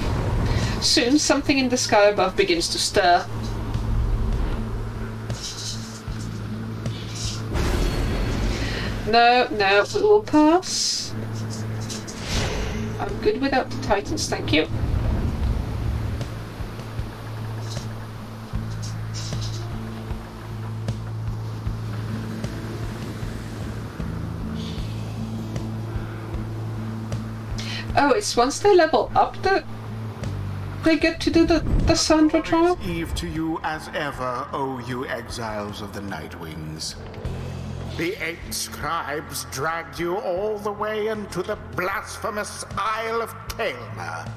Soon, something in the sky above begins to stir. No, we will pass. I'm good without the Titans, thank you. Oh, it's once they level up that they get to do the Sandra trial? Eve to you as ever, O you exiles of the Nightwings. The 8 scribes dragged you all the way into the blasphemous Isle of Kaelma.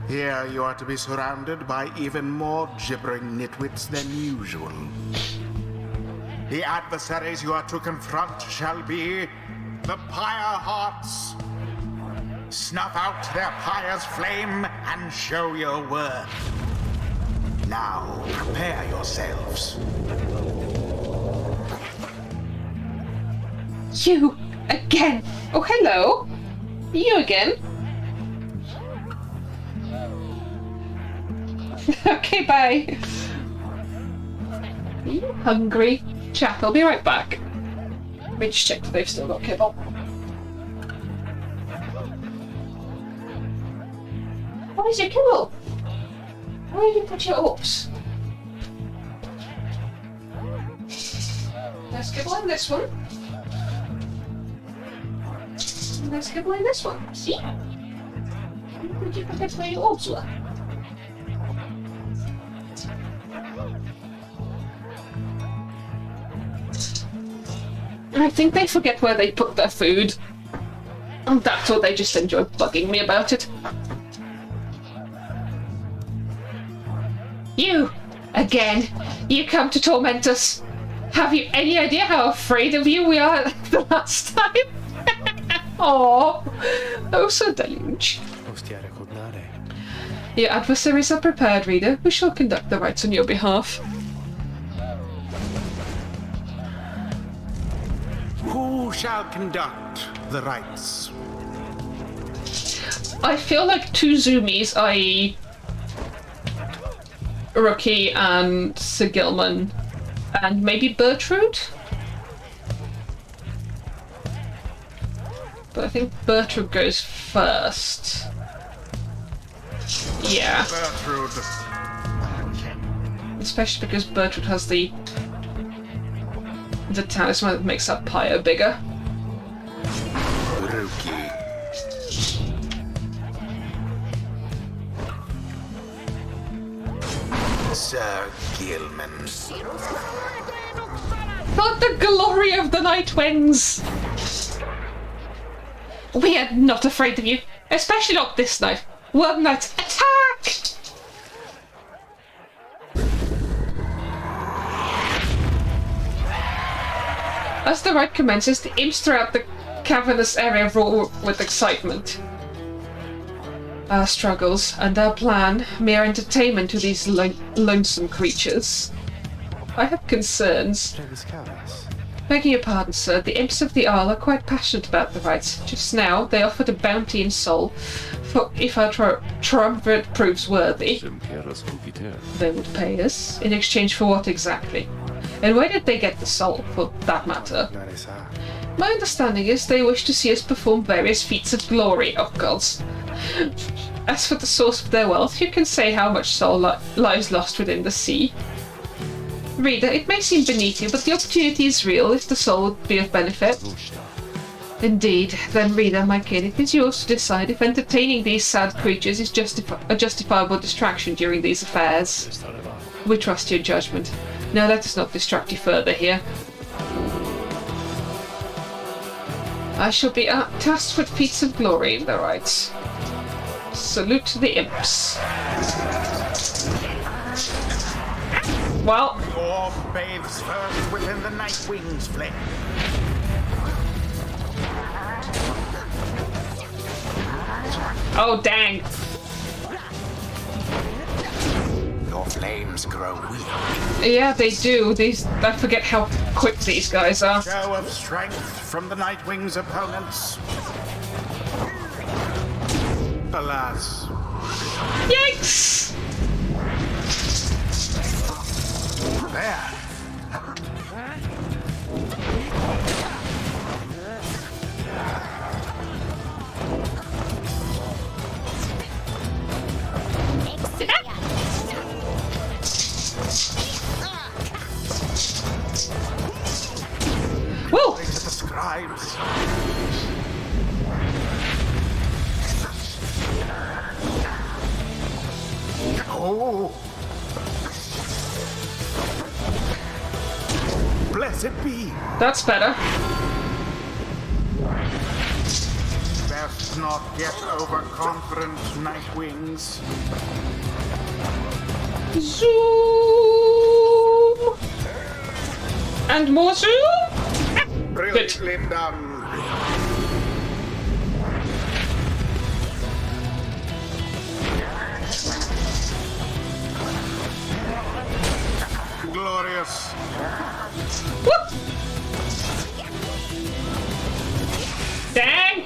Here you are to be surrounded by even more gibbering nitwits than usual. The adversaries you are to confront shall be the Pyre Hearts. Snuff out their pyre's flame and show your worth. Now, prepare yourselves. You again! Oh, hello! You again? Okay, bye. Are you hungry? Chat, I'll be right back. Let me just check that they've still got kibble. What is your kibble? Where did you put your oops? There's kibble in this one. And there's kibble in this one. See? Where did you put where your orbs were? I think they forget where they put their food. And that's what they just enjoy bugging me about it. You! Again! You come to torment us! Have you any idea how afraid of you we are the last time? Aww! Oh, so deluge. Your adversaries are prepared, reader. We shall conduct the rites on your behalf. Who shall conduct the rites? I feel like 2 zoomies, i.e. Rookie and Sir Gilman, and maybe Bertrude? But I think Bertrude goes first. Yeah. Bertrude. Especially because Bertrude has the talisman that makes that pyre bigger. Rookie. Sir Gilman. Not the glory of the Nightwings! We are not afraid of you, especially not this night. Worm Knights, attack! As the rite commences, the imps throughout the cavernous area roar with excitement. Our struggles and our plan, mere entertainment to these lonesome creatures. I have concerns. Begging your pardon, sir, the imps of the Isle are quite passionate about the rites. Just now, they offered a bounty in soul for if our triumvirate proves worthy. They would pay us. In exchange for what exactly? And where did they get the soul, for that matter? My understanding is they wish to see us perform various feats of glory. Oh, gods. As for the source of their wealth, you can say how much soul lies lost within the sea. Reader, it may seem beneath you, but the opportunity is real if the soul would be of benefit. Indeed. Then, Reader, my kid, it is yours to decide if entertaining these sad creatures is a justifiable distraction during these affairs. We trust your judgment. Now let us not distract you further here. I shall be tasked with feats of glory in the rites. Salute to the imps. Well... The orb bathes first within the Nightwing's flame. Oh, dang. Your flames grow weak. Yeah, they do. I forget how quick these guys are. Show of strength from the Nightwing's opponents. Alas. Yikes! There. Whoa! To the scribes. Oh! Blessed be. That's better. Best not get overconfident, Nightwings. Zoom! And more zoom? Brilliantly done. Glorious. Whoop! Dang!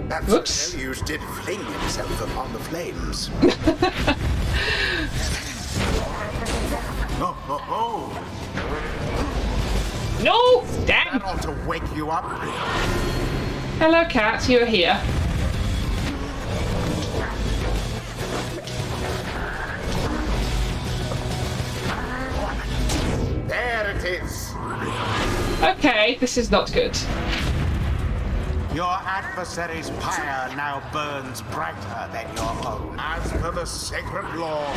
That Whoops. deluge did fling himself upon the flames. Oh. No! Dang! That ought to wake you up. Hello, cat. You're here. There it is. Okay, this is not good. Your adversary's pyre now burns brighter than your own. As per the sacred law.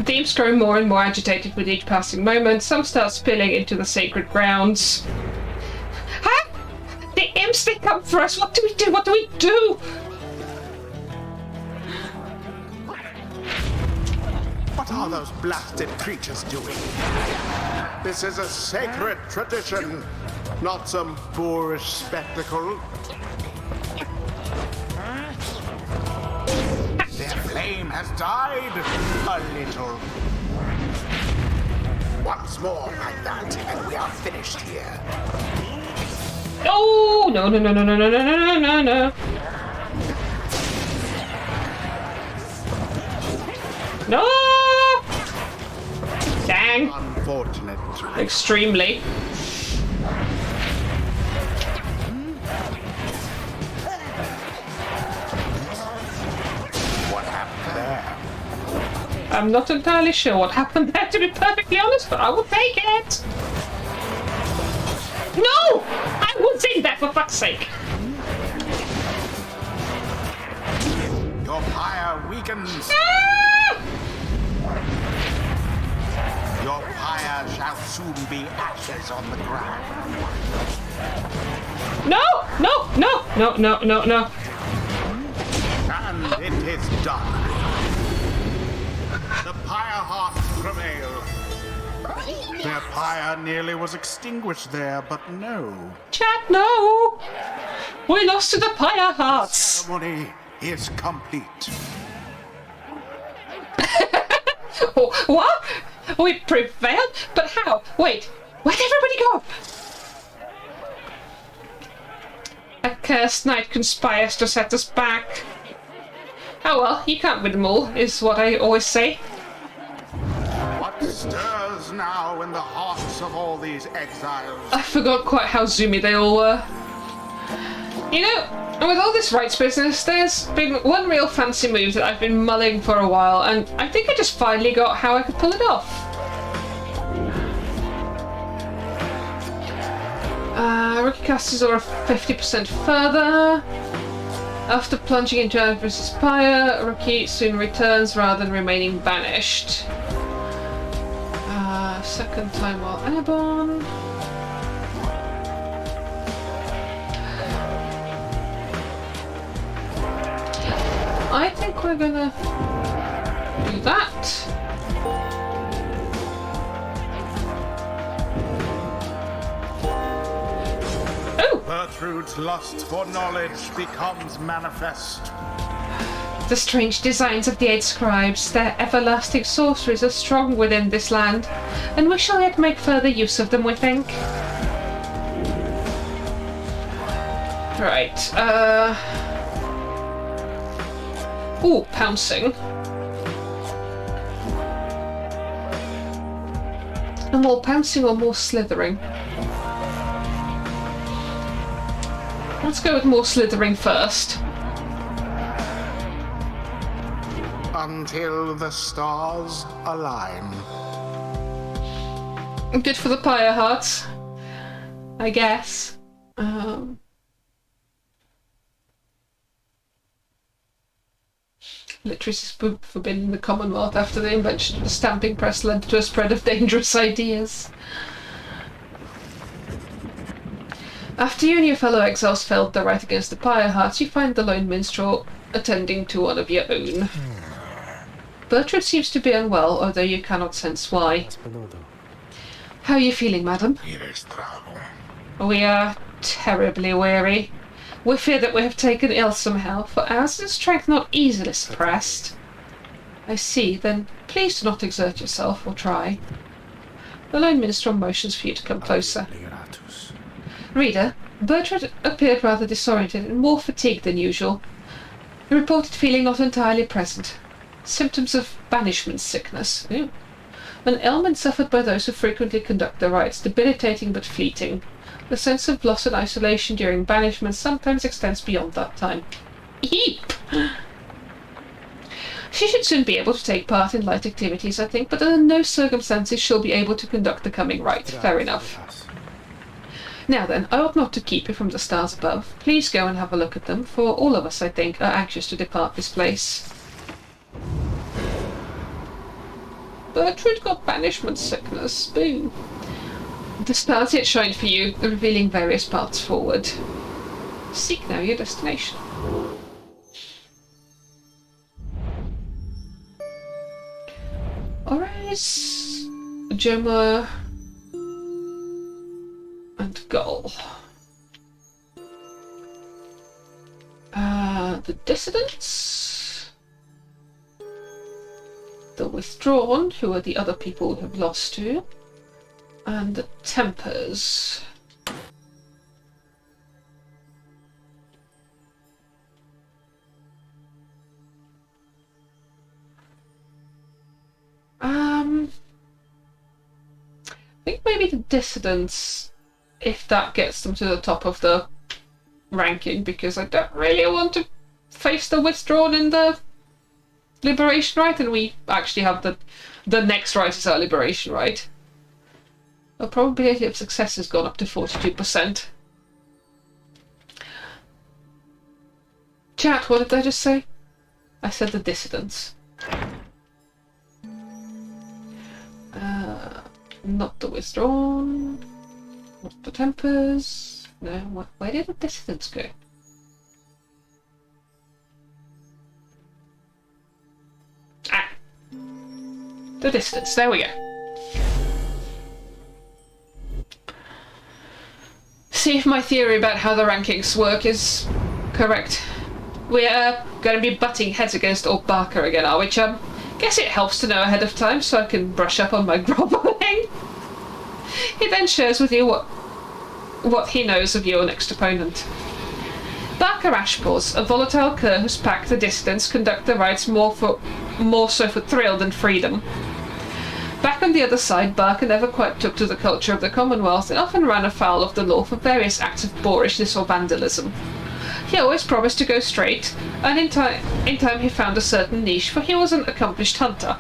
The imps grow more and more agitated with each passing moment. Some start spilling into the sacred grounds. Huh? The imps, they come for us. What do we do? What do we do? What are those blasted creatures doing? This is a sacred tradition, not some boorish spectacle. Their flame has died a little. Once more like that, and we are finished here. Oh, no. No! Dang. Unfortunate. Extremely. What happened there? I'm not entirely sure what happened there, to be perfectly honest, but I will take it. No! I was in there, for fuck's sake. Your pyre weakens. Ah! Your pyre shall soon be ashes on the ground. No! And it is done. The pyre hearts prevail. Their pyre nearly was extinguished there, but no. Chat, no! We lost to the Pyre Hearts. Ceremony is complete. What? We prevailed? But how? Wait, where'd everybody go? A cursed night conspires to set us back. Oh well, you can't win them all, is what I always say. What stirs now in the hearts of all these exiles? I forgot quite how zoomy they all were. You know, with all this rights business, there's been one real fancy move that I've been mulling for a while, and I think I just finally got how I could pull it off. Rookie casters are 50% further. After plunging into Earth vs. Pyre, Rookie soon returns rather than remaining banished. Second time while airborne. I think we're gonna do that. Oh! Bertrude's lust for knowledge becomes manifest. The strange designs of the 8 scribes, their everlasting sorceries are strong within this land, and we shall yet make further use of them, we think. Right, ooh, pouncing. And more pouncing or more slithering? Let's go with more slithering first. Until the stars align. Good for the Pyre hearts, I guess. Literacy is forbidden in the Commonwealth after the invention of the stamping press led to a spread of dangerous ideas. After you and your fellow exiles failed the right against the Pyre hearts, you find the lone minstrel attending to one of your own. Bertrude seems to be unwell, although you cannot sense why. How are you feeling, madam? We are terribly weary. We fear that we have taken ill somehow, for ours is strength not easily suppressed. I see, then please do not exert yourself, or try. The lone minstrel motions for you to come closer. Reader, Bertrude appeared rather disoriented and more fatigued than usual. He reported feeling not entirely present. Symptoms of banishment sickness. Ew. An ailment suffered by those who frequently conduct the rites, debilitating but fleeting. The sense of loss and isolation during banishment sometimes extends beyond that time. Eep! She should soon be able to take part in light activities, I think, but under no circumstances she'll be able to conduct the coming rite. Fair enough. Now then, I ought not to keep you from the stars above. Please go and have a look at them, for all of us, I think, are anxious to depart this place. Bertrude got banishment sickness. Boom. The stars yet shine for you, revealing various paths forward. Seek now your destination. Alright. Joma and goal. The dissidents. The withdrawn, who are the other people we have lost to. And the tempers. I think maybe the dissidents, if that gets them to the top of the ranking, because I don't really want to face the withdrawn in the liberation rite, and we actually have the next rite is our liberation rite. The probability of success has gone up to 42%. Chat, what did I just say? I said the dissidents. Not the withdrawn. Not the tempers. No, where did the dissidents go? Ah! The dissidents, there we go. See if my theory about how the rankings work is correct. We're going to be butting heads against old Barker again, are we, chum? Guess it helps to know ahead of time so I can brush up on my groveling. He then shares with you what he knows of your next opponent. Barker Ashpaws, a volatile cur whose pack, the dissidents, conduct the rites more so for thrill than freedom. Back on the other side, Barker never quite took to the culture of the Commonwealth and often ran afoul of the law for various acts of boorishness or vandalism. He always promised to go straight, and in time he found a certain niche, for he was an accomplished hunter.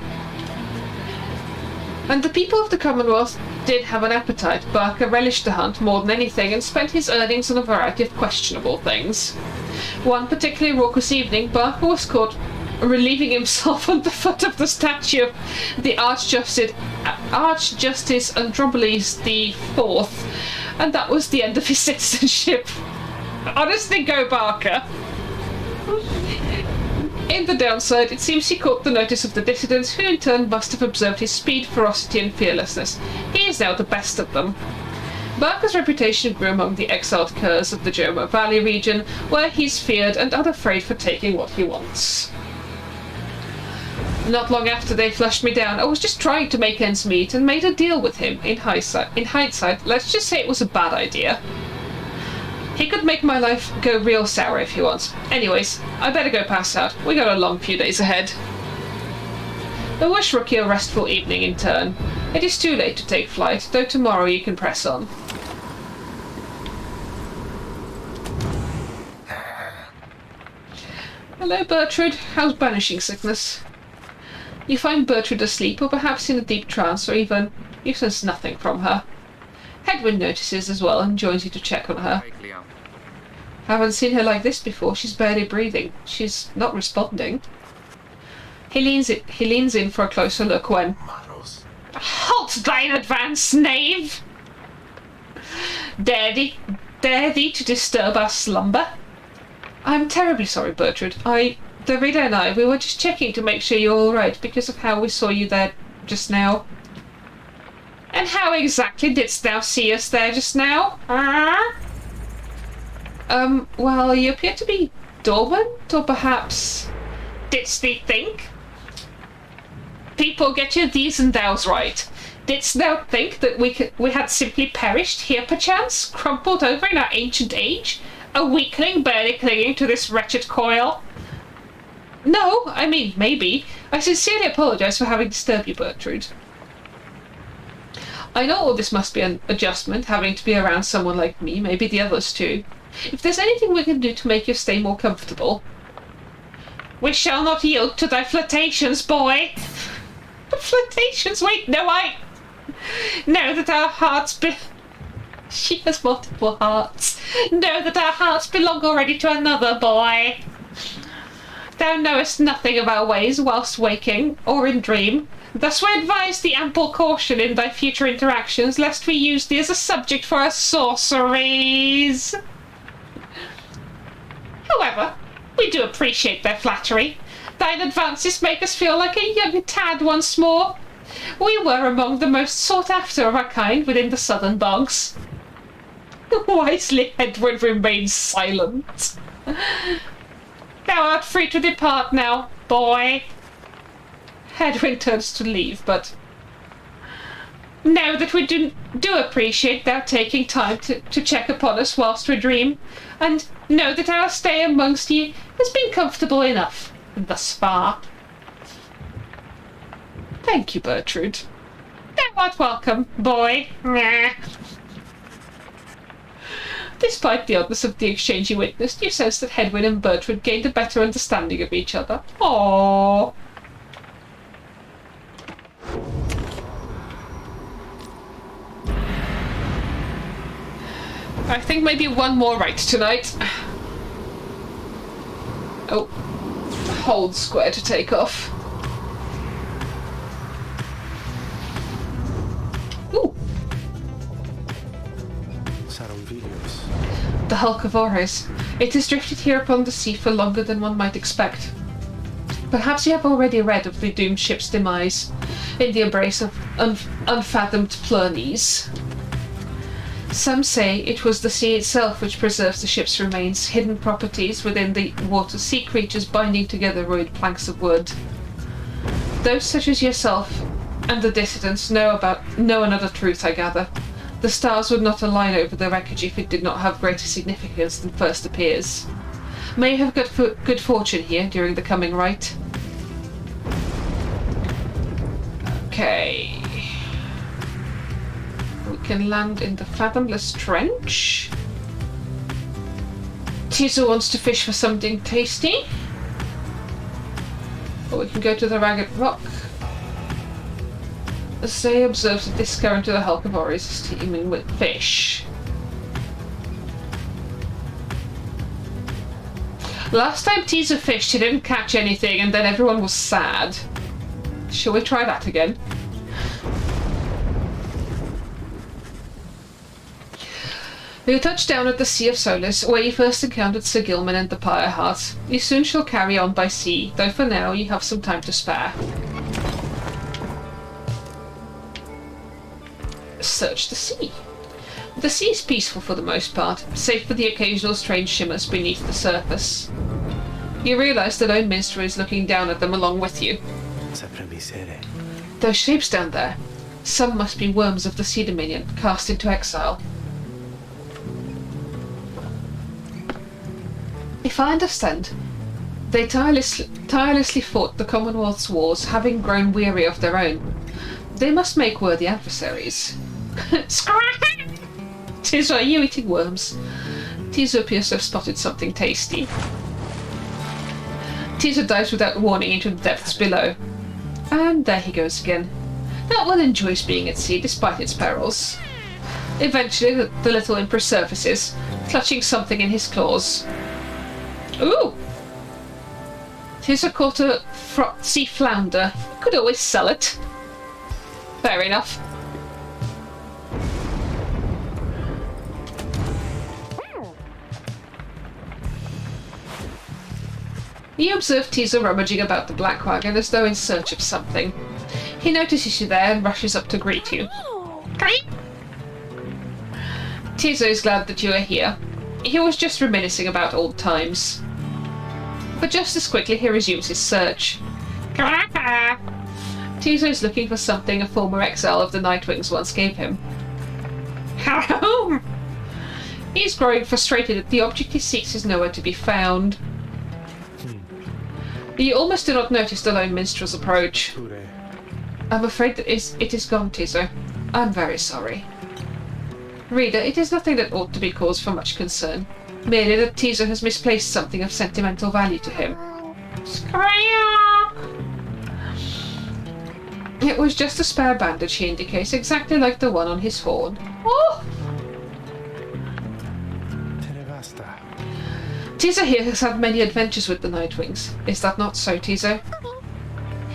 And the people of the Commonwealth did have an appetite. Barker relished the hunt more than anything and spent his earnings on a variety of questionable things. One particularly raucous evening, Barker was caught relieving himself on the foot of the statue of the Archjustice Andromeles IV, and that was the end of his citizenship. Honestly, go Barker! In the downside, it seems he caught the notice of the dissidents, who in turn must have observed his speed, ferocity and fearlessness. He is now the best of them. Barker's reputation grew among the exiled curs of the Joma Valley region, where he's feared and unafraid for taking what he wants. Not long after they flushed me down, I was just trying to make ends meet and made a deal with him. In hindsight, let's just say it was a bad idea. He could make my life go real sour if he wants. Anyways, I better go pass out. We got a long few days ahead. I wish Rookie a restful evening in turn. It is too late to take flight, though tomorrow you can press on. Hello, Bertrude. How's banishing sickness? You find Bertrude asleep, or perhaps in a deep trance, or even you sense nothing from her. Hedwyn notices as well and joins you to check on her. Haven't seen her like this before. She's barely breathing. She's not responding. He leans in for a closer look when... Halt thine advance, knave! Dare thee to disturb our slumber? I'm terribly sorry, Bertrude. The reader and I, we were just checking to make sure you're alright because of how we saw you there just now. And how exactly didst thou see us there just now? Well, you appear to be dormant, or perhaps... Didst thee think? People, get your these and thous right. Didst thou think that we had simply perished here perchance, crumpled over in our ancient age? A weakling barely clinging to this wretched coil? No, I mean, maybe. I sincerely apologise for having disturbed you, Bertrude. I know all this must be an adjustment, having to be around someone like me, maybe the others too. If there's anything we can do to make your stay more comfortable... We shall not yield to thy flirtations, boy! Flirtations? Wait, no, know that our hearts She has multiple hearts. Know that our hearts belong already to another, boy. Thou knowest nothing of our ways whilst waking, or in dream. Thus we advise thee ample caution in thy future interactions, lest we use thee as a subject for our sorceries. However, we do appreciate their flattery. Thine advances make us feel like a young tad once more. We were among the most sought after of our kind within the southern bogs. Wisely Edward remains silent. Thou art free to depart now, boy. Hedwyn turns to leave, but... Know that we do appreciate thou taking time to check upon us whilst we dream, and know that our stay amongst ye has been comfortable enough thus far. Thank you, Bertrude. Thou art welcome, boy. Despite the oddness of the exchange you witnessed, you sense that Hedwyn and Bertrude gained a better understanding of each other. Aww. I think maybe one more right tonight. Oh. Hold square to take off. Ooh. The hulk of Ores. It has drifted here upon the sea for longer than one might expect. Perhaps you have already read of the doomed ship's demise in the embrace of unfathomed plurnies. Some say it was the sea itself which preserves the ship's remains, hidden properties within the water, sea creatures binding together ruined planks of wood. Those such as yourself and the dissidents know another truth, I gather. The stars would not align over the wreckage if it did not have greater significance than first appears. May you have good fortune here during the coming rite. Okay. We can land in the Fathomless Trench. Tizo wants to fish for something tasty. Or we can go to the Ragged Rock. Zay observes that this current to the Helcavoris is teeming with fish. Last time Tizo fished, he didn't catch anything, and then everyone was sad. Shall we try that again? You touch down at the Sea of Solace, where you first encountered Sir Gilman and the Pyre Heart. You soon shall carry on by sea, though for now you have some time to spare. Search the sea. The sea is peaceful for the most part, save for the occasional strange shimmers beneath the surface. You realise the lone minstrel is looking down at them along with you. Those shapes down there, some must be worms of the Sea Dominion, cast into exile. If I understand, they tirelessly fought the Commonwealth's wars, having grown weary of their own. They must make worthy adversaries. Tizo, are you eating worms? Tizo appears to have spotted something tasty. Tizo dives without warning into the depths below. And there he goes again. That one enjoys being at sea despite its perils. Eventually the little imp surfaces, clutching something in his claws. Ooh! Tizo caught a sea flounder. Could always sell it. Fair enough. You observe Tizo rummaging about the black wagon as though in search of something. He notices you there and rushes up to greet you. Tizo is glad that you are here. He was just reminiscing about old times. But just as quickly he resumes his search. Tizo is looking for something a former exile of the Nightwings once gave him. He's growing frustrated that the object he seeks is nowhere to be found. You almost do not notice the lone minstrel's approach. I'm afraid that it is gone, Tizo. I'm very sorry. Reader, it is nothing that ought to be cause for much concern. Merely that Tizo has misplaced something of sentimental value to him. It was just a spare bandage, he indicates, exactly like the one on his horn. Oh! Tizo here has had many adventures with the Nightwings. Is that not so, Tizo?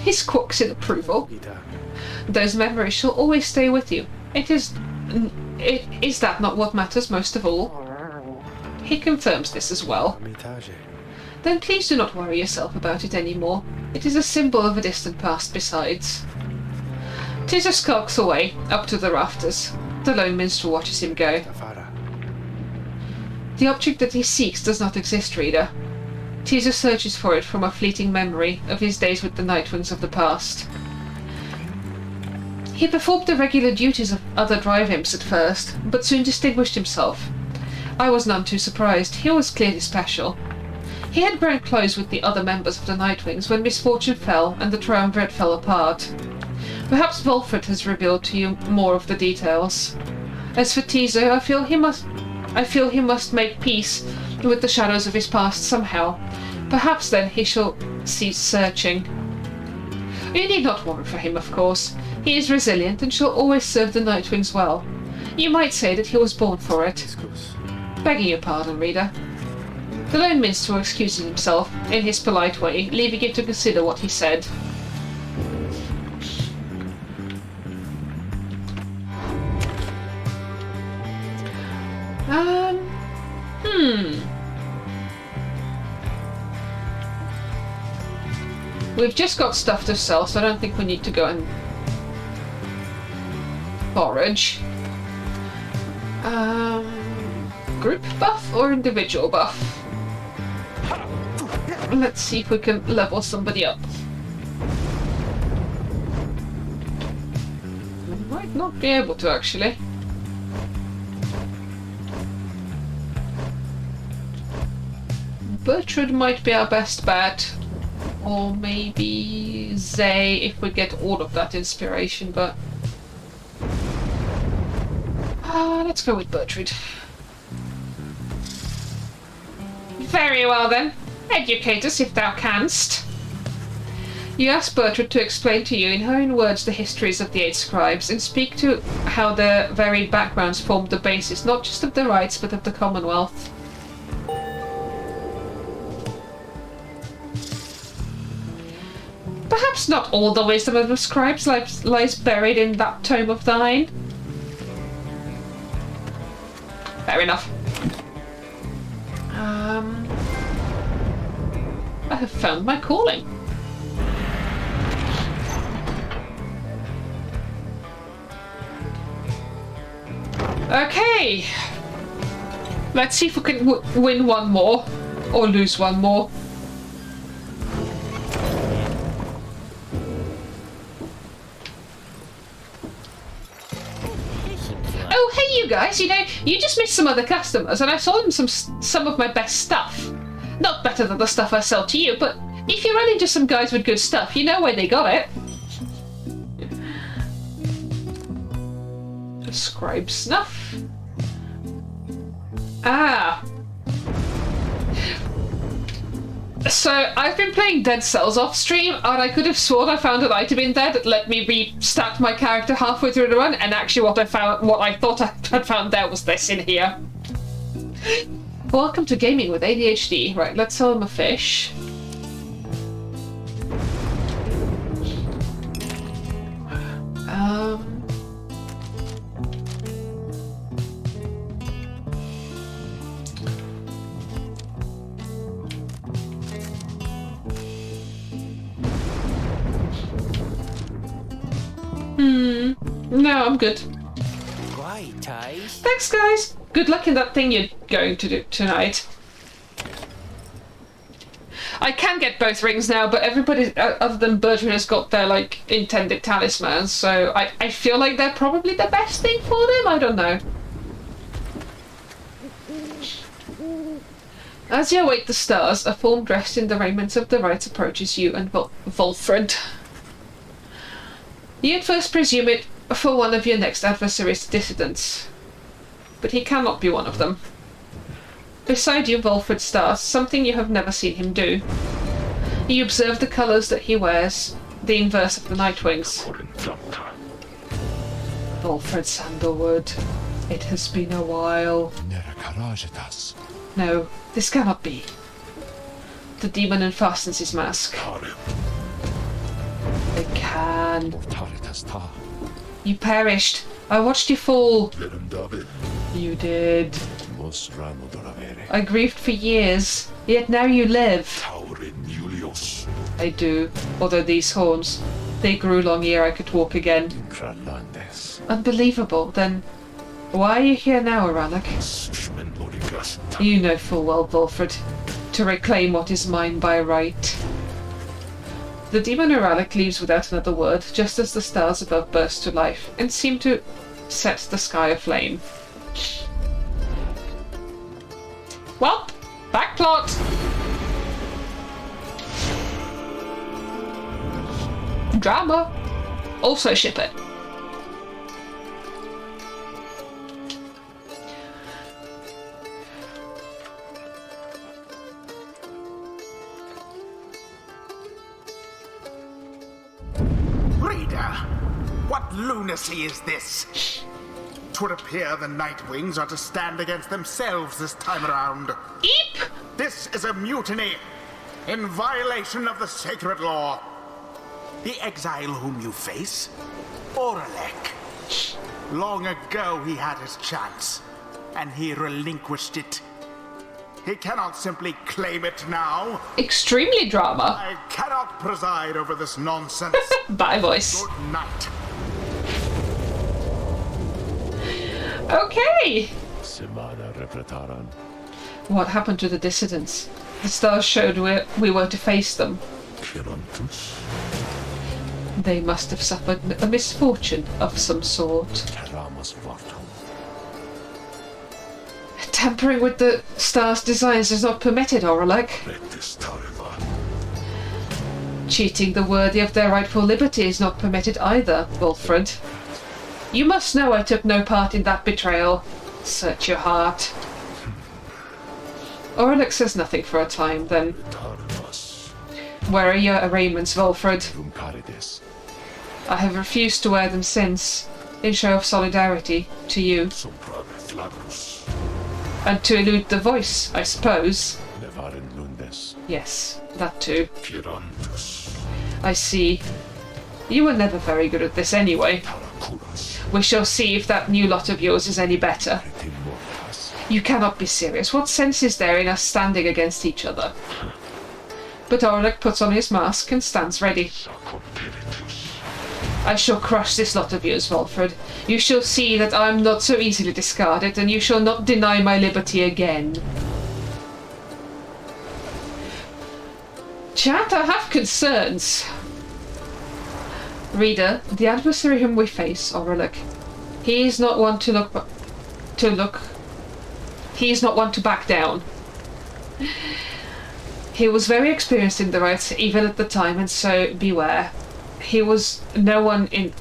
He squawks in approval. Those memories shall always stay with you. Is that not what matters most of all? He confirms this as well. Then please do not worry yourself about it anymore. It is a symbol of a distant past besides. Tizo skulks away, up to the rafters. The lone minstrel watches him go. The object that he seeks does not exist, reader. Tizo searches for it from a fleeting memory of his days with the Nightwings of the past. He performed the regular duties of other drive imps at first, but soon distinguished himself. I was none too surprised. He was clearly special. He had grown close with the other members of the Nightwings when misfortune fell and the triumvirate fell apart. Perhaps Volfred has revealed to you more of the details. As for Tizo, I feel he must make peace with the shadows of his past somehow. Perhaps then he shall cease searching. You need not worry for him, of course. He is resilient and shall always serve the Nightwings well. You might say that he was born for it. Begging your pardon, reader. The lone minstrel excuses himself in his polite way, leaving you to consider what he said. We've just got stuff to sell, so I don't think we need to go and forage. Group buff or individual buff? Let's see if we can level somebody up. We might not be able to, actually. Bertrand might be our best bet. Or maybe Zay if we get all of that inspiration, but... let's go with Bertrand. Very well then. Educate us if thou canst. You ask Bertrand to explain to you in her own words the histories of the 8 scribes, and speak to how their varied backgrounds formed the basis not just of the rites but of the Commonwealth. Perhaps not all the wisdom of the scribes lies buried in that tome of thine. Fair enough. I have found my calling. Okay. Let's see if we can win one more. Or lose one more. Oh, hey you guys, you know, you just missed some other customers and I sold them some of my best stuff. Not better than the stuff I sell to you, but if you're running into some guys with good stuff, you know where they got it. Scribe snuff. Ah. So, I've been playing Dead Cells off stream, and I could have sworn I found an item in there that let me restart my character halfway through the run, and actually what I thought I had found there was this in here. Welcome to Gaming with ADHD. Right, let's sell him a fish. No, I'm good. Thanks, guys. Good luck in that thing you're going to do tonight. I can get both rings now, but everybody other than Bertrand has got their, like, intended talismans, so I feel like they're probably the best thing for them. I don't know. As you await the stars, a form dressed in the raiments of the rites approaches you and Wolfred. You at first presume it for one of your next adversary's dissidents, but he cannot be one of them. Beside you, Wolfred stars, something you have never seen him do. You observe the colours that he wears, the inverse of the Nightwings. Wolfred Sandalwood, it has been a while. No, this cannot be. The demon unfastens his mask. It can. You perished. I watched you fall. You did. I grieved for years, yet now you live. I do, although these horns, they grew long ere I could walk again. Unbelievable, then why are you here now, Aranak? You know full well, Wolfred, to reclaim what is mine by right. The demon Aranak leaves without another word, just as the stars above burst to life, and seem to set the sky aflame. Well, back plot! Drama! Also ship it. Reader, what lunacy is this? 'Twould appear the Nightwings are to stand against themselves this time around. Eep! This is a mutiny, in violation of the sacred law. The exile whom you face, Oralek. Long ago he had his chance, and he relinquished it. He cannot simply claim it now. Extremely drama. I cannot preside over this nonsense. Bye, voice. Good night. Okay. What happened to the dissidents? The stars showed we were to face them. They must have suffered a misfortune of some sort. Tampering with the stars' designs is not permitted, Oralek. Cheating the worthy of their rightful liberty is not permitted either, Wolfred. You must know I took no part in that betrayal. Search your heart. Orlick says nothing for a time, then. Tarvas. Where are your arraignments, Volfred? Rumcarides. I have refused to wear them since, in show of solidarity to you. Somprave flagrus. And to elude the voice, I suppose. Levaren lundes. Yes, that too. Pirantus. I see. You were never very good at this anyway. Paracuras. We shall see if that new lot of yours is any better. Etimortas. You cannot be serious. What sense is there in us standing against each other? But Orlick puts on his mask and stands ready. Sacopiritus. I shall crush this lot of yours, Volfred. You shall see that I am not so easily discarded, and you shall not deny my liberty again. Chat, I have concerns. Reader, the adversary whom we face, Orlick, he is not one he is not one to back down. He was very experienced in the rights even at the time, and so beware. There was no one in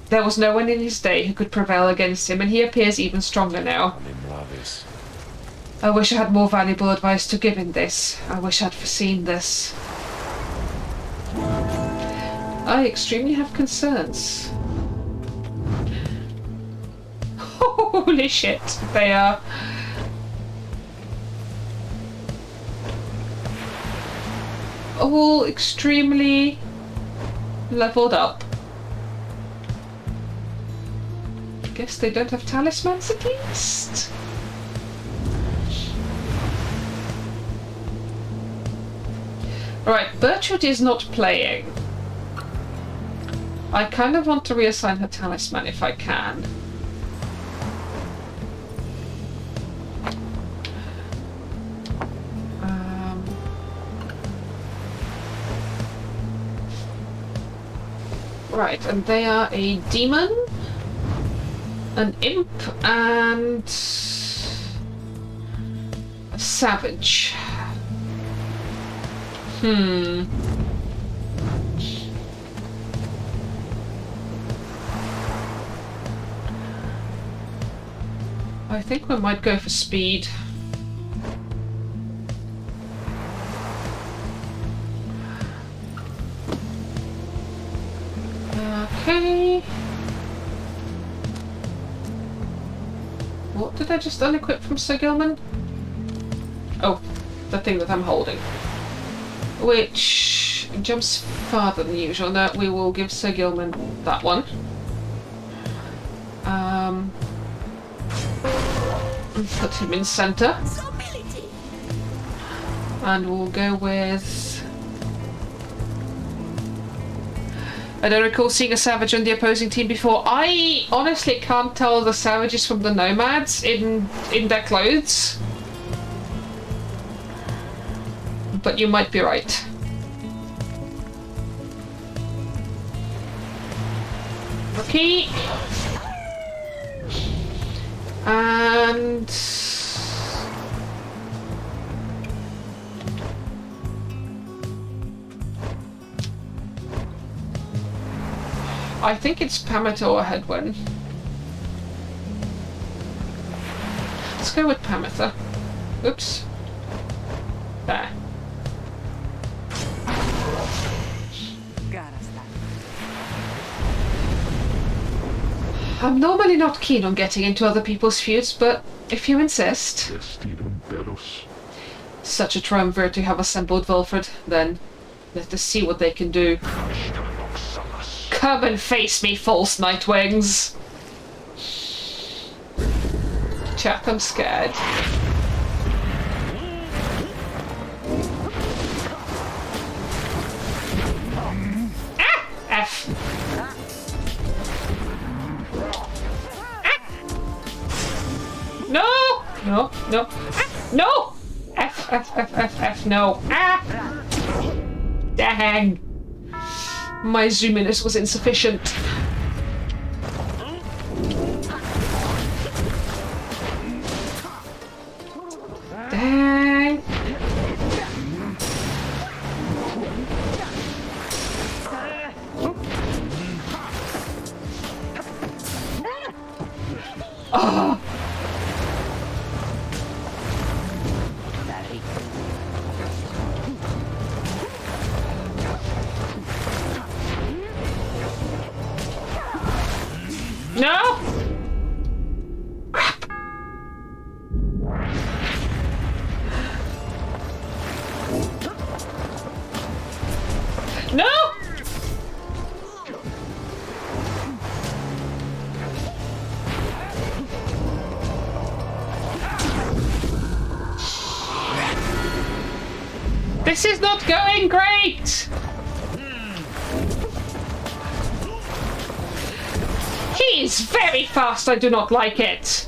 his day who could prevail against him, and he appears even stronger now. Animlaves. I wish I had more valuable advice to give in this. I wish I'd foreseen this. I extremely have concerns. Holy shit, they are... all extremely leveled up. Guess they don't have talismans at least. Right, Bertrude is not playing. I kind of want to reassign her talisman if I can. Right, and they are a demon, an imp, and a savage. I think we might go for speed. Okay. What did I just unequip from Sir Gilman? Oh, the thing that I'm holding. Which jumps farther than usual. No, we will give Sir Gilman that one. Put him in centre. And we'll go with... I don't recall seeing a savage on the opposing team before. I honestly can't tell the savages from the nomads in their clothes. But you might be right. Okay. And... I think it's Pamita or Hedwyn. Let's go with Pamita. Oops. There. I'm normally not keen on getting into other people's feuds, but if you insist... Such a triumvirate to have assembled, Wilfred. Then let us see what they can do. Come and face me, false Nightwings! Chat, I'm scared. Ah! F. No! No, no. Ah, no! F, F, F, F, F, no. Ah! Dang! My zoominess was insufficient. Dang! Oh! This is not going great! He is very fast, I do not like it!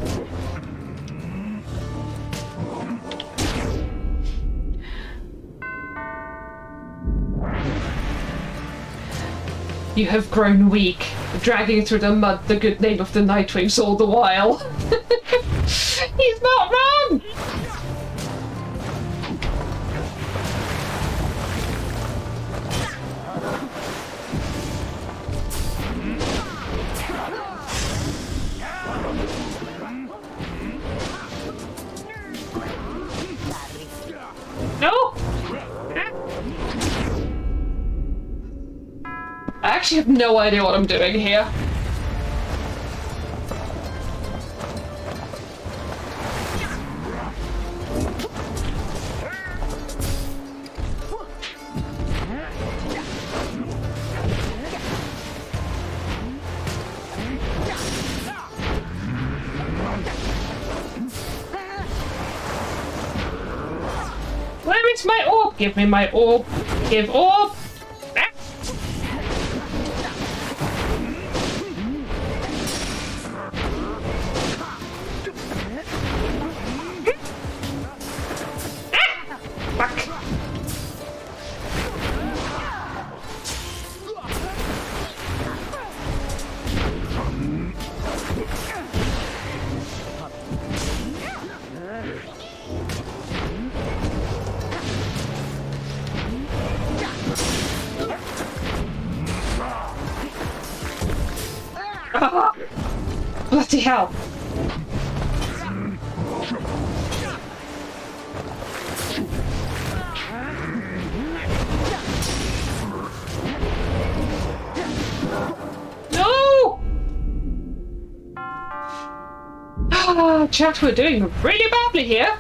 You have grown weak, dragging through the mud the good name of the Nightwings all the while. He's not wrong! No! I actually have no idea what I'm doing here. Where is my orb? Give me my orb. Give orb. Ah. Fuck. Ah. Bloody hell. No! Ah, chat, we're doing really badly here.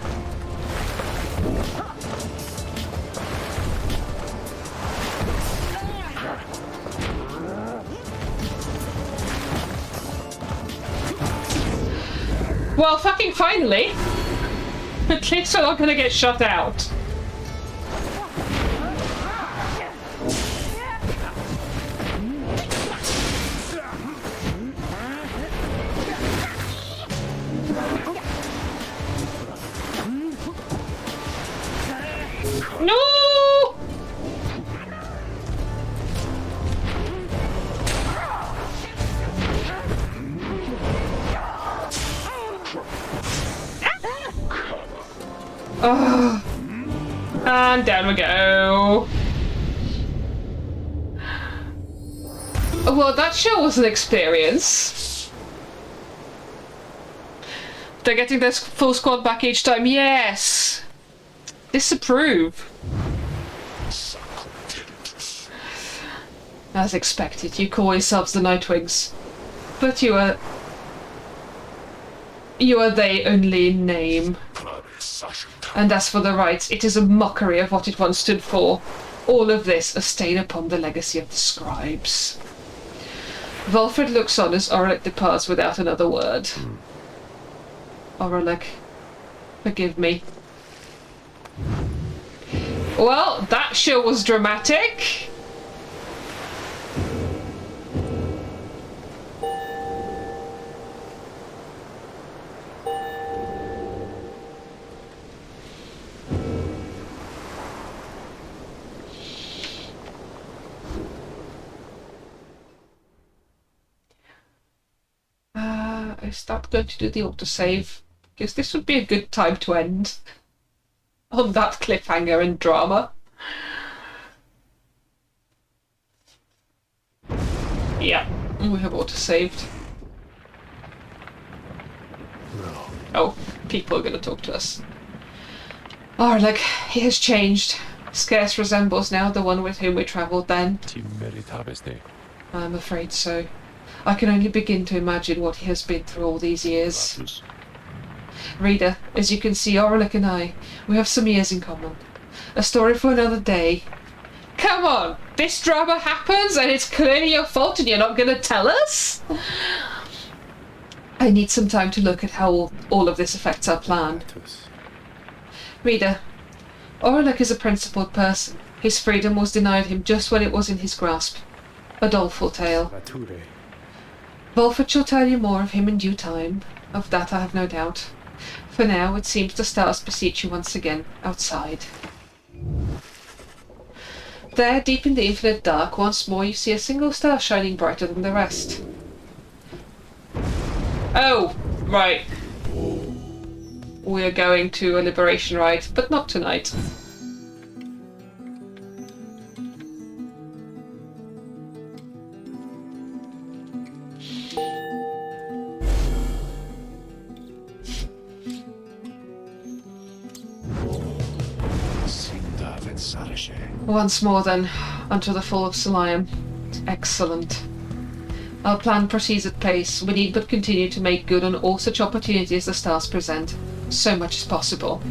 Well, fucking finally! At least we're not gonna get shut out. No! Oh. And down we go. Well, that sure was an experience. They're getting this full squad back each time. Yes. Disapprove. As expected, you call yourselves the Nightwings, but you are they only in name. And as for the rights, it is a mockery of what it once stood for. All of this a stain upon the legacy of the scribes. Volfred looks on as Orlick departs without another word. Orlick, forgive me. Well, that sure was dramatic. Is that going to do the autosave? Because this would be a good time to end on that cliffhanger and drama. Yeah, we have autosaved. No. Oh, people are going to talk to us. Orlick, he has changed. Scarce resembles now the one with whom we travelled then. I'm afraid so. I can only begin to imagine what he has been through all these years. Reader, as you can see, Orlick and I, we have some years in common. A story for another day. Come on! This drama happens and it's clearly your fault and you're not going to tell us? I need some time to look at how all of this affects our plan. Reader, Orlok is a principled person. His freedom was denied him just when it was in his grasp. A doleful tale. Nature. Volfred shall tell you more of him in due time. Of that I have no doubt. For now, it seems the stars beseech you once again, outside. There, deep in the infinite dark, once more you see a single star shining brighter than the rest. Oh, right. We're going to a liberation ride, but not tonight. Sinda Vensarishe. Once more then, unto the fall of Soliam. Excellent. Our plan proceeds at pace. We need but continue to make good on all such opportunities the stars present. So much as possible.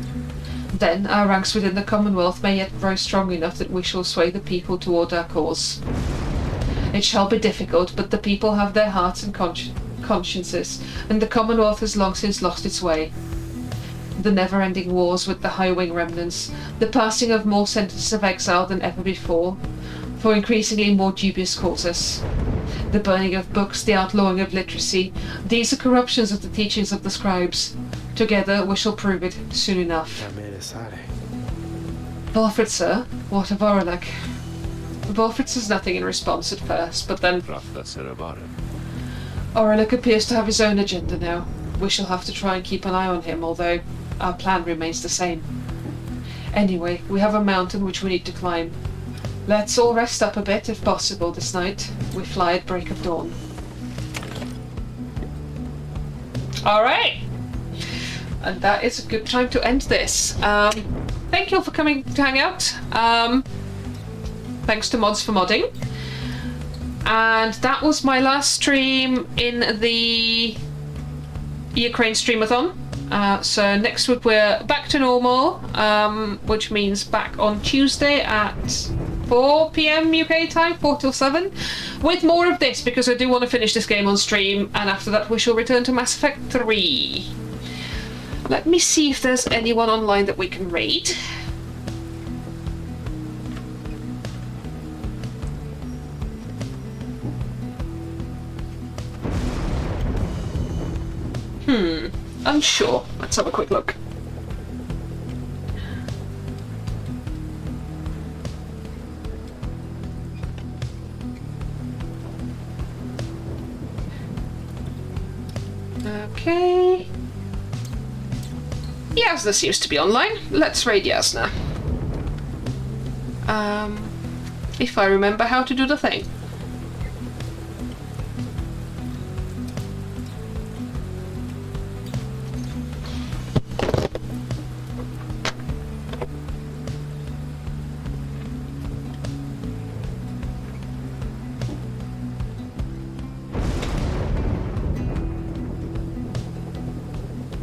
Then our ranks within the Commonwealth may yet grow strong enough that we shall sway the people toward our cause. It shall be difficult, but the people have their hearts and consciences, and the Commonwealth has long since lost its way. The never-ending wars with the High-Wing remnants, the passing of more sentences of exile than ever before, for increasingly more dubious causes. The burning of books, the outlawing of literacy, these are corruptions of the teachings of the scribes. Together we shall prove it soon enough. Volfred, sir, what of Orlok? Volfred says nothing in response at first, but then Orlok appears to have his own agenda now. We shall have to try and keep an eye on him, although our plan remains the same. Anyway, we have a mountain which we need to climb. Let's all rest up a bit, if possible, this night. We fly at break of dawn. Alright! And that is a good time to end this. Thank you all for coming to hang out. Thanks to Mods for modding. And that was my last stream in the Ukraine Streamathon. So next week we're back to normal, which means back on Tuesday at 4 PM UK time, 4 till 7, with more of this because I do want to finish this game on stream, and after that we shall return to Mass Effect 3. Let me see if there's anyone online that we can raid. Unsure. Let's have a quick look. Okay. Yasna seems to be online. Let's raid Yasna. If I remember how to do the thing.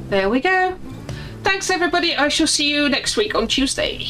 There we go. Thanks everybody. I shall see you next week on Tuesday.